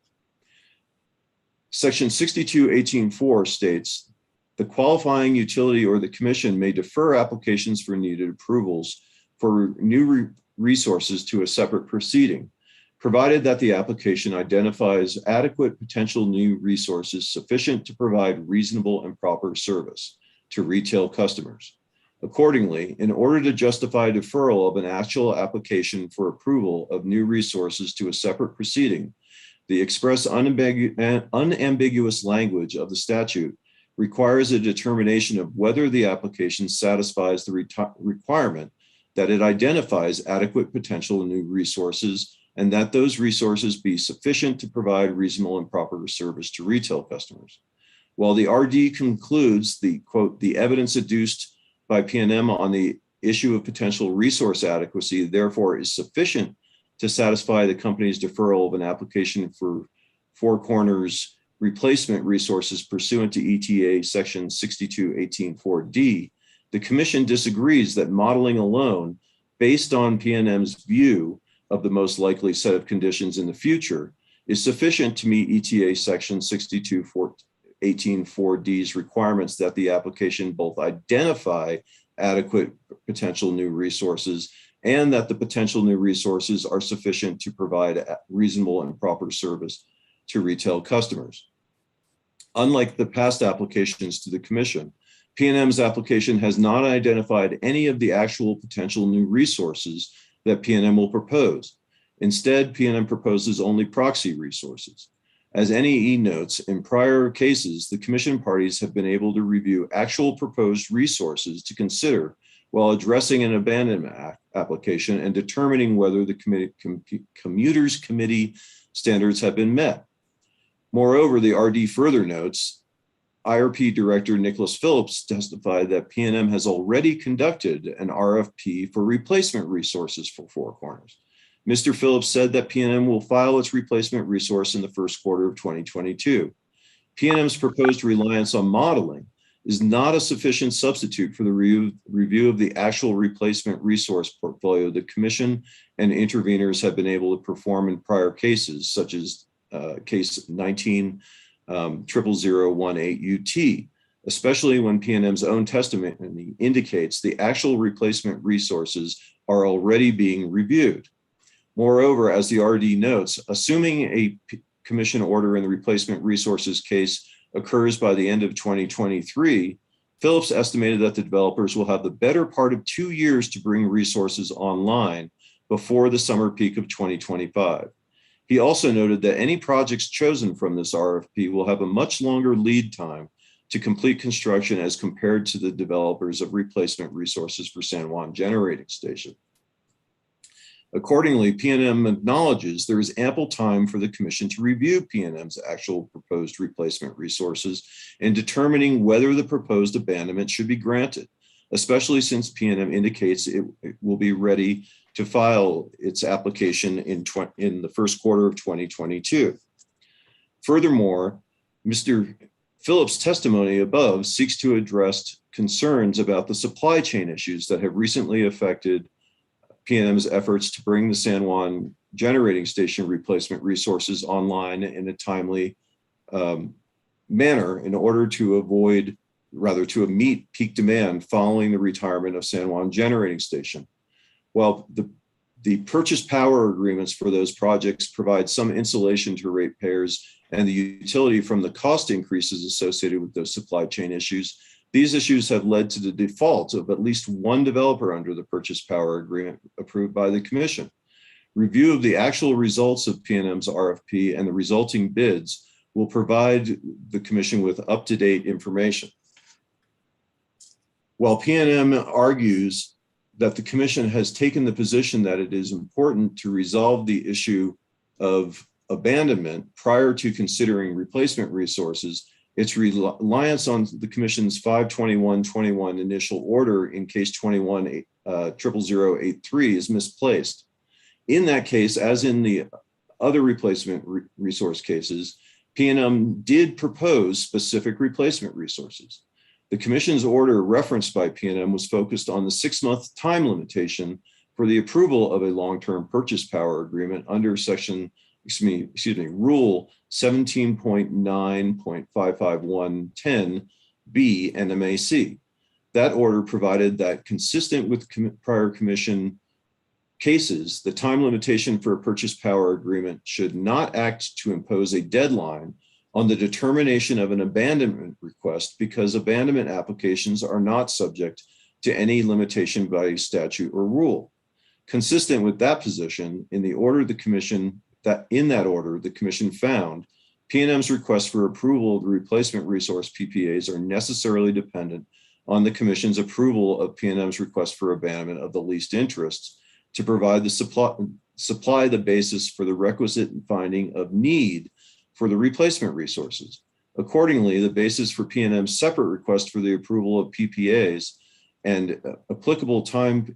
Section 62.18.4 states, the qualifying utility or the commission may defer applications for needed approvals for new resources to a separate proceeding, provided that the application identifies adequate potential new resources sufficient to provide reasonable and proper service to retail customers. Accordingly, in order to justify deferral of an actual application for approval of new resources to a separate proceeding, the express unambiguous language of the statute requires a determination of whether the application satisfies the requirement that it identifies adequate potential new resources and that those resources be sufficient to provide reasonable and proper service to retail customers. While the RD concludes the, quote, the evidence adduced by PNM on the issue of potential resource adequacy, therefore, is sufficient to satisfy the company's deferral of an application for Four Corners replacement resources pursuant to ETA section 62.18.4D, the commission disagrees that modeling alone, based on PNM's view of the most likely set of conditions in the future, is sufficient to meet ETA section 62.18.4D's requirements that the application both identify adequate potential new resources and that the potential new resources are sufficient to provide a reasonable and proper service to retail customers. Unlike the past applications to the Commission, PNM's application has not identified any of the actual potential new resources that PNM will propose. Instead, PNM proposes only proxy resources. As NEE notes, in prior cases, the Commission parties have been able to review actual proposed resources to consider while addressing an abandonment application and determining whether the Commuters Committee standards have been met. Moreover, the RD further notes, IRP Director Nicholas Phillips testified that PNM has already conducted an RFP for replacement resources for Four Corners. Mr. Phillips said that PNM will file its replacement resource in the first quarter of 2022. PNM's proposed reliance on modeling is not a sufficient substitute for the review of the actual replacement resource portfolio the Commission and interveners have been able to perform in prior cases, such as case 19-00018 UT, especially when PNM's own testimony indicates the actual replacement resources are already being reviewed. Moreover, as the RD notes, assuming a Commission order in the replacement resources case occurs by the end of 2023, Phillips estimated that the developers will have the better part of 2 years to bring resources online before the summer peak of 2025. He also noted that any projects chosen from this RFP will have a much longer lead time to complete construction as compared to the developers of replacement resources for San Juan Generating Station. Accordingly, PNM acknowledges there is ample time for the Commission to review PNM's actual proposed replacement resources in determining whether the proposed abandonment should be granted, especially since PNM indicates it will be ready to file its application in the first quarter of 2022. Furthermore, Mr. Phillips' testimony above seeks to address concerns about the supply chain issues that have recently affected PNM's efforts to bring the San Juan Generating Station replacement resources online in a timely manner in order to meet peak demand following the retirement of San Juan Generating Station. While the purchase power agreements for those projects provide some insulation to ratepayers and the utility from the cost increases associated with those supply chain issues, these issues have led to the default of at least one developer under the purchase power agreement approved by the Commission. Review of the actual results of PNM's RFP and the resulting bids will provide the Commission with up-to-date information. While PNM argues that the Commission has taken the position that it is important to resolve the issue of abandonment prior to considering replacement resources, its reliance on the Commission's 5/21/21 initial order in case 21-00083 is misplaced. In that case, as in the other replacement resource cases, PNM did propose specific replacement resources. The Commission's order referenced by PNM was focused on the 6-month time limitation for the approval of a long-term purchase power agreement under Rule 17.9.55110B NMAC. That order provided that consistent with prior Commission cases, the time limitation for a purchase power agreement should not act to impose a deadline on the determination of an abandonment request because abandonment applications are not subject to any limitation by statute or rule. Consistent with that position, in that order, the Commission found PNM's request for approval of the replacement resource PPAs are necessarily dependent on the Commission's approval of PNM's request for abandonment of the least interests to provide the supply the basis for the requisite finding of need for the replacement resources. Accordingly, the basis for PNM's separate request for the approval of PPAs and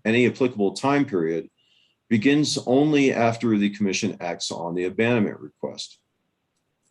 any applicable time period begins only after the Commission acts on the abandonment request.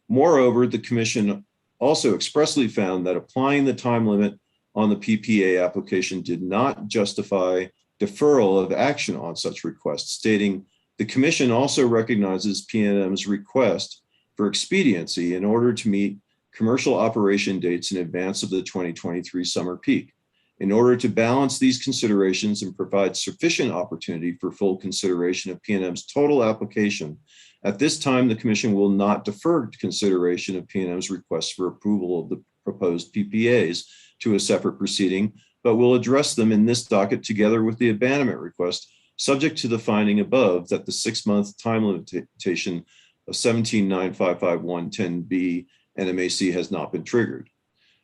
Moreover, the Commission also expressly found that applying the time limit on the PPA application did not justify deferral of action on such requests, stating the Commission also recognizes PNM's request for expediency in order to meet commercial operation dates in advance of the 2023 summer peak. In order to balance these considerations and provide sufficient opportunity for full consideration of PNM's total application, at this time, the Commission will not defer consideration of PNM's request for approval of the proposed PPAs to a separate proceeding, but will address them in this docket together with the abandonment request, subject to the finding above that the 6-month time limitation of 17.955110B NMAC has not been triggered.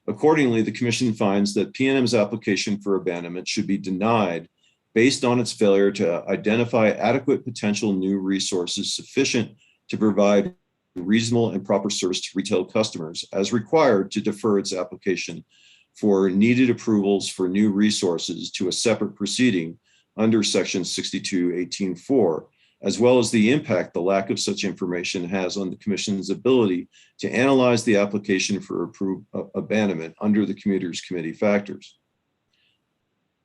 Accordingly, the Commission finds that PNM's application for abandonment should be denied based on its failure to identify adequate potential new resources sufficient to provide reasonable and proper service to retail customers as required to defer its application for needed approvals for new resources to a separate proceeding under Section 62.18.4, as well as the impact the lack of such information has on the Commission's ability to analyze the application for abandonment under the Commuters Committee factors.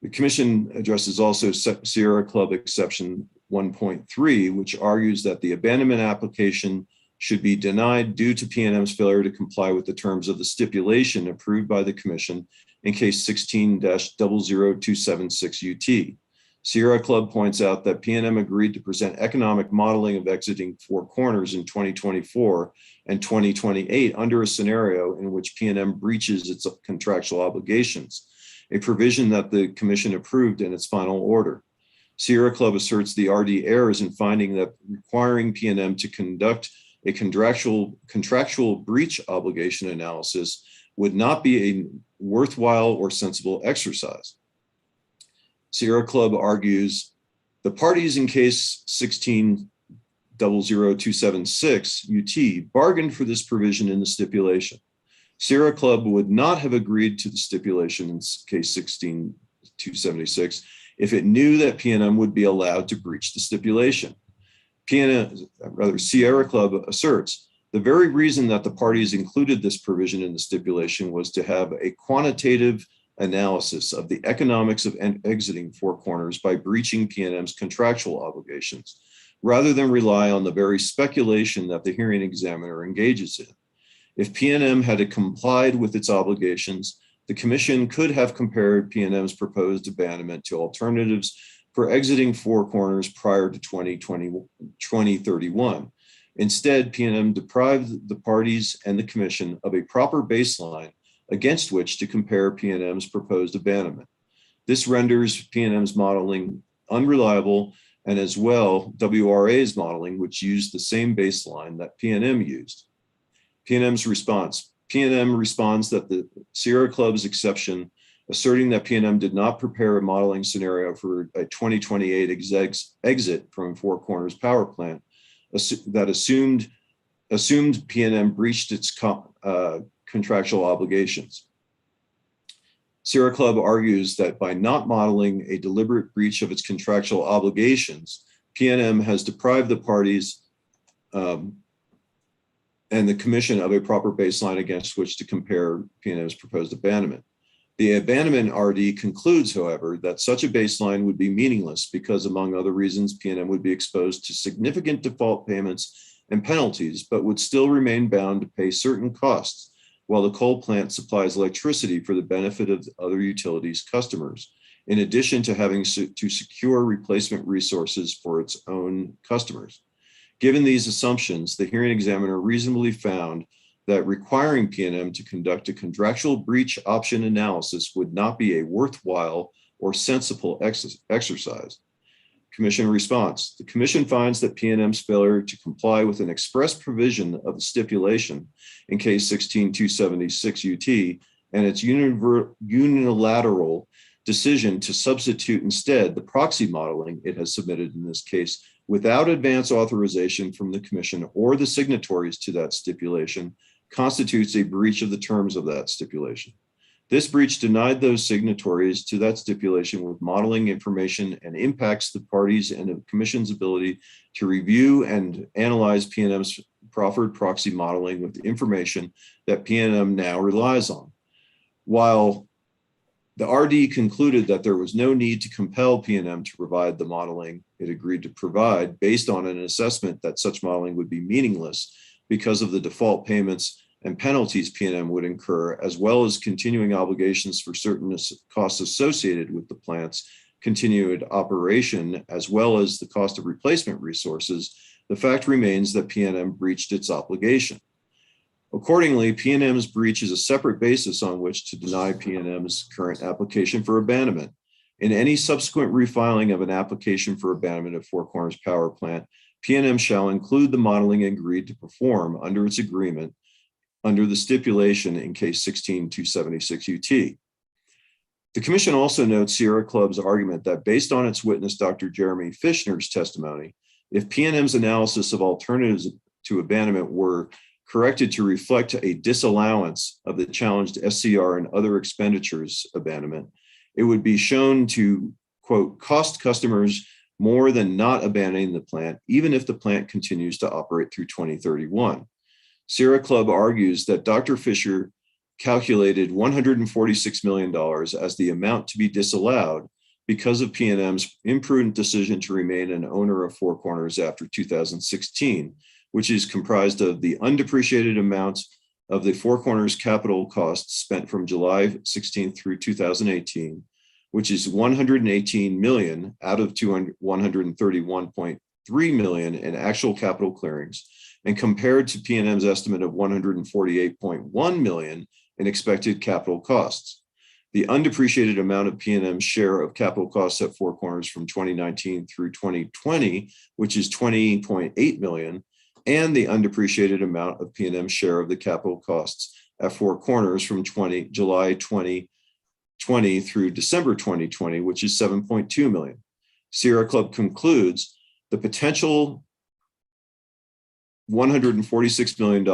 The Commission addresses also Sierra Club exception 1.3, which argues that the abandonment application should be denied due to PNM's failure to comply with the terms of the stipulation approved by the Commission in case 16-00276 UT. Sierra Club points out that PNM agreed to present economic modeling of exiting Four Corners in 2024 and 2028 under a scenario in which PNM breaches its contractual obligations, a provision that the Commission approved in its final order. Sierra Club asserts the RD errors in finding that requiring PNM to conduct a contractual breach obligation analysis would not be a worthwhile or sensible exercise. Sierra Club argues the parties in case 16-00276 UT bargained for this provision in the stipulation. Sierra Club would not have agreed to the stipulation in case 16-276 if it knew that PNM would be allowed to breach the stipulation. Sierra Club asserts the very reason that the parties included this provision in the stipulation was to have a quantitative analysis of the economics of exiting Four Corners by breaching PNM's contractual obligations, rather than rely on the very speculation that the hearing examiner engages in. If PNM had complied with its obligations, the Commission could have compared PNM's proposed abandonment to alternatives for exiting Four Corners prior to 2031. Instead, PNM deprived the parties and the Commission of a proper baseline against which to compare PNM's proposed abandonment. This renders PNM's modeling unreliable, and as well WRA's modeling, which used the same baseline that PNM used. PNM responds that the Sierra Club's exception, asserting that PNM did not prepare a modeling scenario for a 2028 exit from Four Corners power plant, that assumed PNM breached its contractual obligations. Sierra Club argues that by not modeling a deliberate breach of its contractual obligations, PNM has deprived the parties and the Commission of a proper baseline against which to compare PNM's proposed abandonment. The abandonment RD concludes, however, that such a baseline would be meaningless because, among other reasons, PNM would be exposed to significant default payments and penalties, but would still remain bound to pay certain costs, while the coal plant supplies electricity for the benefit of other utilities customers, in addition to having to secure replacement resources for its own customers. Given these assumptions, the hearing examiner reasonably found that requiring PNM to conduct a contractual breach option analysis would not be a worthwhile or sensible exercise. Commission response. The Commission finds that PNM's failure to comply with an express provision of the stipulation in case 16-276 UT and its unilateral decision to substitute instead the proxy modeling it has submitted in this case without advance authorization from the Commission or the signatories to that stipulation constitutes a breach of the terms of that stipulation. This breach denied those signatories to that stipulation with modeling information and impacts the parties and the Commission's ability to review and analyze PNM's proffered proxy modeling with information that PNM now relies on. While the RD concluded that there was no need to compel PNM to provide the modeling it agreed to provide based on an assessment that such modeling would be meaningless because of the default payments and penalties PNM would incur, as well as continuing obligations for certain costs associated with the plant's continued operation, as well as the cost of replacement resources, the fact remains that PNM breached its obligation. Accordingly, PNM's breach is a separate basis on which to deny PNM's current application for abandonment. In any subsequent refiling of an application for abandonment of Four Corners Power Plant, PNM shall include the modeling agreed to perform under its agreement under the stipulation in case 16-276 UT. The commission also notes Sierra Club's argument that based on its witness, Dr. Jeremy Fishner's testimony, if PNM's analysis of alternatives to abandonment were corrected to reflect a disallowance of the challenged SCR and other expenditures abandonment, it would be shown to, quote, cost customers more than not abandoning the plant, even if the plant continues to operate through 2031. Sierra Club argues that Dr. Fisher calculated $146 million as the amount to be disallowed because of PNM's imprudent decision to remain an owner of Four Corners after 2016, which is comprised of the undepreciated amounts of the Four Corners capital costs spent from July 16 through 2018, which is $118 million out of $131.3 million in actual capital clearings, and compared to PNM's estimate of $148.1 million in expected capital costs. The undepreciated amount of PNM's share of capital costs at Four Corners from 2019 through 2020, which is $20.8 million, and the undepreciated amount of PNM's share of the capital costs at Four Corners from July 2020 through December 2020, which is $7.2 million. Sierra Club concludes the potential $146 million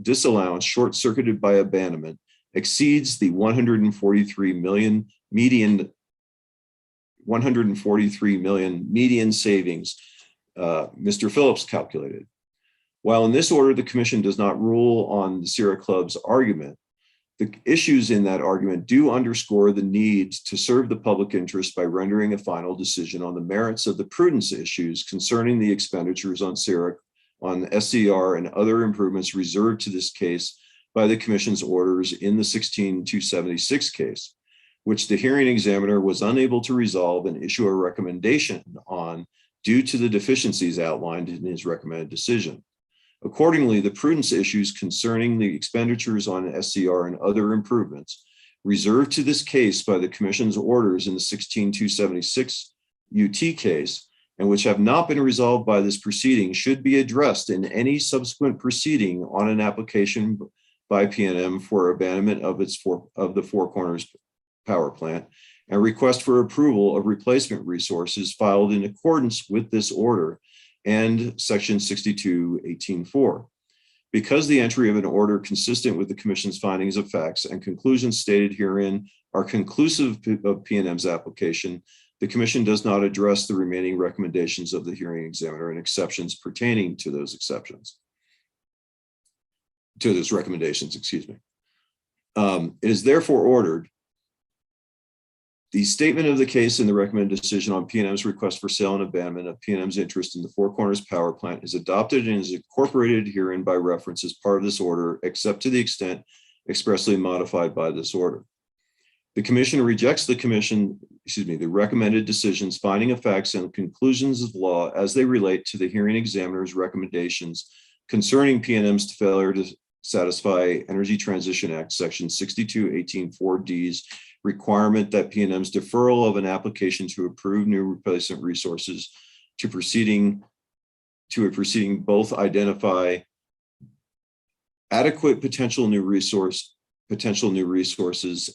disallowance short-circuited by abandonment exceeds the $143 million median savings Mr. Phillips calculated. While in this order, the commission does not rule on the Sierra Club's argument, the issues in that argument do underscore the need to serve the public interest by rendering a final decision on the merits of the prudence issues concerning the expenditures on SCR and other improvements reserved to this case by the commission's orders in the 16-276 case, which the hearing examiner was unable to resolve and issue a recommendation on due to the deficiencies outlined in his recommended decision. Accordingly, the prudence issues concerning the expenditures on SCR and other improvements reserved to this case by the commission's orders in the 16-276 UT case, and which have not been resolved by this proceeding, should be addressed in any subsequent proceeding on an application by PNM for abandonment of the Four Corners power plant and request for approval of replacement resources filed in accordance with this order and section 62-18-4. Because the entry of an order consistent with the commission's findings of facts and conclusions stated herein are conclusive of PNM's application, the commission does not address the remaining recommendations of the hearing examiner and exceptions pertaining to those recommendations, excuse me. It is therefore ordered the statement of the case in the recommended decision on PNM's request for sale and abandonment of PNM's interest in the Four Corners power plant is adopted and is incorporated herein by reference as part of this order, except to the extent expressly modified by this order. The commission rejects the recommended decisions, finding of facts and conclusions of law as they relate to the hearing examiner's recommendations concerning PNM's failure to satisfy Energy Transition Act section 62-18-4D's requirement that PNM's deferral of an application to approve new replacement resources to a proceeding both identify adequate potential new resources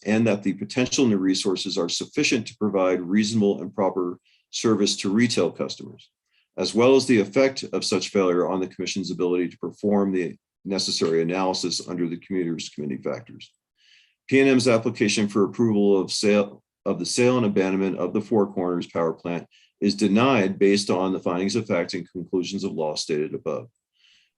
and that the potential new resources are sufficient to provide reasonable and proper service to retail customers, as well as the effect of such failure on the commission's ability to perform the necessary analysis under the Commuters Committee factors. PNM's application for approval of the sale and abandonment of the Four Corners power plant is denied based on the findings of fact and conclusions of law stated above.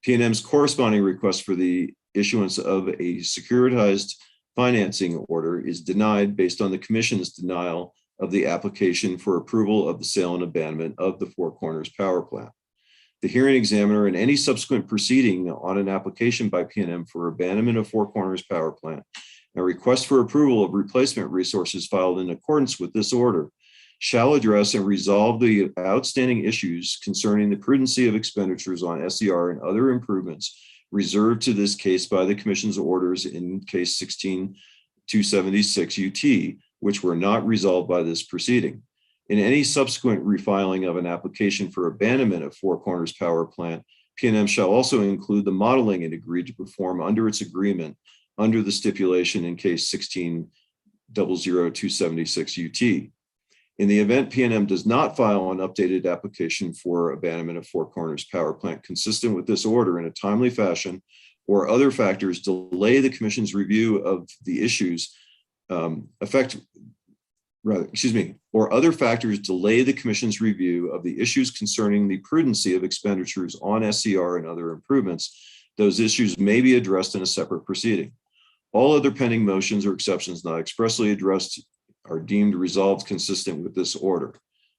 PNM's corresponding request for the issuance of a securitized financing order is denied based on the commission's denial of the application for approval of the sale and abandonment of the Four Corners power plant. the hearing examiner, and any subsequent proceeding on an application by PNM for abandonment of Four Corners Power Plant, a request for approval of replacement resources filed in accordance with this order shall address and resolve the outstanding issues concerning the prudency of expenditures on SCR and other improvements reserved to this case by the Commission's orders in case 16276 UT, which were not resolved by this proceeding. In any subsequent refiling of an application for abandonment of Four Corners Power Plant, PNM shall also include the modeling it agreed to perform under its agreement under the stipulation in case 1600276 UT. In the event PNM does not file an updated application for abandonment of Four Corners Power Plant consistent with this order in a timely fashion, or other factors delay the Commission's review of the issues, or other factors delay the Commission's review of the issues concerning the prudency of expenditures on SCR and other improvements, those issues may be addressed in a separate proceeding. All other pending motions or exceptions not expressly addressed are deemed resolved consistent with this order.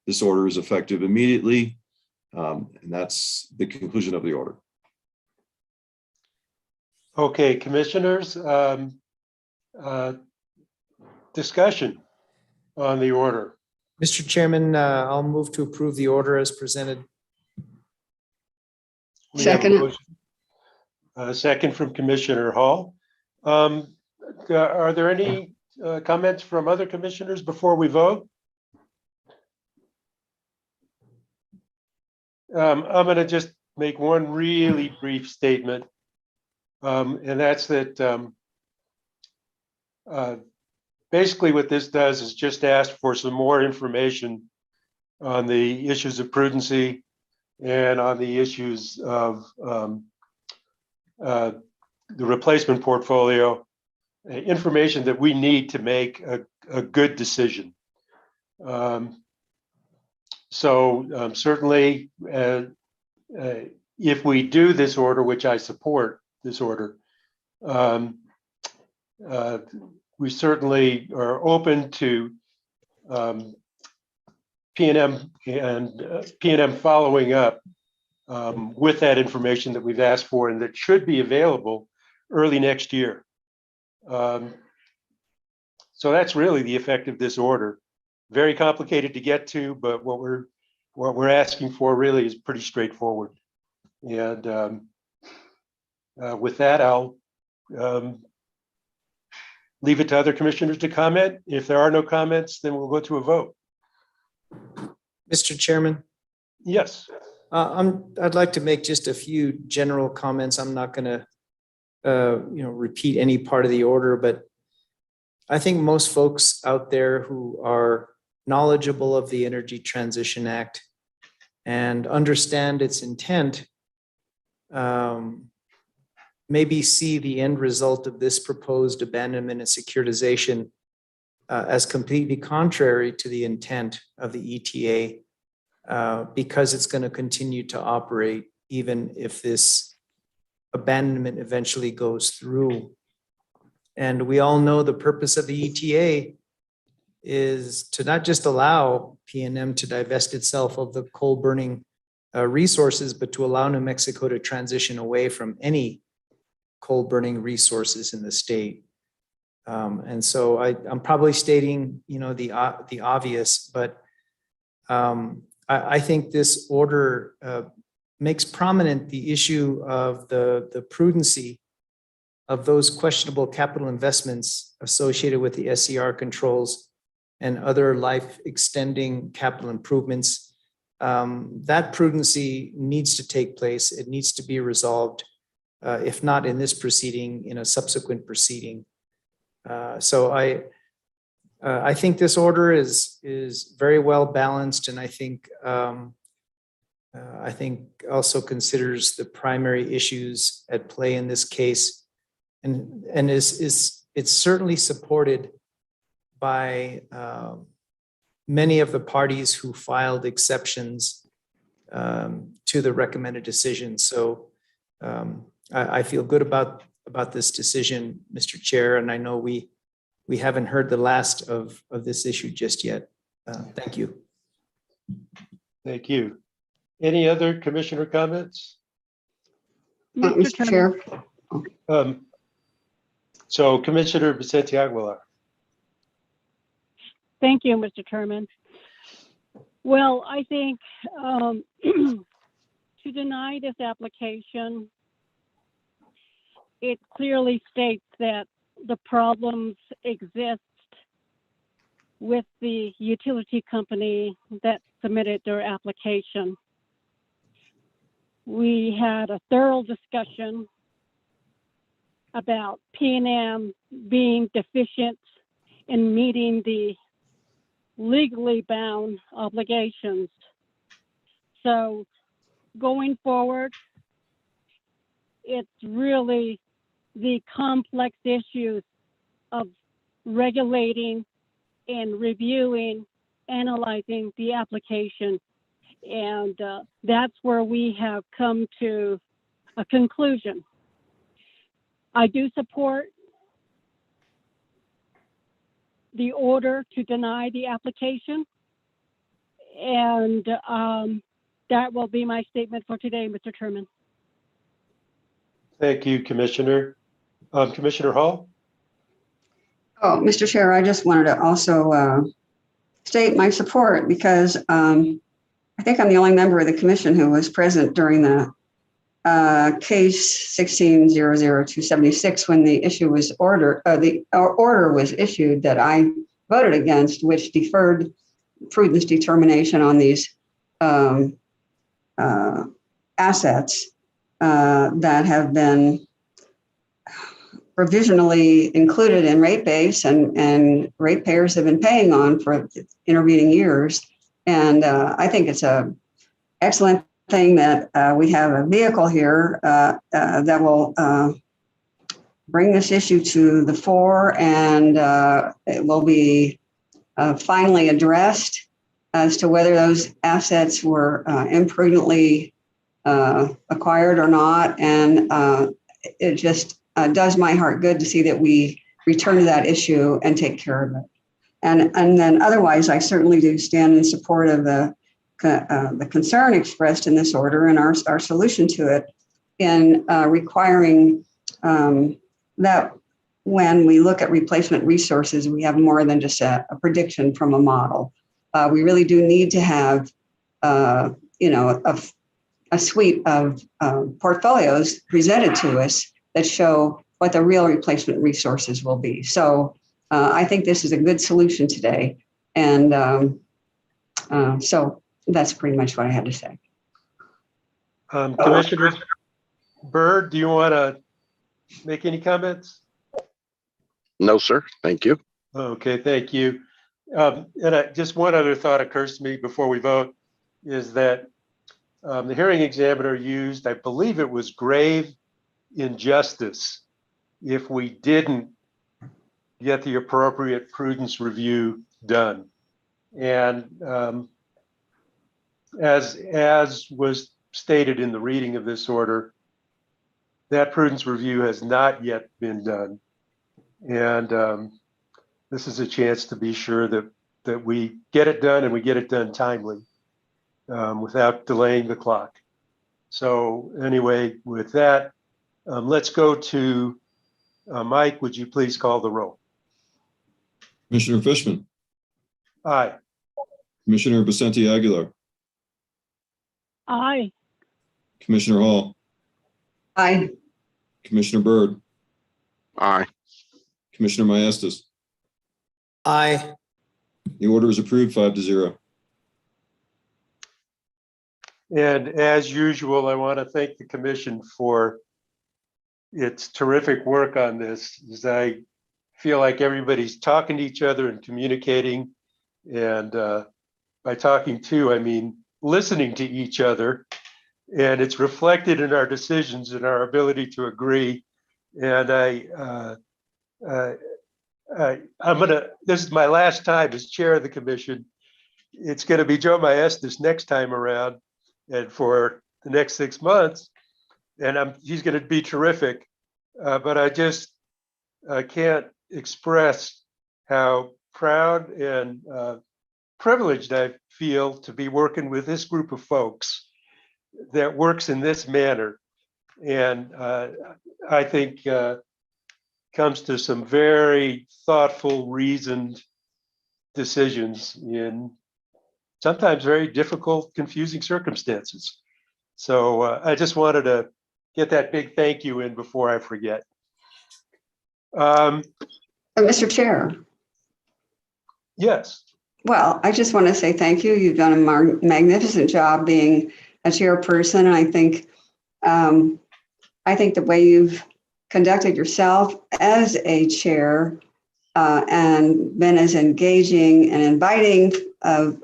This order is effective immediately, and that's the conclusion of the order. Okay, commissioners, discussion on the order. Mr. Chairman, I'll move to approve the order as presented. We have a Second. motion. Second from Commissioner Hall. Are there any comments from other commissioners before we vote? I'm going to just make one really brief statement, and that's that basically what this does is just ask for some more information on the issues of prudency and on the issues of the replacement portfolio, information that we need to make a good decision. Certainly, if we do this order, which I support this order, we certainly are open to PNM and PNM following up with that information that we've asked for and that should be available early next year. So that's really the effect of this order. Very complicated to get to, but what we're asking for really is pretty straightforward. And with that, I'll leave it to other commissioners to comment. If there are no comments, then we'll go to a vote. Mr. Chairman? Yes. I'd like to make just a few general comments. I'm not going to repeat any part of the order, but I think most folks out there who are knowledgeable of the Energy Transition Act and understand its intent maybe see the end result of this proposed abandonment and securitization as completely contrary to the intent of the ETA because it's going to continue to operate even if this abandonment eventually goes through. And we all know the purpose of the ETA is to not just allow PNM to divest itself of the coal burning resources, but to allow New Mexico to transition away from any coal burning resources in the state. And so I'm probably stating, the obvious, but I think this order makes prominent the issue of the prudency of those questionable capital investments associated with the SCR controls and other life extending capital improvements. That prudency needs to take place. It needs to be resolved, if not in this proceeding, in a subsequent proceeding. So I think this order is very well balanced, and I think also considers the primary issues at play in this case, and it's certainly supported by many of the parties who filed exceptions to the recommended decision. So I feel good about this decision, Mr. Chair, and I know we haven't heard the last of this issue just yet. Thank you. Thank you. Any other commissioner comments? Mr. Chair. So Commissioner Vicente Aguilar. Thank you, Mr. Chairman. Well, I think to deny this application, it clearly states that the problems exist with the utility company that submitted their application. We had a thorough discussion about PNM being deficient in meeting the legally bound obligations. So going forward, it's really the complex issues of regulating and reviewing, analyzing the application. And that's where we have come to a conclusion. I do support the order to deny the application. And that will be my statement for today, Mr. Chairman. Thank you, Commissioner. Commissioner Hall? Oh, Mr. Chair, I just wanted to also state my support because I think I'm the only member of the commission who was present during the case 16-00276 when the issue was the order was issued that I voted against, which deferred prudence determination on these assets that have been provisionally included in rate base and ratepayers have been paying on for intervening years. And I think it's a excellent thing that we have a vehicle here that will bring this issue to the fore, and it will be finally addressed as to whether those assets were imprudently acquired or not. And it just does my heart good to see that we return to that issue and take care of it. And then otherwise, I certainly do stand in support of the concern expressed in this order and our solution to it in requiring that when we look at replacement resources, we have more than just a prediction from a model. We really do need to have, a suite of portfolios presented to us that show what the real replacement resources will be. So I think this is a good solution today. And so that's pretty much what I had to say. Commissioner Byrd, do you want to make any comments? No, sir. Thank you. Okay, thank you. Just one other thought occurs to me before we vote is that the hearing examiner used, I believe it was grave injustice if we didn't get the appropriate prudence review done. And as was stated in the reading of this order, that prudence review has not yet been done. And this is a chance to be sure that we get it done and we get it done timely without delaying the clock. So anyway, with that, let's go to Mike. Would you please call the roll? Commissioner Fishman, Aye. Commissioner Vicente Aguilar, Aye. Commissioner Hall, Aye. Commissioner Byrd, Aye. Commissioner Maestas. Aye. The order is approved 5-0. And as usual, I want to thank the commission for its terrific work on this, as I feel like everybody's talking to each other and communicating. And by talking to, I mean listening to each other. And it's reflected in our decisions and our ability to agree. And this is my last time as chair of the commission. It's going to be Joe Maestas next time around and for the next 6 months. And he's going to be terrific. But I just can't express how proud and privileged I feel to be working with this group of folks. that works in this manner. And I think comes to some very thoughtful, reasoned decisions in sometimes very difficult, confusing circumstances. So I just wanted to get that big thank you in before I forget. Mr. Chair. Yes. Well, I just want to say thank you. You've done a magnificent job being a chairperson. And I think the way you've conducted yourself as a chair and been as engaging and inviting of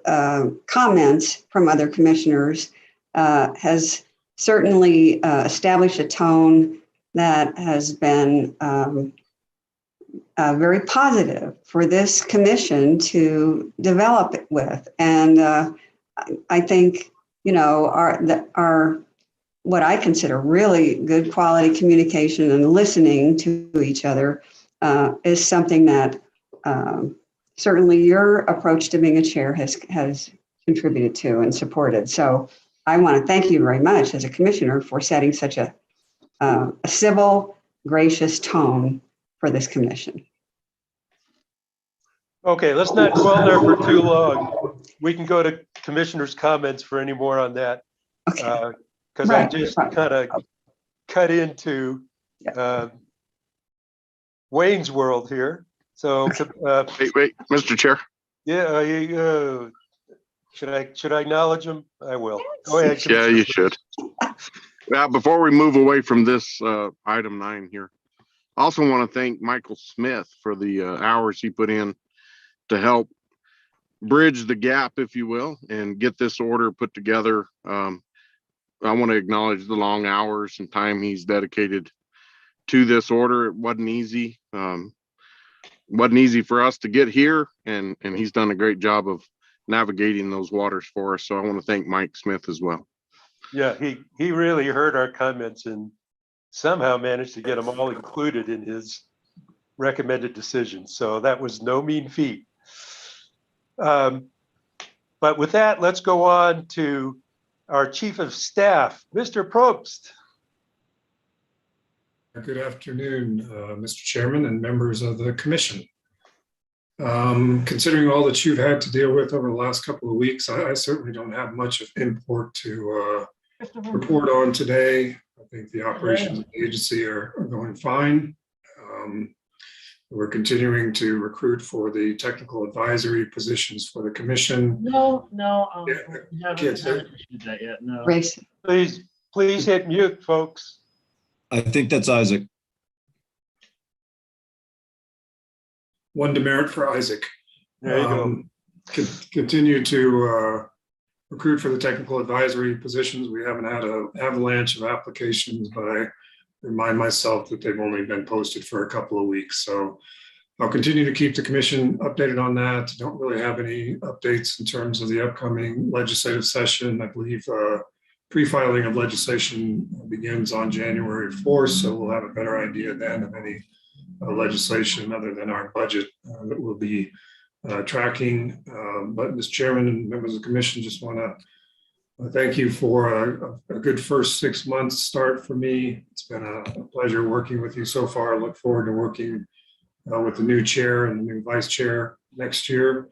comments from other commissioners has certainly established a tone that has been very positive for this commission to develop it with. And I think, you know, our what I consider really good quality communication and listening to each other is something that certainly your approach to being a chair has contributed to and supported. So I want to thank you very much as a commissioner for setting such a civil, gracious tone for this commission. Okay, let's not dwell there for too long. We can go to commissioners' comments for any more on that. Okay. Because I just kind of cut into Wayne's world here. So wait, Mr. Chair. Yeah, should I acknowledge him? I will. Go ahead. Yeah, you should. Now, before we move away from this item 9 here, I also want to thank Michael Smith for the hours he put in to help bridge the gap, if you will, and get this order put together. I want to acknowledge the long hours and time he's dedicated to this order. It wasn't easy. Wasn't easy for us to get here, and he's done a great job of navigating those waters for us. So I want to thank Mike Smith as well. Yeah, he really heard our comments and somehow managed to get them all included in his recommended decision. So that was no mean feat. But with that, let's go on to our Chief of Staff, Mr. Probst. Good afternoon, Mr. Chairman and members of the Commission. Considering all that you've had to deal with over the last couple of weeks, I certainly don't have much of import to report on today. I think the operations of the agency are going fine. We're continuing to recruit for the technical advisory positions for the Commission. No, Kids, that yet. No. Please hit mute, folks. I think that's Isaac. One demerit for Isaac. There you go. Continue to recruit for the technical advisory positions. We haven't had an avalanche of applications, but I remind myself that they've only been posted for a couple of weeks. So I'll continue to keep the commission updated on that. Don't really have any updates in terms of the upcoming legislative session. I believe pre-filing of legislation begins on January 4th. So we'll have a better idea then of any legislation other than our budget that we'll be tracking. But Mr. Chairman and members of the commission, just want to thank you for a good first 6 months start for me. It's been a pleasure working with you so far. I look forward to working with the new chair and the new vice chair next year,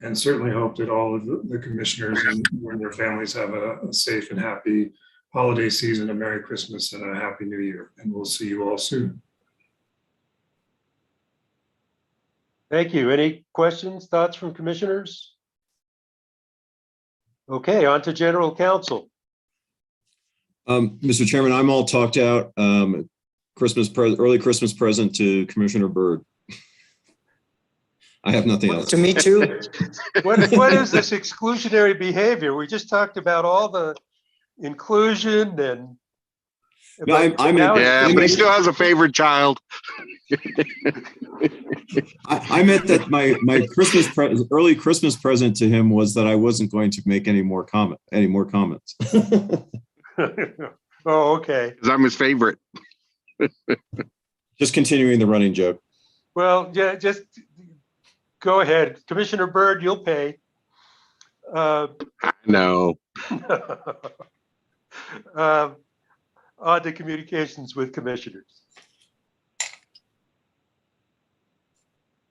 and certainly hope that all of the commissioners and their families have a safe and happy holiday season, a Merry Christmas and a Happy New Year. And we'll see you all soon. Thank you. Any questions, thoughts from commissioners? Okay, on to general counsel. Mr. Chairman, I'm all talked out. Early Christmas present to Commissioner Byrd. I have nothing else. To me too. What is this exclusionary behavior? We just talked about all the inclusion and. No, but he still has a favorite child. I meant that my early Christmas present to him was that I wasn't going to make any more comments. Oh, okay. Because I'm his favorite. Just continuing the running joke. Well, yeah, just go ahead. Commissioner Byrd, you'll pay. No. On to communications with commissioners.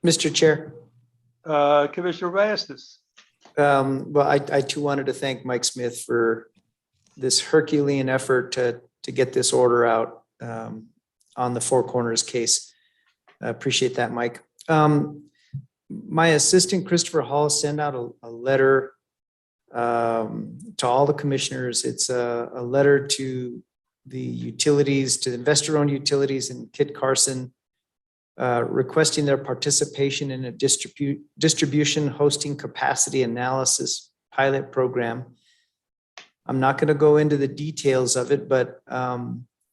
Mr. Chair. Commissioner Bastis. Well, I too wanted to thank Mike Smith for this Herculean effort to get this order out on the Four Corners case. I appreciate that, Mike. My assistant, Christopher Hall, sent out a letter to all the commissioners. It's a letter to the utilities, to investor-owned utilities in Kit Carson, requesting their participation in a distribution hosting capacity analysis pilot program. I'm not going to go into the details of it, but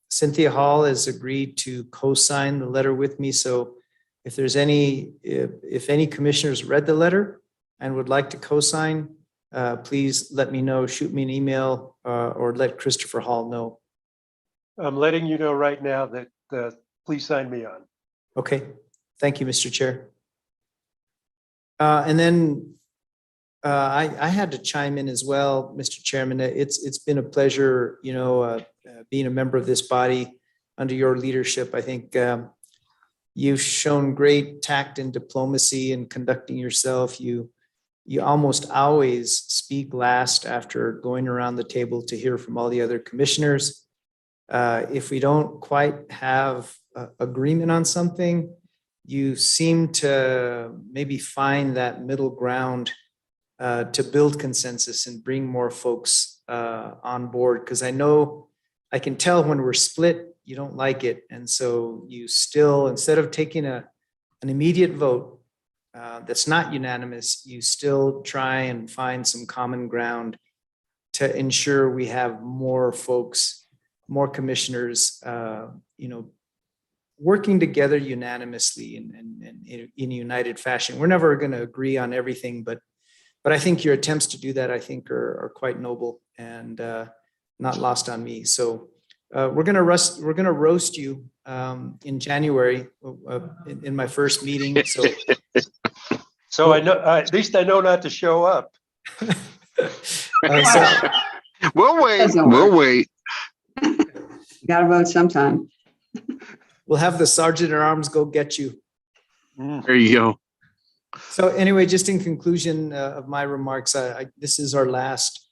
Cynthia Hall has agreed to co-sign the letter with me. So if there's if any commissioners read the letter and would like to co-sign, please let me know, shoot me an email or let Christopher Hall know. I'm letting you know right now that please sign me on. Okay, thank you, Mr. Chair. And then I had to chime in as well, Mr. Chairman. It's been a pleasure, being a member of this body under your leadership. I think you've shown great tact and diplomacy in conducting yourself. You almost always speak last after going around the table to hear from all the other commissioners. If we don't quite have agreement on something, you seem to maybe find that middle ground to build consensus and bring more folks on board. Because I can tell when we're split, you don't like it. And so you still, instead of taking an immediate vote that's not unanimous, you still try and find some common ground to ensure we have more folks, more commissioners, working together unanimously and in a united fashion. We're never going to agree on everything, but I think your attempts to do that, I think, are quite noble and not lost on me. So we're going to roast you in January in my first meeting. So I know, at least I know not to show up. We'll wait. Doesn't We'll work. wait. You gotta vote sometime. We'll have the sergeant at arms go get you. There you go. So anyway, just in conclusion of my remarks, this is our last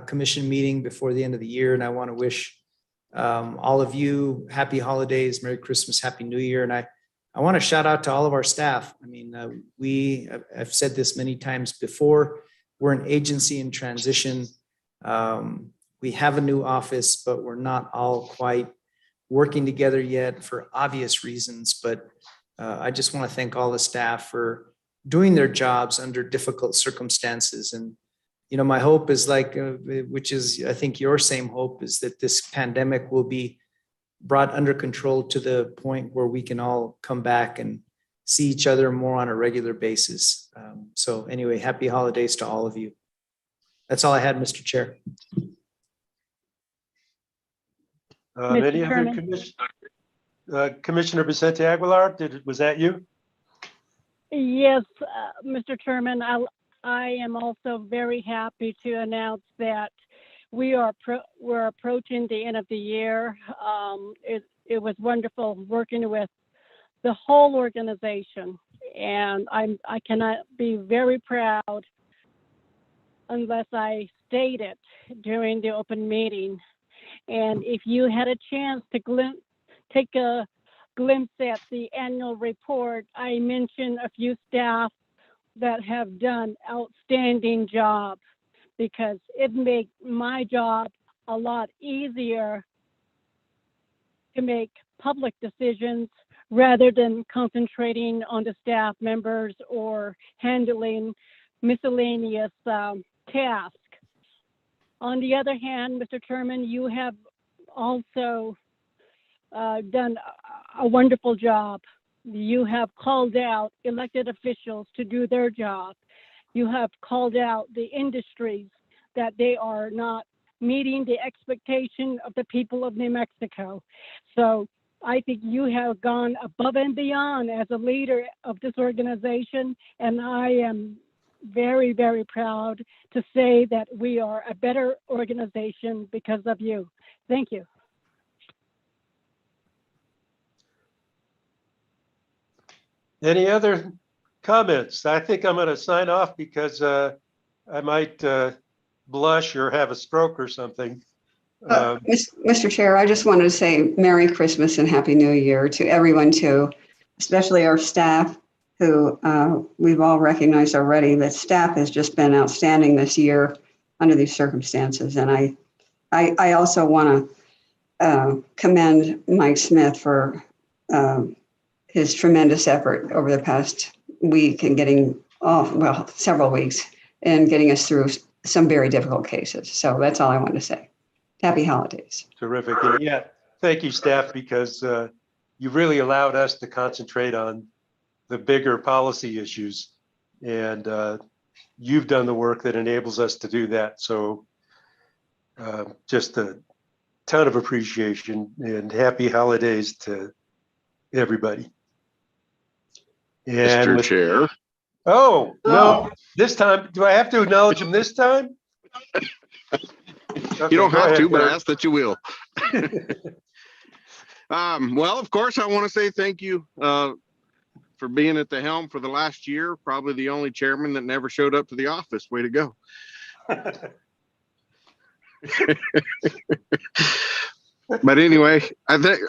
commission meeting before the end of the year, and I want to wish all of you happy holidays, Merry Christmas, Happy New Year, and I want to shout out to all of our staff. I mean, I've said this many times before. We're an agency in transition. We have a new office, but we're not all quite working together yet for obvious reasons. But I just want to thank all the staff for doing their jobs under difficult circumstances. And, my hope is which is, I think your same hope is that this pandemic will be brought under control to the point where we can all come back and see each other more on a regular basis. So anyway, happy holidays to all of you. That's all I had, Mr. Chair. Any other Commissioner Vicente Aguilar, was that you? Yes, Mr. Chairman, I am also very happy to announce that we're approaching the end of the year. It was wonderful working with the whole organization, and I cannot be very proud unless I state it during the open meeting. And if you had a chance to take a glimpse at the annual report, I mentioned a few staff that have done outstanding job, because it makes my job a lot easier to make public decisions rather than concentrating on the staff members or handling miscellaneous tasks. On the other hand, Mr. Chairman, you have also done a wonderful job. You have called out elected officials to do their job. You have called out the industries that they are not meeting the expectation of the people of New Mexico. So I think you have gone above and beyond as a leader of this organization, and I am very, very proud to say that we are a better organization because of you. Thank you. Any other comments? I think I'm going to sign off because I might blush or have a stroke or something. Mr. Chair, I just wanted to say Merry Christmas and Happy New Year to everyone too, especially our staff who we've all recognized already that staff has just been outstanding this year under these circumstances. And I also want to commend Mike Smith for his tremendous effort over the past week and several weeks and getting us through some very difficult cases. So that's all I wanted to say. Happy holidays. Terrific. And yeah, thank you, staff, because you really allowed us to concentrate on the bigger policy issues. And you've done the work that enables us to do that. So just a ton of appreciation and happy holidays to everybody. And Mr. Chair. Oh, no, this time, do I have to acknowledge him this time? You don't have to, but I ask that you will. Well, of course, I want to say thank you for being at the helm for the last year. Probably the only chairman that never showed up to the office. Way to go. But anyway, I think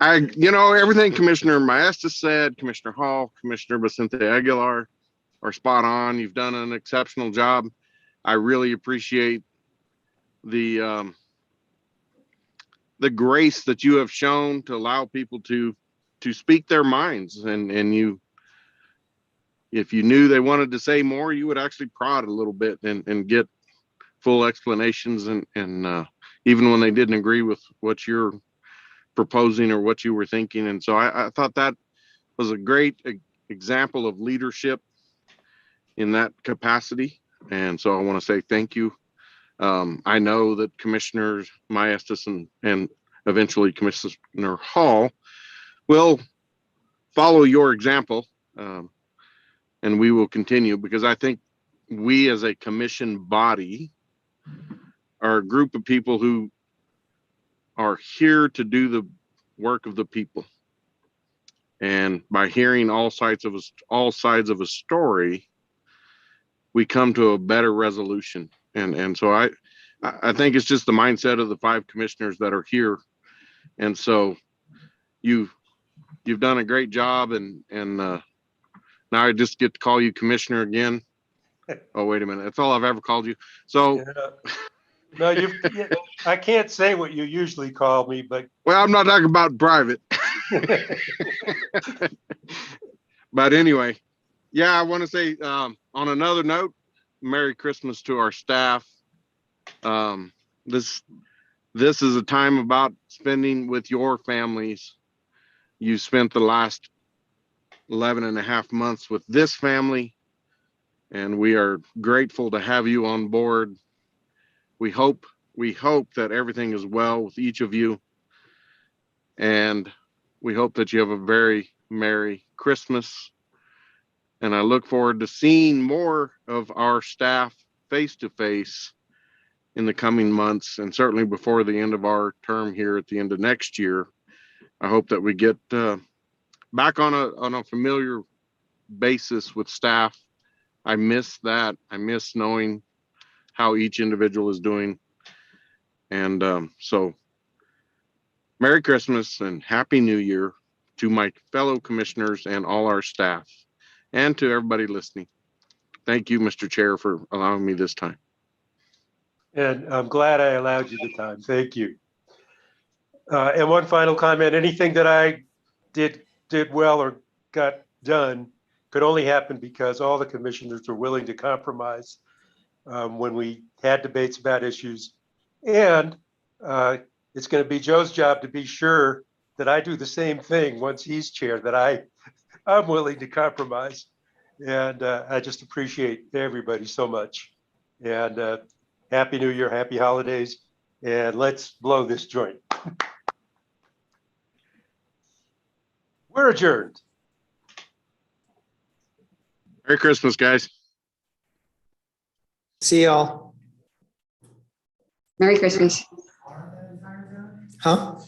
everything Commissioner Maestas said, Commissioner Hall, Commissioner Vicente Aguilar are spot on. You've done an exceptional job. I really appreciate the grace that you have shown to allow people to speak their minds, and you, if you knew they wanted to say more, you would actually prod a little bit and get full explanations, and even when they didn't agree with what you're proposing or what you were thinking. And so I thought that was a great example of leadership in that capacity. And so I want to say thank you. I know that Commissioners Maestas and eventually Commissioner Hall will follow your example, and we will continue, because I think we as a commission body are a group of people who are here to do the work of the people. And by hearing all sides of a story, we come to a better resolution. And so I think it's just the mindset of the 5 commissioners that are here. And so you've done a great job, and now I just get to call you commissioner again. Oh, wait a minute. That's all I've ever called you. So no, I can't say what you usually call me, but well, I'm not talking about private. But anyway, yeah, I want to say on another note, Merry Christmas to our staff. This is a time about spending with your families. You spent the last 11 and a half months with this family, and we are grateful to have you on board. We hope that everything is well with each of you, and we hope that you have a very Merry Christmas. And I look forward to seeing more of our staff face to face in the coming months, and certainly before the end of our term here at the end of next year. I hope that we get back on a familiar basis with staff. I miss that. I miss knowing how each individual is doing. And so Merry Christmas and Happy New Year to my fellow commissioners and all our staff, and to everybody listening. Thank you, Mr. Chair, for allowing me this time. And I'm glad I allowed you the time. Thank you. And one final comment, anything that I did well or got done could only happen because all the commissioners were willing to compromise when we had debates about issues. And it's going to be Joe's job to be sure that I do the same thing once he's chair, that I'm willing to compromise. And I just appreciate everybody so much. And Happy New Year, happy holidays, and let's blow this joint. We're adjourned. Merry Christmas, guys. See y'all. Merry Christmas. Huh?